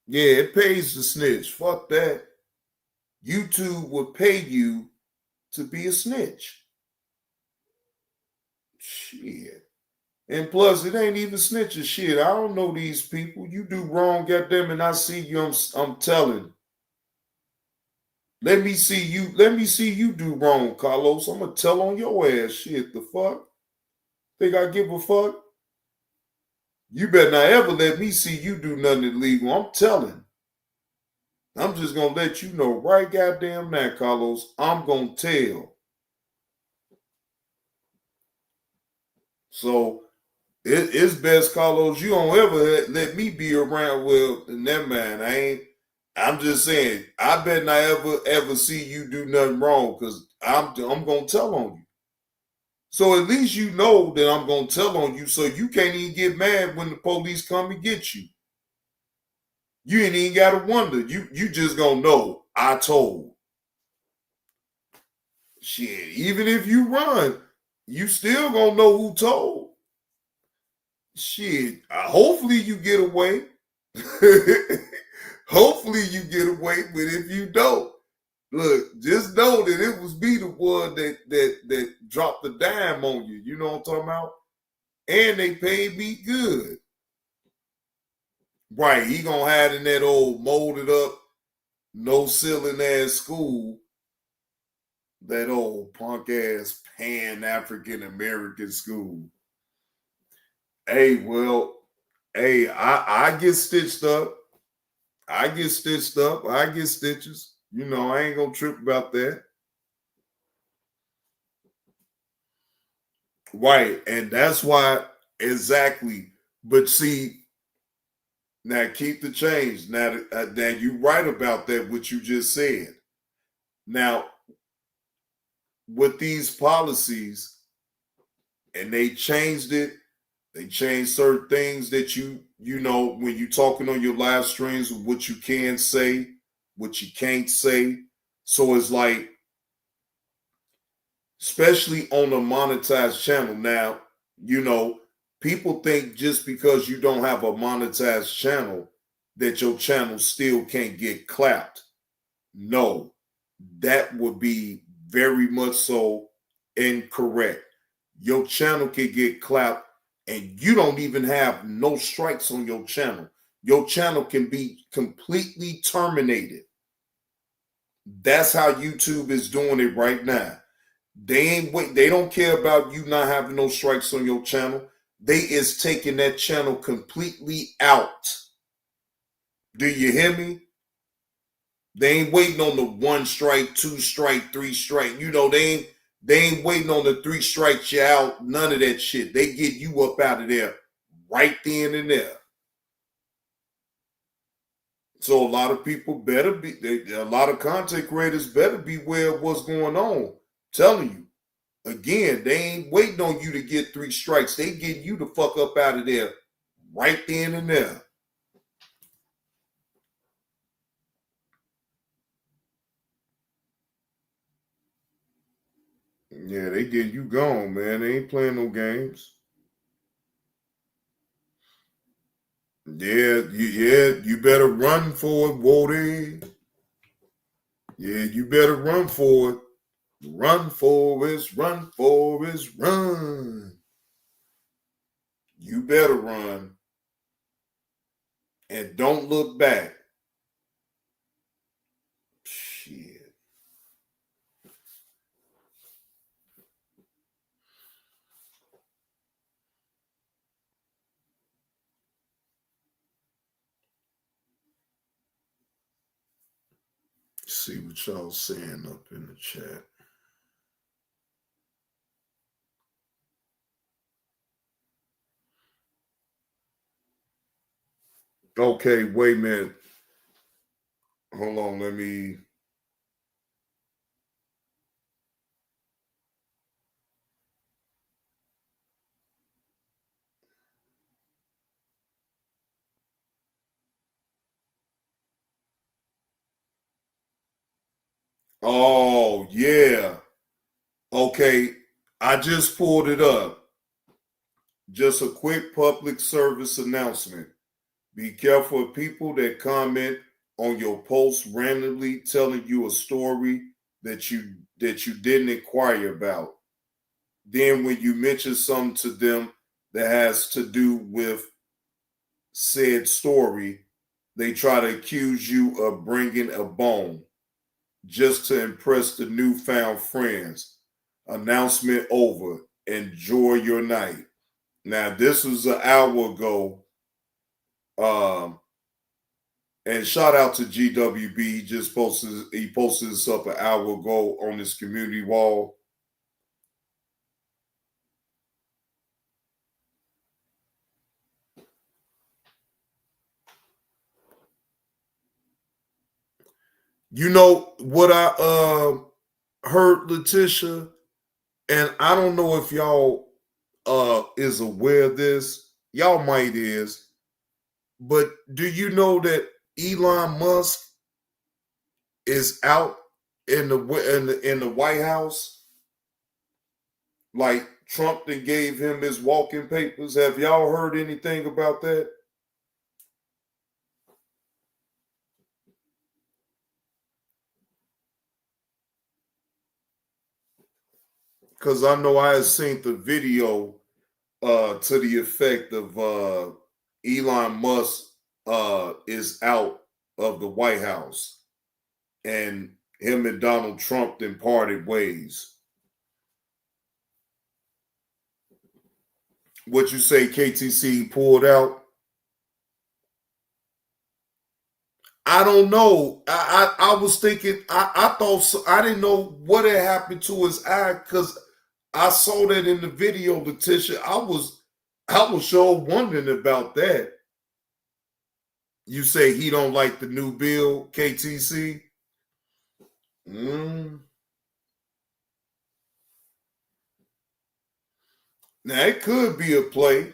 Yeah, it pays to snitch. Fuck that. YouTube will pay you to be a snitch. Shit. And plus, it ain't even snitching shit. I don't know these people. You do wrong, goddamn, and I see you. I'm telling. Let me see you. Let me see you do wrong, Carlos. I'm gonna tell on your ass. Shit, the fuck? Think I give a fuck? You better not ever let me see you do nothing illegal. I'm telling. I'm just gonna let you know right goddamn now, Carlos. I'm gonna tell. So it's best, Carlos. You don't ever let me be around. Well, never mind. I'm just saying. I better not ever see you do nothing wrong because I'm gonna tell on you. So at least you know that I'm gonna tell on you, so you can't even get mad when the police come and get you. You ain't even gotta wonder. You just gonna know I told. Shit, even if you run, you still gonna know who told. Shit, hopefully you get away. Hopefully you get away, but if you don't, look, just know that it was me the one that dropped the dime on you. You know what I'm talking about? And they paid me good. Right, he gonna hide in that old molded up, no ceiling ass school. That old punk ass Pan-African American school. Hey, well, hey, I get stitched up. I get stitched up. I get stitches. You know, I ain't gonna trip about that. Right, and that's why exactly. But see, now keep the change. Now that you right about that, what you just said. Now, with these policies, and they changed it. They changed certain things that you know, when you're talking on your live streams, what you can say, what you can't say. So it's like, especially on a monetized channel. Now, you know, people think just because you don't have a monetized channel that your channel still can't get clapped. No, that would be very much so incorrect. Your channel can get clapped and you don't even have no strikes on your channel. Your channel can be completely terminated. That's how YouTube is doing it right now. They don't care about you not having no strikes on your channel. They is taking that channel completely out. Do you hear me? They ain't waiting on the 1 strike, 2 strike, 3 strike. You know, they ain't waiting on the 3 strikes you out. None of that shit. They get you up out of there right then and there. So a lot of people better be, a lot of content creators better be aware of what's going on. I'm telling you. Again, they ain't waiting on you to get 3 strikes. They get you the fuck up out of there right then and there. Yeah, they get you gone, man. They ain't playing no games. Yeah, you better run for it, Woody. Yeah, you better run for it. Run, Forrest, run, Forrest, run. You better run. And don't look back. Shit. See what y'all saying up in the chat. Okay, wait a minute. Hold on, let me. Oh, yeah. Okay, I just pulled it up. Just a quick public service announcement. Be careful of people that comment on your post randomly telling you a story that you didn't inquire about. Then when you mention something to them that has to do with said story, they try to accuse you of bringing a bone just to impress the newfound friends. Announcement over. Enjoy your night. Now, this was an hour ago. And shout out to GWB. He posted this up an hour ago on his community wall. You know what I heard, Letitia, and I don't know if y'all is aware of this. Y'all might is, but do you know that Elon Musk is out in the White House? Like Trump then gave him his walking papers. Have y'all heard anything about that? Because I know I had seen the video to the effect of Elon Musk is out of the White House, and him and Donald Trump then parted ways. What you say, KTC pulled out? I don't know. I was thinking. I thought so, I didn't know what had happened to his eye because I saw that in the video, Letitia. I was sure wondering about that. You say he don't like the new bill, KTC? Now it could be a play,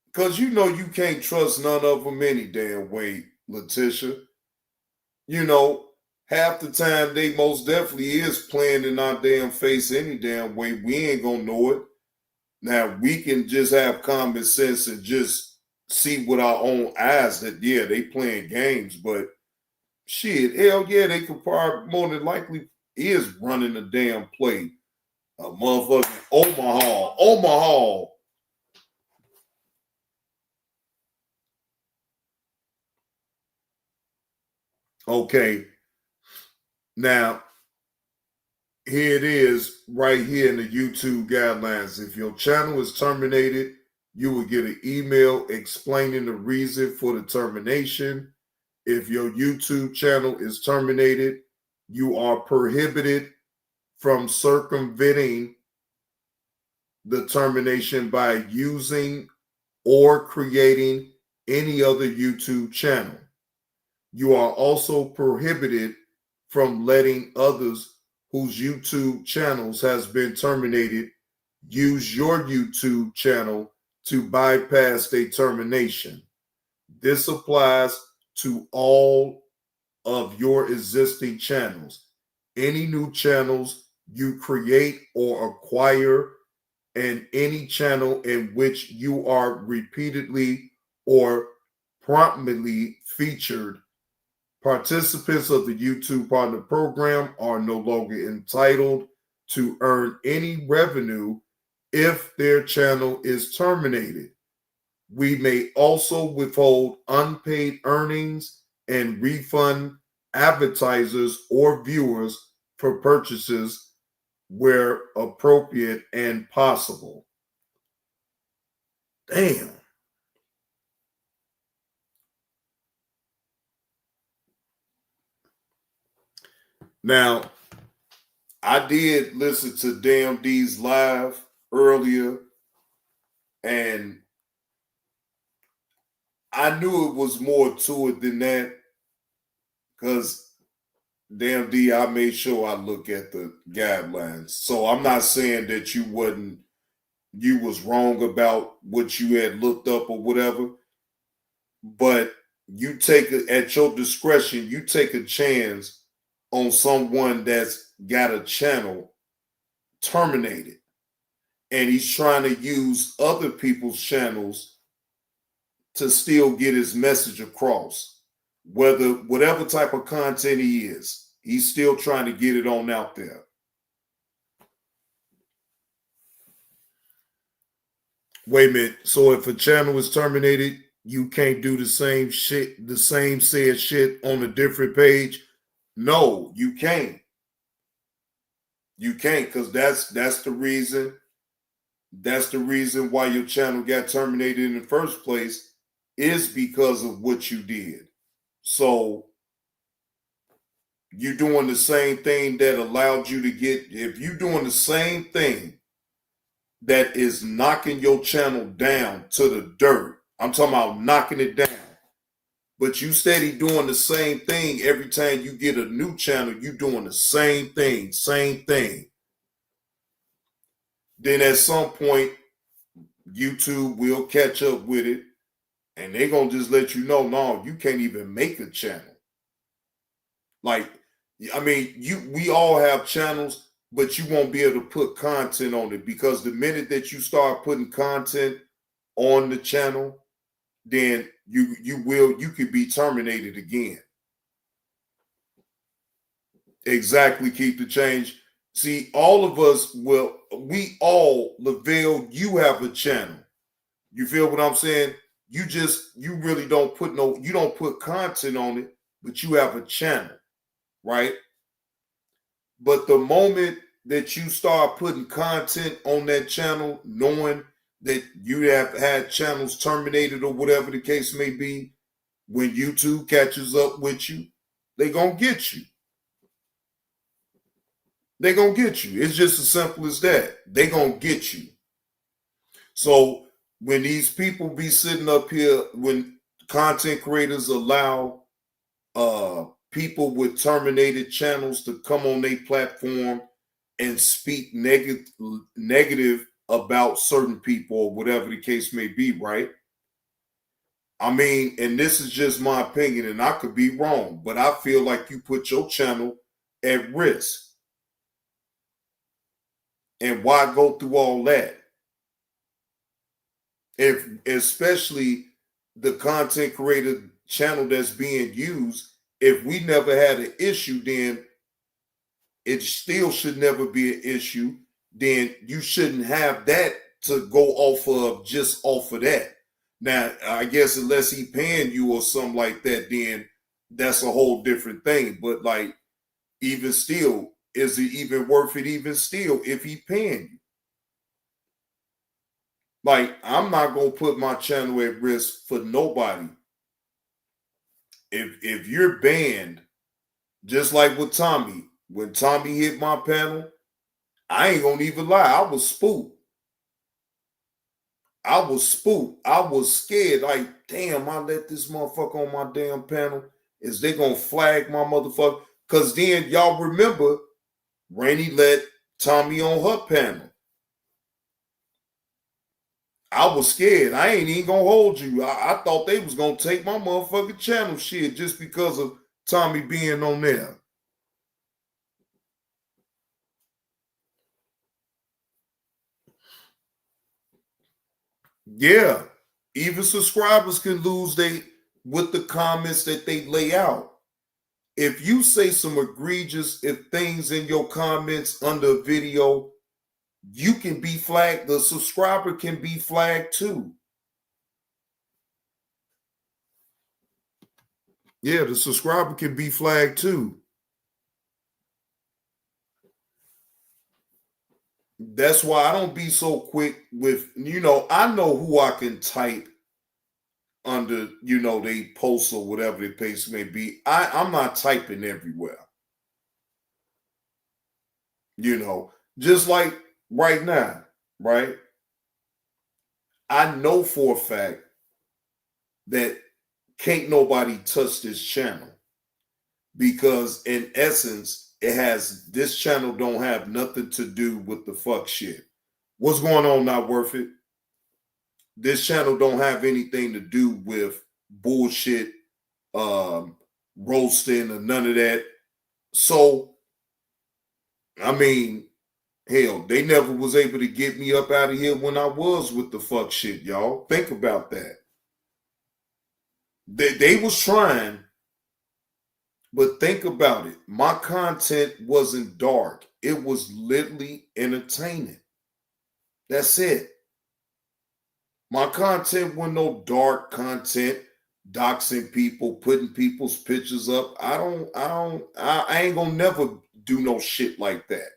because you know you can't trust none of them any damn way, Letitia. You know, half the time they most definitely is playing in our damn face any damn way. We ain't gonna know it. Now we can just have common sense and just see with our own eyes that yeah, they playing games, but shit, hell yeah, they could probably more than likely is running a damn play. A motherfucking Omaha. Okay. Now, here it is right here in the YouTube guidelines. If your channel is terminated, you will get an email explaining the reason for the termination. if your YouTube channel is terminated, you are prohibited from circumventing the termination by using or creating any other YouTube channel. You are also prohibited from letting others whose YouTube channels has been terminated use your YouTube channel to bypass a termination. This applies to all of your existing channels. Any new channels you create or acquire, and any channel in which you are repeatedly or prominently featured. Participants of the YouTube Partner Program are no longer entitled to earn any revenue if their channel is terminated. We may also withhold unpaid earnings and refund advertisers or viewers for purchases where appropriate and possible. Damn. Now, I did listen to Damn D's live earlier, and I knew it was more to it than that, because Damn D, I made sure I look at the guidelines. So I'm not saying that you was wrong about what you had looked up or whatever, but you take at your discretion, you take a chance on someone that's got a channel terminated, and he's trying to use other people's channels to still get his message across. Whatever type of content he is, he's still trying to get it on out there. Wait a minute. So if a channel is terminated, you can't do the same shit, the same said shit on a different page? No, you can't. You can't, because that's the reason. That's the reason why your channel got terminated in the first place, is because of what you did. So you're doing the same thing that allowed you to get, if you're doing the same thing that is knocking your channel down to the dirt, I'm talking about knocking it down, but you steady doing the same thing every time you get a new channel, you doing the same thing, then at some point, YouTube will catch up with it, and they're going to just let you know, no, you can't even make a channel. Like, I mean, we all have channels, but you won't be able to put content on it, because the minute that you start putting content on the channel, then you could be terminated again. Exactly, keep the change. See, all of us Lavelle, you have a channel. You feel what I'm saying? You really don't put content on it, but you have a channel, right? But the moment that you start putting content on that channel, knowing that you have had channels terminated or whatever the case may be, when YouTube catches up with you, they're going to get you. They're going to get you. It's just as simple as that. They're going to get you. So when these people be sitting up here, when content creators allow people with terminated channels to come on their platform and speak negative about certain people or whatever the case may be, right? I mean, and this is just my opinion, and I could be wrong, but I feel like you put your channel at risk. And why go through all that? If especially the content creator channel that's being used, if we never had an issue, then it still should never be an issue. Then you shouldn't have that to go just off of that. Now, I guess unless he paying you or something like that, then that's a whole different thing. But like, even still, is it even worth it even still if he paying you? Like, I'm not going to put my channel at risk for nobody. if you're banned, just like with Tommy, when Tommy hit my panel, I ain't gonna even lie, I was spooked. I was scared. Like, damn, I let this motherfucker on my damn panel. Is they gonna flag my motherfucker? Cause then y'all remember Rainey let Tommy on her panel. I was scared. I ain't even gonna hold you. I thought they was gonna take my motherfucking channel shit just because of Tommy being on there. Yeah. Even subscribers can lose they with the comments that they lay out. If you say some egregious things in your comments under a video, you can be flagged. The subscriber can be flagged too. Yeah, the subscriber can be flagged too. That's why I don't be so quick with, I know who I can type under, they posts or whatever the case may be. I'm not typing everywhere. Just like right now, right? I know for a fact that can't nobody touch this channel because in essence, this channel don't have nothing to do with the fuck shit. What's going on, Not Worth It? This channel don't have anything to do with bullshit, roasting or none of that. So, I mean, hell, they never was able to get me up out of here when I was with the fuck shit, y'all. Think about that. They was trying, but think about it. My content wasn't dark. It was literally entertaining. That's it. My content wasn't no dark content, doxing people, putting people's pictures up. I ain't gonna never do no shit like that.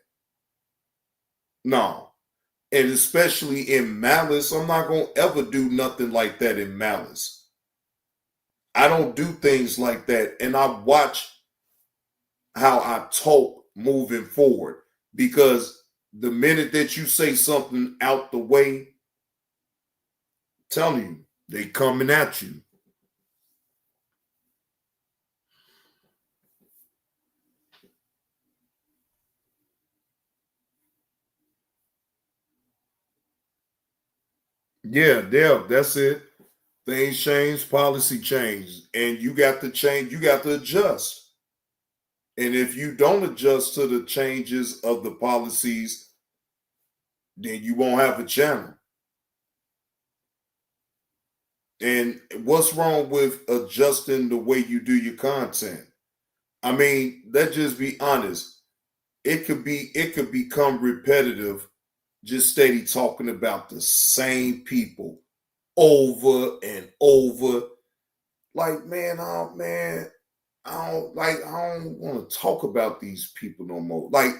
No. And especially in malice, I'm not gonna ever do nothing like that in malice. I don't do things like that. And I watch how I talk moving forward. Because the minute that you say something out the way, I'm telling you, they coming at you. Yeah, that's it. Things change, policy change, and you got to change, you got to adjust. And if you don't adjust to the changes of the policies, then you won't have a channel. And what's wrong with adjusting the way you do your content? I mean, let's just be honest. It could become repetitive, just steady talking about the same people over and over. Like, man, I don't want to talk about these people no more. Like,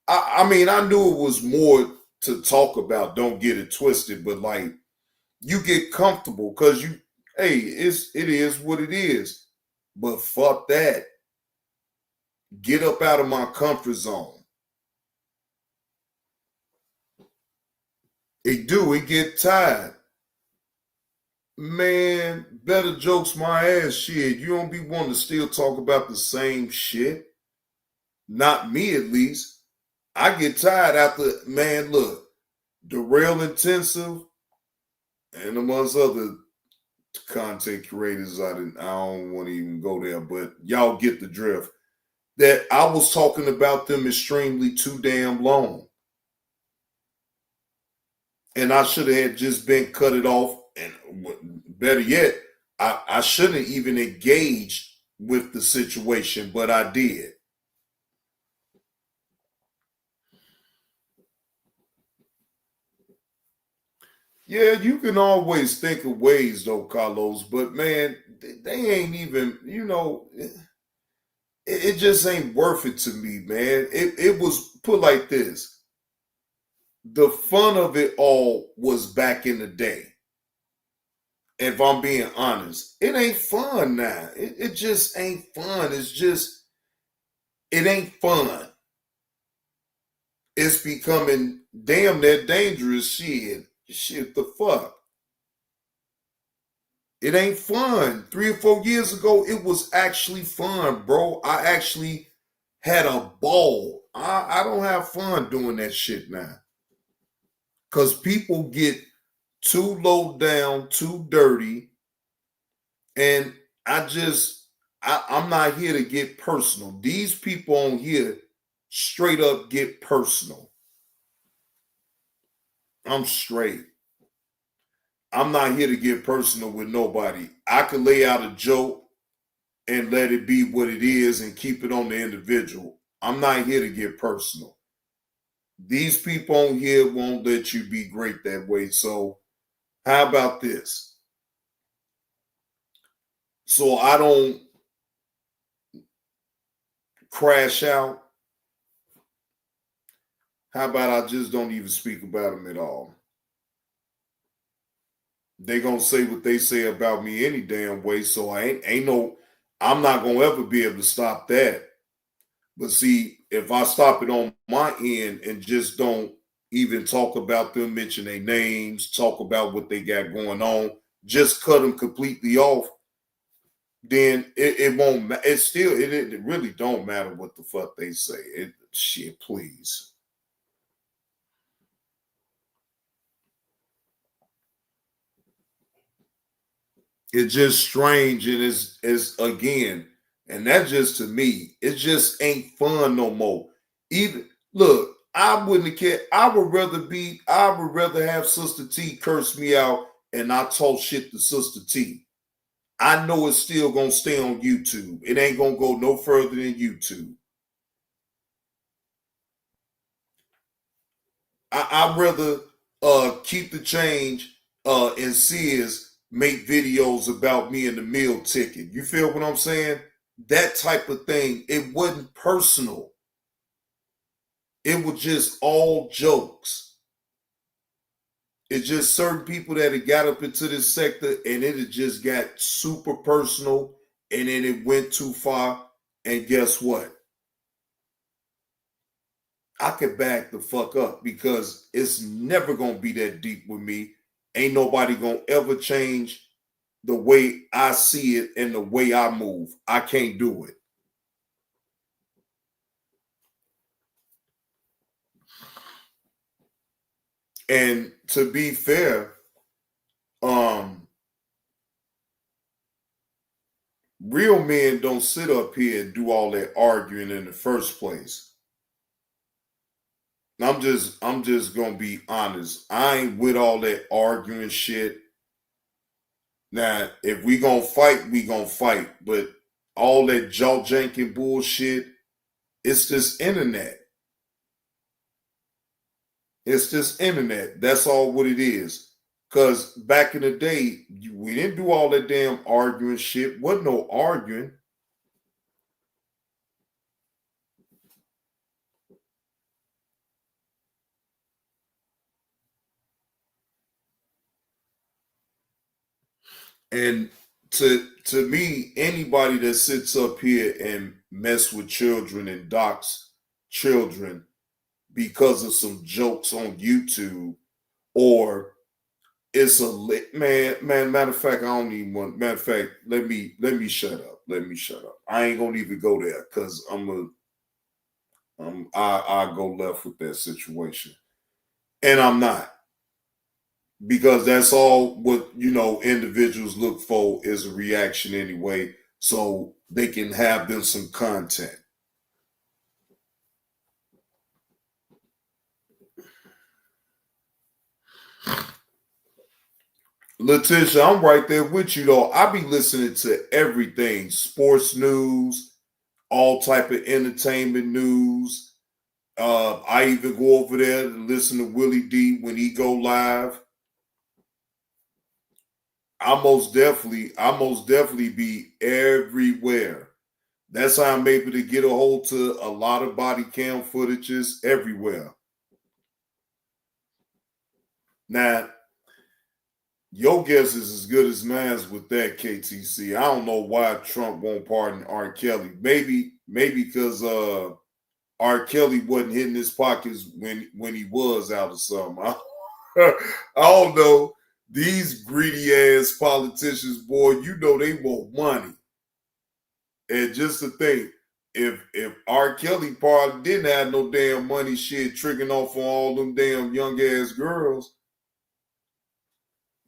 I mean, I knew it was more to talk about. Don't get it twisted, but like, you get comfortable because it is what it is. But fuck that. Get up out of my comfort zone. It get tired. Man, better jokes my ass shit. You don't be wanting to still talk about the same shit. Not me, at least. I get tired after, man, look, the Real Intensive and amongst other content creators, I don't want to even go there, but y'all get the drift. That I was talking about them extremely too damn long. And I should have just been cut it off. And better yet, I shouldn't even engaged with the situation, but I did. Yeah, you can always think of ways though, Carlos, but man, they ain't even, it just ain't worth it to me, man. It was put like this. The fun of it all was back in the day. if I'm being honest, it ain't fun now. It just ain't fun. It ain't fun. It's becoming damn near dangerous shit. Shit, the fuck? It ain't fun. 3 or 4 years ago, it was actually fun, bro. I actually had a ball. I don't have fun doing that shit now. Because people get too low down, too dirty. And I'm not here to get personal. These people on here straight up get personal. I'm straight. I'm not here to get personal with nobody. I could lay out a joke and let it be what it is and keep it on the individual. I'm not here to get personal. These people on here won't let you be great that way. So how about this? So I don't crash out. How about I just don't even speak about them at all? They gonna say what they say about me any damn way, so I'm not gonna ever be able to stop that. But see, if I stop it on my end and just don't even talk about them, mention their names, talk about what they got going on, just cut them completely off, then it won't. It really don't matter what the fuck they say. Shit, please. It's just strange, and it's again, and that just to me, it just ain't fun no more. Even look, I wouldn't care. I would rather have Sister T curse me out and I talk shit to Sister T. I know it's still gonna stay on YouTube. It ain't gonna go no further than YouTube. I'd rather keep the change and Sears make videos about me and the meal ticket. You feel what I'm saying? That type of thing. It wasn't personal. It was just all jokes. It's just certain people that had got up into this sector and it had just got super personal and then it went too far. And guess what? I could back the fuck up because it's never going to be that deep with me. Ain't nobody going to ever change the way I see it and the way I move. I can't do it. And to be fair, real men don't sit up here and do all that arguing in the first place. I'm just gonna be honest. I ain't with all that arguing shit. Now, if we gonna fight, we gonna fight. But all that jaw janking bullshit, it's just internet. It's just internet. That's all what it is. Because back in the day, we didn't do all that damn arguing shit. Wasn't no arguing. And to me, anybody that sits up here and mess with children and docks children because of some jokes on YouTube, or it's a man. Matter of fact, I don't even want. Matter of fact, let me shut up. Let me shut up. I ain't gonna even go there because I go left with that situation, and I'm not. Because that's all what individuals look for is a reaction anyway, so they can have them some content. Letitia, I'm right there with you though. I be listening to everything, sports news, all type of entertainment news. I even go over there and listen to Willie D when he go live. I most definitely be everywhere. That's how I'm able to get a hold to a lot of body cam footages everywhere. Now, Your guess is as good as mine with that, KTC. I don't know why Trump won't pardon R. Kelly. Maybe because R. Kelly wasn't hitting his pockets when he was out or something. I don't know. These greedy ass politicians, boy, you know they want money. And just to think, if R. Kelly part didn't have no damn money, shit tricking off on all them damn young ass girls.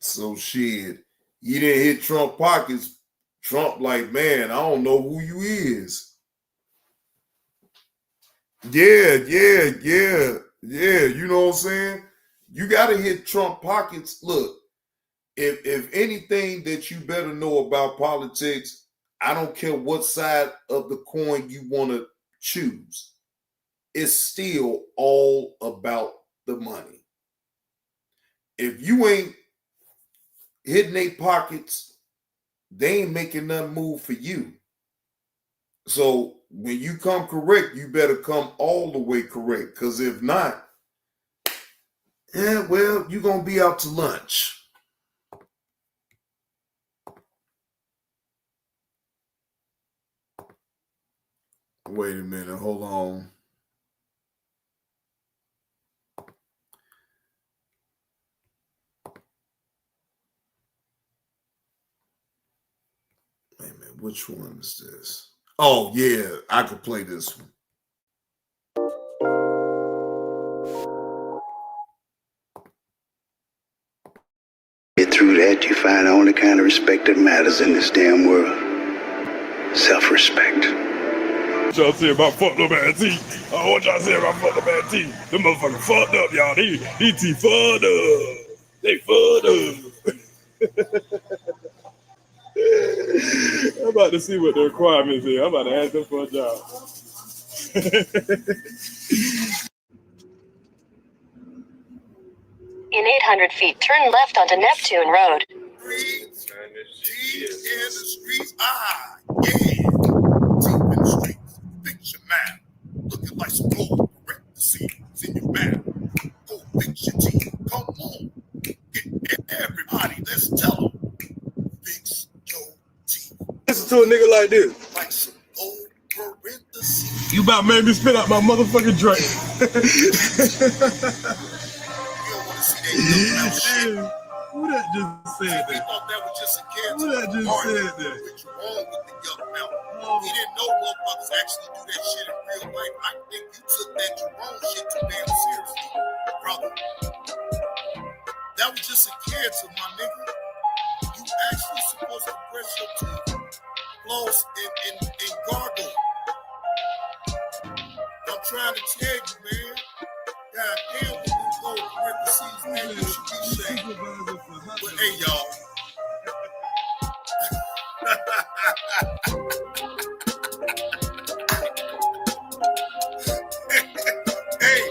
So shit, he didn't hit Trump pockets. Trump like, man, I don't know who you is. Yeah. You know what I'm saying? You got to hit Trump pockets. Look, if anything that you better know about politics, I don't care what side of the coin you want to choose. It's still all about the money. If you ain't hitting their pockets, they ain't making nothing move for you. So when you come correct, you better come all the way correct. Because if not, well, you're going to be out to lunch. Wait a minute. Hold on. Wait a minute. Which one is this? Oh, yeah. I could play this one. Get through that, you find the only kind of respect that matters in this damn world. Self-respect. What y'all say about fucked up ass teeth? Oh, what y'all say about fucked up ass teeth? Them motherfuckers fucked up, y'all. These teeth fucked up. They fucked up. I'm about to see what the requirements is. I'm about to ask them for a job. In 800 feet, turn left onto Neptune Road. Streets. Deep in the streets. Yeah. Deep in the streets. Picture map. Looking like some gold. Correct the seeds in your map. Go fix your teeth. Come on. Get everybody. Let's tell them. Fix your teeth. Listen to a nigga like this. Like some gold parentheses. You about made me spit out my motherfucking drink. Who that just said that? Thought that was just a kid. Who that just said that? What's wrong with the young mouth? He didn't know motherfuckers actually do that shit in real life. I think you took that Jerome shit too damn seriously, brother. That was just a cancer, my nigga. You actually supposed to brush your teeth, floss, and gargle. I'm trying to tell you, man. God damn, when you go to parentheses, man, you should be ashamed. But hey, y'all. Hey,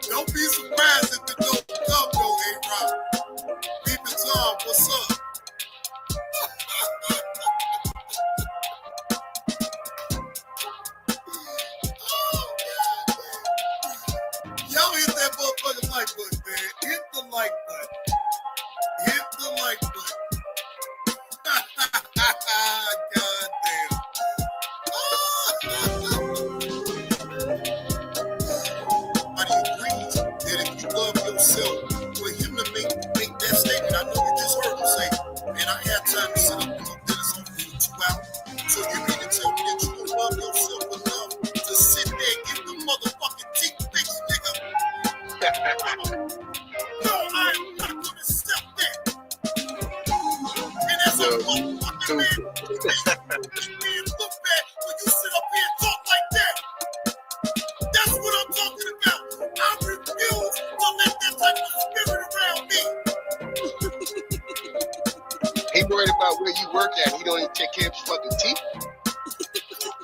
don't be surprised if it don't come, though, A-Rock. People Tom, what's up? Y'all hit that motherfucking like button, man. Hit the like button. Hit the like button. God damn. Everybody agrees that if you love yourself, for him to make that statement, I know you just heard him say, man, I had time to sit up and do this on for 2 hours. So you mean to tell me that you don't love yourself enough to sit there and get the motherfucking teeth fixed, nigga? No, I am not going to accept that. And as a motherfucking man, you look bad when you sit up here and talk like that. That's what I'm talking about. I refuse to let that type of spirit around me. He worried about where you work at. He don't even take care of his fucking teeth.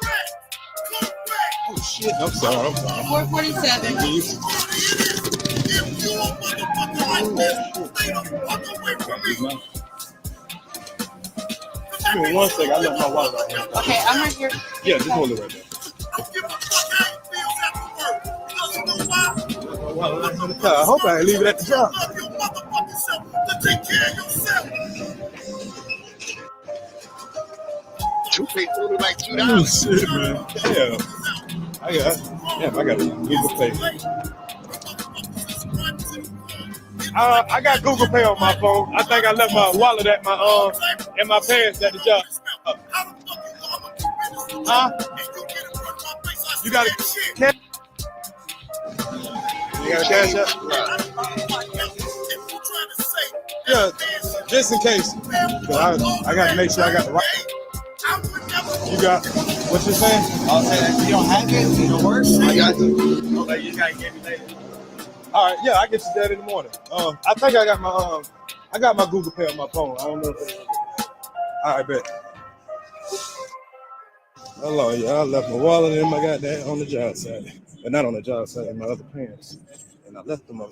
Correct. Oh shit! I'm sorry. 447. If you a motherfucker like this, stay the fuck away from me. Give me 1 second. I left my wallet right here. Okay, I'm right here. Yeah, just hold it right there. Don't give a fuck how you feel after work. Because you know why? I hope I ain't leave it at the job. Love your motherfucking self to take care of yourself. You paid only like $2. Oh shit, man. Yeah. I got Google Pay. I got Google Pay on my phone. I think I left my wallet at my in my pants at the job. Huh? You got it. You got a cash up? Yeah, just in case. I got to make sure I got the right. You got what you saying? I'll say that you don't have it. It don't work. I got you. Okay, you just gotta get me later. All right, yeah, I get you that in the morning. I think I got my Google Pay on my phone. I don't know if it's all right, bet. Hold on, yeah, I left my wallet in my goddamn on the job site, but not on the job site, in my other pants, and I left them on.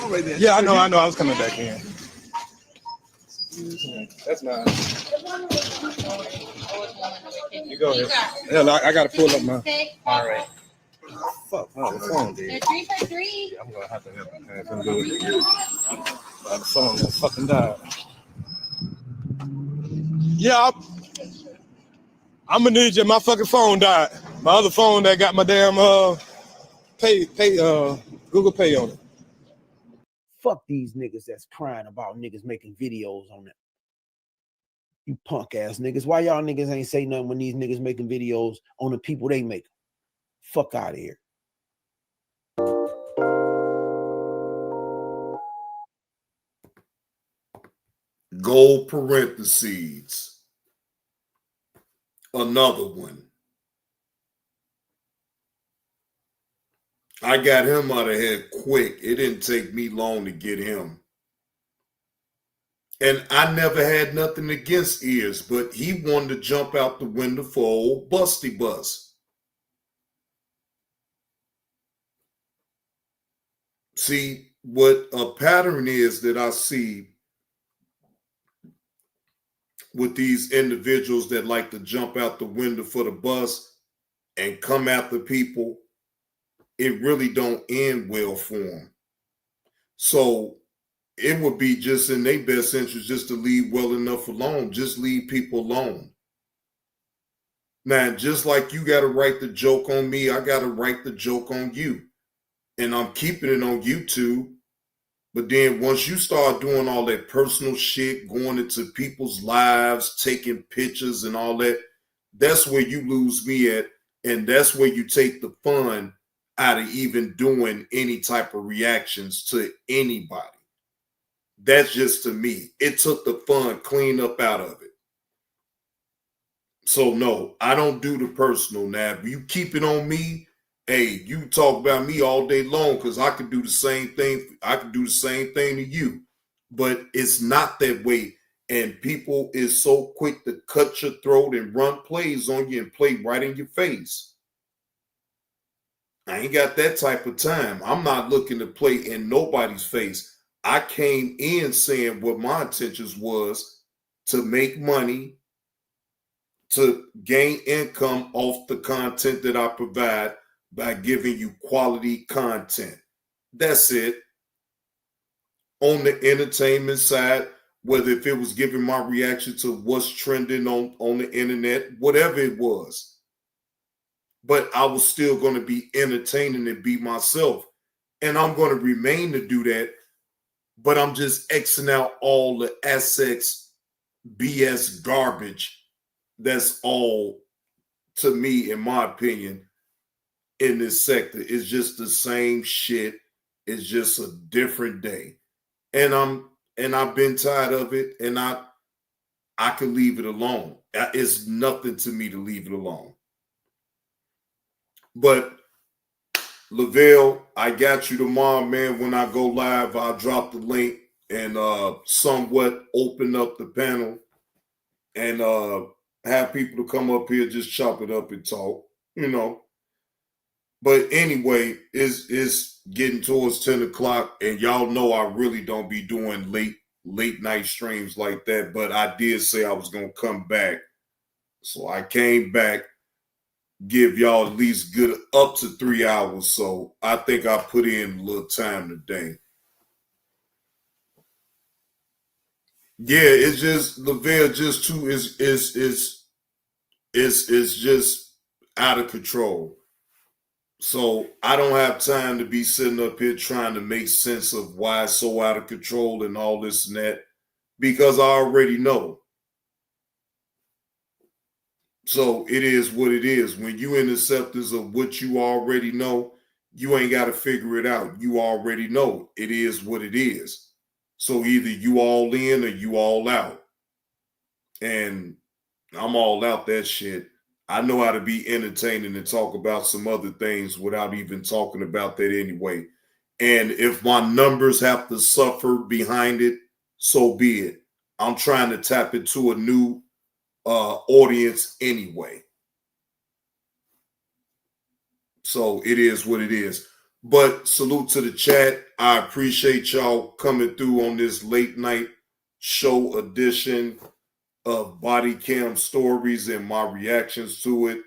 Right there. Yeah, I know. I was coming back in. That's not. You go ahead. Yeah, I gotta pull up my. All right. Fuck, the phone did. 3 for 3. Yeah, I'm gonna have to help him do it. The phone fucking died. Yeah, I'm gonna need you. My fucking phone died. My other phone that got my damn Google Pay on it. Fuck these niggas that's crying about niggas making videos on it. You punk ass niggas. Why y'all niggas ain't say nothing when these niggas making videos on the people they make? Fuck out of here. Gold parentheses. Another one. I got him out of here quick. It didn't take me long to get him. And I never had nothing against Ears, but he wanted to jump out the window for old Busty Bus. See, what a pattern is that I see with these individuals that like to jump out the window for the bus and come after people, it really don't end well for them. So it would be just in their best interest just to leave well enough alone. Just leave people alone. Now, just like you got to write the joke on me, I got to write the joke on you. And I'm keeping it on YouTube. But then once you start doing all that personal shit, going into people's lives, taking pictures and all that, that's where you lose me at. And that's where you take the fun out of even doing any type of reactions to anybody. That's just to me. It took the fun clean up out of it. So no, I don't do the personal now. If you keep it on me, hey, you talk about me all day long because I could do the same thing. I could do the same thing to you. But it's not that way. And people is so quick to cut your throat and run plays on you and play right in your face. I ain't got that type of time. I'm not looking to play in nobody's face. I came in saying what my intentions was to make money, to gain income off the content that I provide by giving you quality content. That's it. On the entertainment side, whether if it was giving my reaction to what's trending on the internet, whatever it was. But I was still going to be entertaining and be myself. And I'm going to remain to do that. But I'm just Xing out all the SX BS garbage. That's all, to me, in my opinion, in this sector. It's just the same shit. It's just a different day. And I've been tired of it, and I could leave it alone. It's nothing to me to leave it alone. But Lavelle, I got you tomorrow, man. When I go live, I'll drop the link and somewhat open up the panel and have people to come up here, just chop it up and talk, you know. But anyway, it's getting towards 10 o'clock, and y'all know I really don't be doing late night streams like that, but I did say I was going to come back. So I came back, give y'all at least good up to 3 hours. So I think I put in a little time today. Yeah, it's just Lavelle just too is just out of control. So I don't have time to be sitting up here trying to make sense of why it's so out of control and all this and that, because I already know. So it is what it is. When you interceptors of what you already know, you ain't got to figure it out. You already know. It is what it is. So either you all in or you all out. And I'm all out that shit. I know how to be entertaining and talk about some other things without even talking about that anyway. And if my numbers have to suffer behind it, so be it. I'm trying to tap into a new audience anyway. So it is what it is. But salute to the chat. I appreciate y'all coming through on this late night show edition of Body Cam Stories and my reactions to it.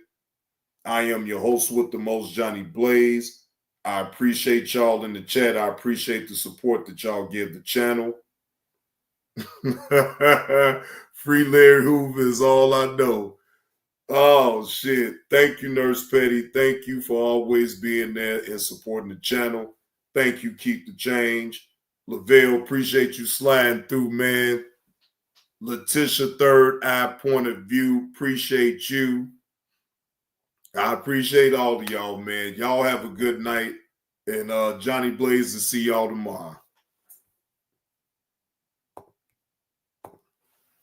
I am your host with the most, Johnny Blaze. I appreciate y'all in the chat. I appreciate the support that y'all give the channel. Free Larry Hoover is all I know. Oh, shit. Thank you, Nurse Petty. Thank you for always being there and supporting the channel. Thank you, Keep the Change. Lavelle, appreciate you sliding through, man. Letitia, Third Eye Point of View, appreciate you. I appreciate all of y'all, man. Y'all have a good night. And Johnny Blaze to see y'all tomorrow.